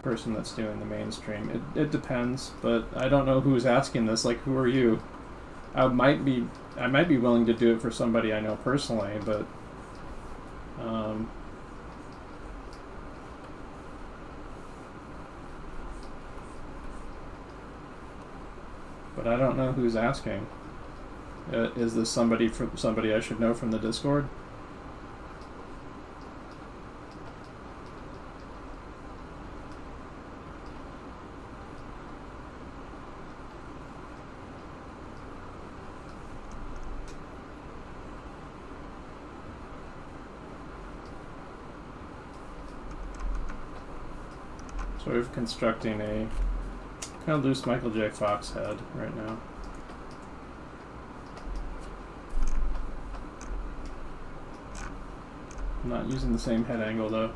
person that's doing the mainstream. It depends, but I don't know who's asking this. Like, who are you? I might be willing to do it for somebody I know personally, but I don't know who's asking. Is this somebody I should know from the Discord? Sort of constructing a kind of loose Michael J. Fox head right now. I'm not using the same head angle though.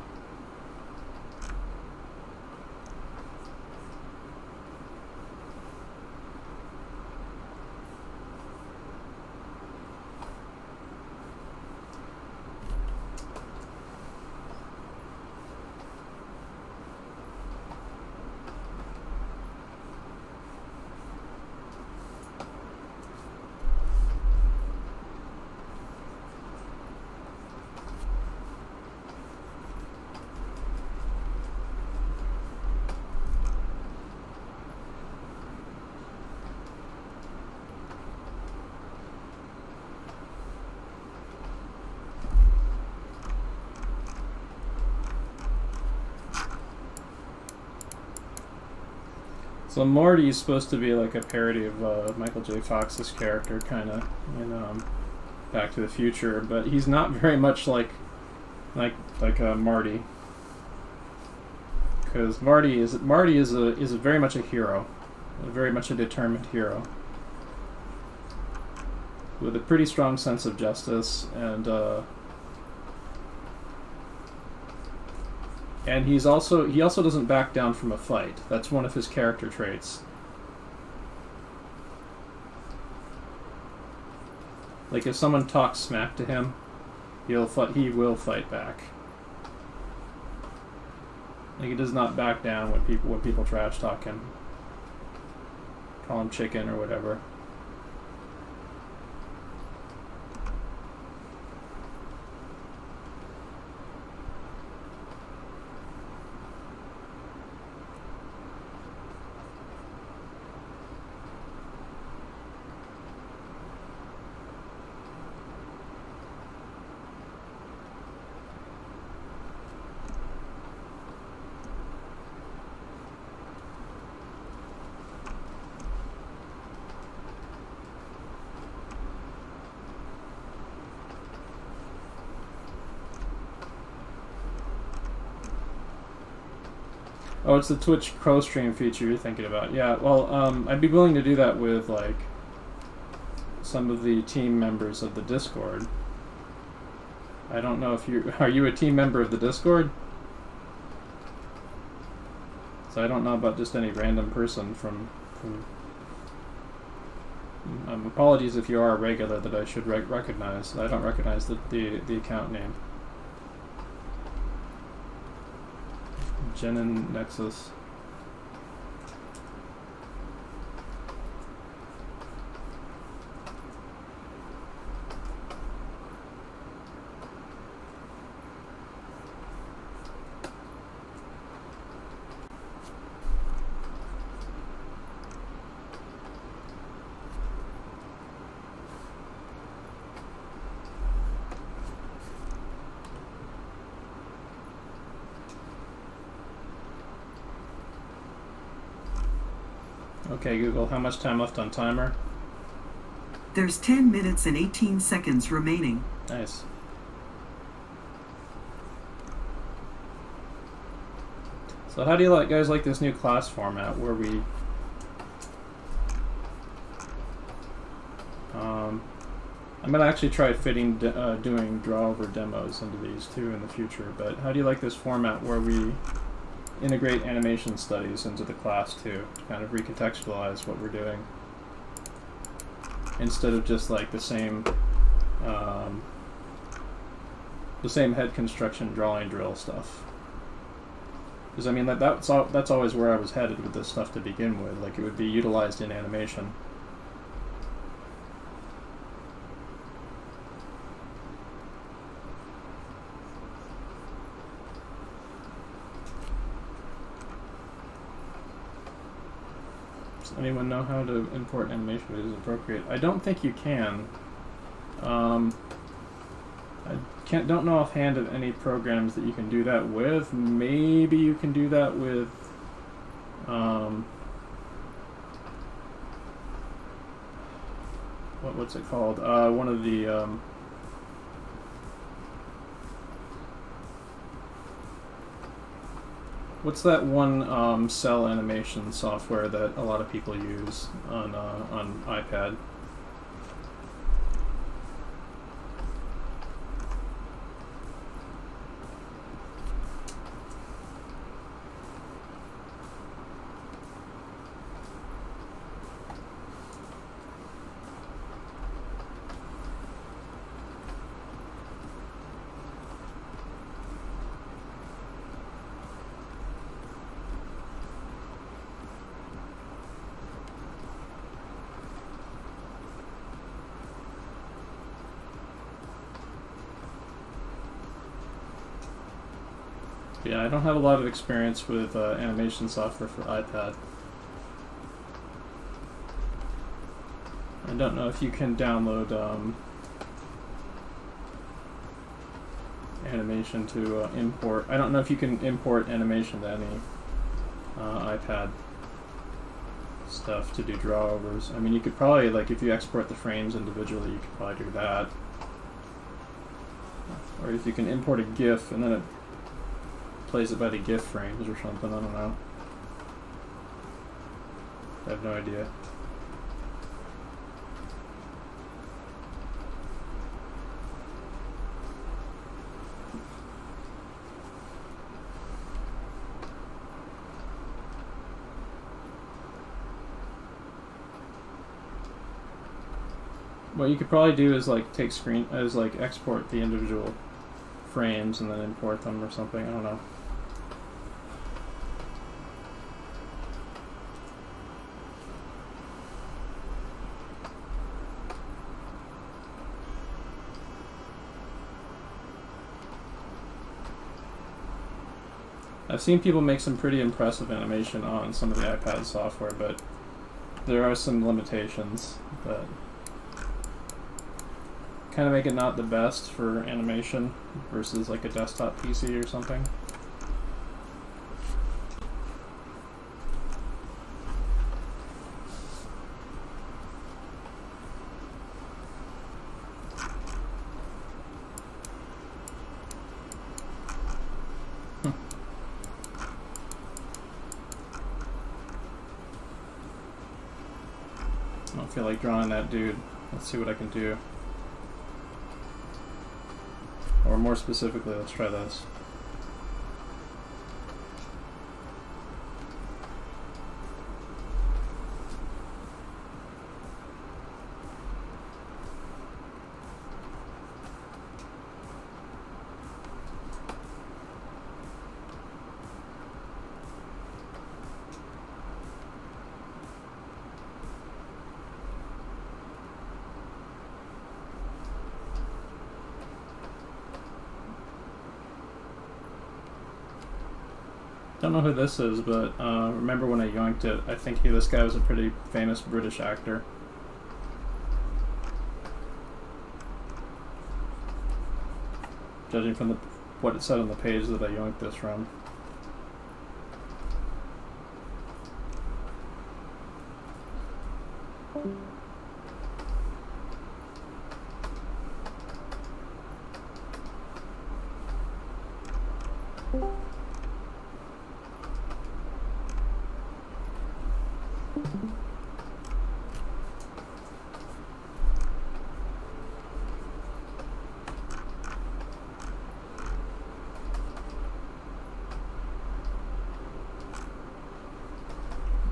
So Morty is supposed to be like a parody of Michael J. Fox's character, kind of, in Back to the Future, but he's not very much like Marty, because Marty is very much a hero, very much a determined hero, with a pretty strong sense of justice, and he also doesn't back down from a fight. That's one of his character traits. Like if someone talks smack to him, he will fight back. Like he does not back down when people trash talk him, call him chicken or whatever. Oh, it's the Twitch co-stream feature you're thinking about. Yeah, well, I'd be willing to do that with, like, some of the team members of the Discord. I don't know if you... Are you a team member of the Discord? So I don't know about just any random person from apologies if you are a regular that I should recognize. I don't recognize the account name. Genin Nexus. Okay, Google, how much time left on timer? There's 10 minutes and 18 seconds remaining. Nice. So how do you guys like this new class format where we... I'm going to actually try fitting doing draw-over demos into these too in the future, but how do you like this format where we integrate animation studies into the class too, to kind of recontextualize what we're doing, instead of just like the same head construction drawing drill stuff? Because I mean that's always where I was headed with this stuff to begin with. Like, it would be utilized in animation. Anyone know how to import animation that is appropriate? I don't think you can. I don't know offhand of any programs that you can do that with. Maybe you can do that with what's it called? One of the what's that one cell animation software that a lot of people use on iPad? Yeah, I don't have a lot of experience with animation software for iPad. I don't know if you can download animation to import. I don't know if you can import animation to any iPad stuff to do draw-overs. I mean, you could probably, like, if you export the frames individually, you could probably do that. Or if you can import a GIF and then it plays it by the GIF frames or something, I don't know. I have no idea. What you could probably do is like export the individual frames and then import them or something, I don't know. I've seen people make some pretty impressive animation on some of the iPad software, but there are some limitations that kind of make it not the best for animation versus like a desktop PC or something. I don't feel like drawing that dude. Let's see what I can do. Or more specifically, let's try this. Don't know who this is, but remember when I yoinked it, I think this guy was a pretty famous British actor. Judging from what it said on the page that I yoinked this from.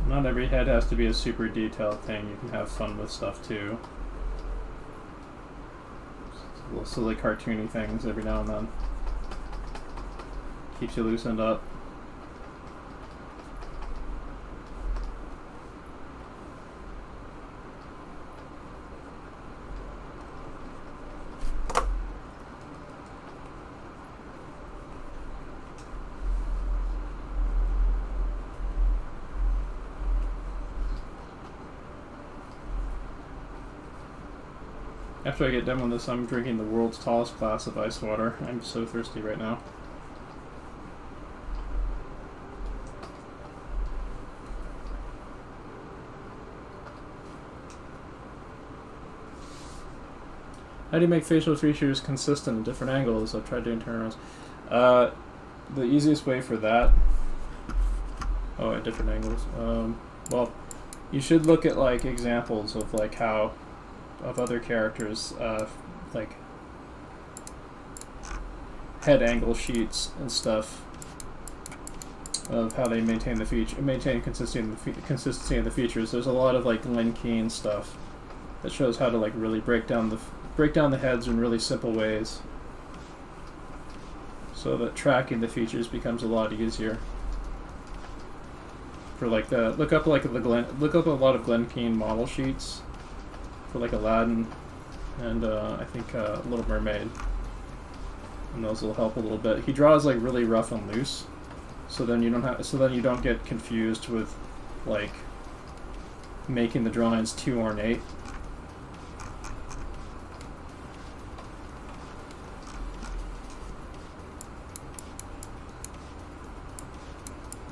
Not every head has to be a super detailed thing. You can have fun with stuff too. Just little silly cartoony things every now and then. Keeps you loosened up. After I get done with this, I'm drinking the world's tallest glass of ice water. I'm so thirsty right now. How do you make facial features consistent at different angles? I've tried doing turnarounds. The easiest way for that... Oh, at different angles. Well, you should look at like examples of like how... of other characters, like head angle sheets and stuff of how they maintain the consistency of the features. There's a lot of like Glen Keane stuff that shows how to like really break down the heads in really simple ways, so that tracking the features becomes a lot easier. For like look up a lot of Glen Keane model sheets. For like Aladdin and I think Little Mermaid, and those will help a little bit. He draws like really rough and loose, so then you don't get confused with like making the drawings too ornate.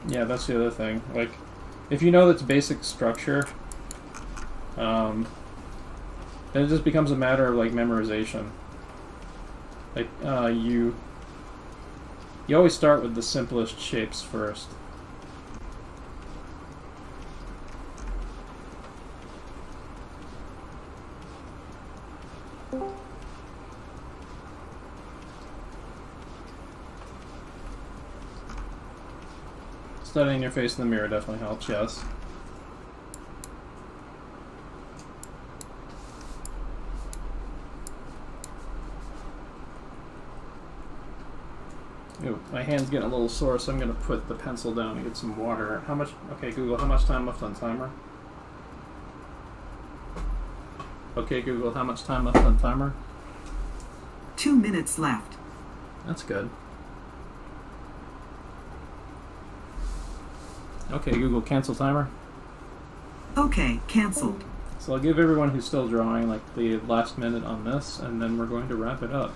Yeah, that's the other thing. Like, if you know its basic structure, then it just becomes a matter of like memorization. Like you always start with the simplest shapes first. Studying your face in the mirror definitely helps, yes. Ooh, my hand's getting a little sore, so I'm going to put the pencil down and get some water. How much... Okay, Google, how much time left on timer? Okay, Google, how much time left on timer? 2 minutes left. That's good. Okay, Google, cancel timer. Okay, canceled. So I'll give everyone who's still drawing like the last minute on this, and then we're going to wrap it up.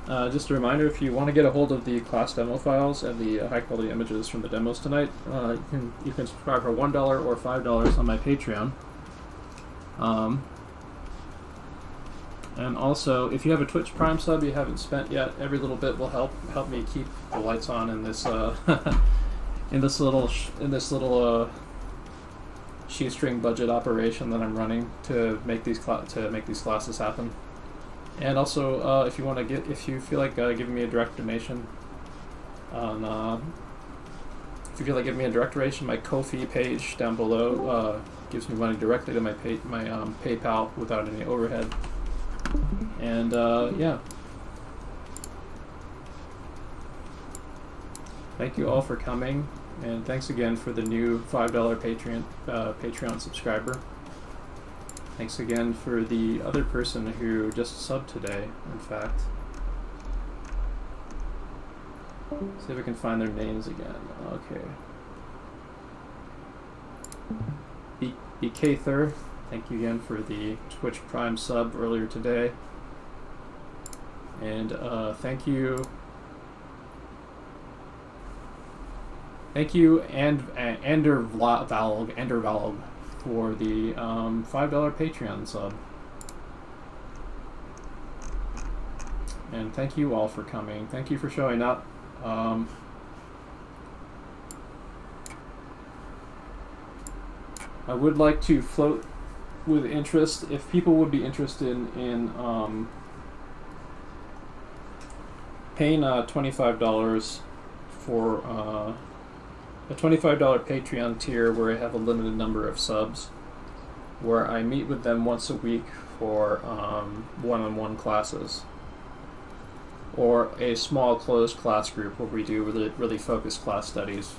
Just a reminder, if you want to get a hold of the class demo files and the high-quality images from the demos tonight, you can subscribe for $1 or $5 on my Patreon. And also, if you have a Twitch Prime sub you haven't spent yet, every little bit will help me keep the lights on in this in this little shoestring budget operation that I'm running to make these classes happen. And also, if you feel like giving me a direct donation on, if you feel like giving me a direct donation, my Ko-fi page down below gives me money directly to my PayPal without any overhead. And yeah. Thank you all for coming, and thanks again for the new $5 Patreon subscriber. Thanks again for the other person who just subbed today, in fact. See if I can find their names again. Okay. BKther, thank you again for the Twitch Prime sub earlier today. And thank you, Andervalg, for the $5 Patreon sub. And thank you all for coming. Thank you for showing up. I would like to float with interest, if people would be interested in paying $25 for a $25 Patreon tier where I have a limited number of subs, where I meet with them once a week for one-on-one classes, or a small closed class group where we do really focused class studies,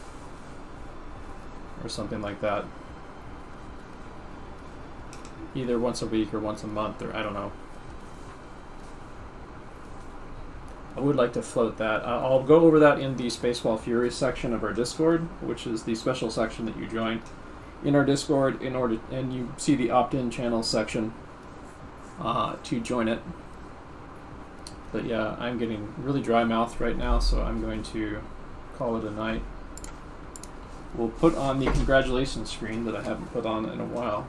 or something like that. Either once a week or once a month, or I don't know. I would like to float that. I'll go over that in the Spaceball Fury section of our Discord, which is the special section that you join in our Discord and you see the opt-in channel section to join it. But yeah, I'm getting really dry-mouthed right now, so I'm going to call it a night. We'll put on the congratulations screen that I haven't put on in a while.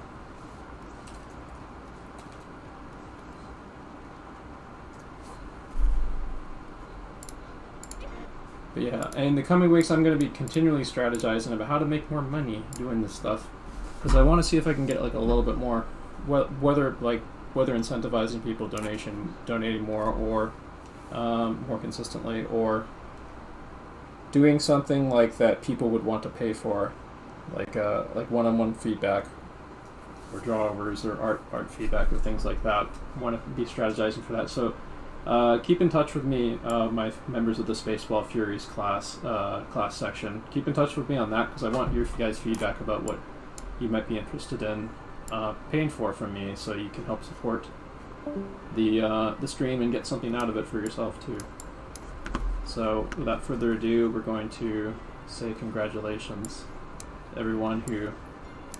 But yeah, in the coming weeks I'm going to be continually strategizing about how to make more money doing this stuff, because I want to see if I can get like a little bit more, whether incentivizing people donating more, or more consistently, or doing something like that people would want to pay for, like one-on-one feedback, or drawovers, or art feedback, or things like that. I want to be strategizing for that. So keep in touch with me, my members of the Spaceball Furies class section. Keep in touch with me on that, because I want your guys' feedback about what you might be interested in paying for from me, so you can help support the stream and get something out of it for yourself too. So without further ado, we're going to say congratulations to everyone who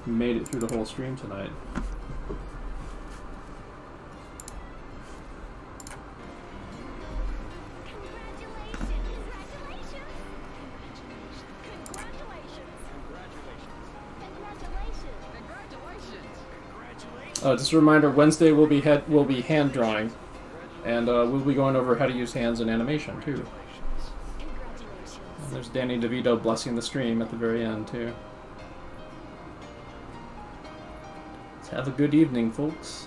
made it through the whole stream tonight. Just a reminder, Wednesday will be hand drawing, and we'll be going over how to use hands in animation too. And there's Danny DeVito blessing the stream at the very end too. Let's have a good evening, folks.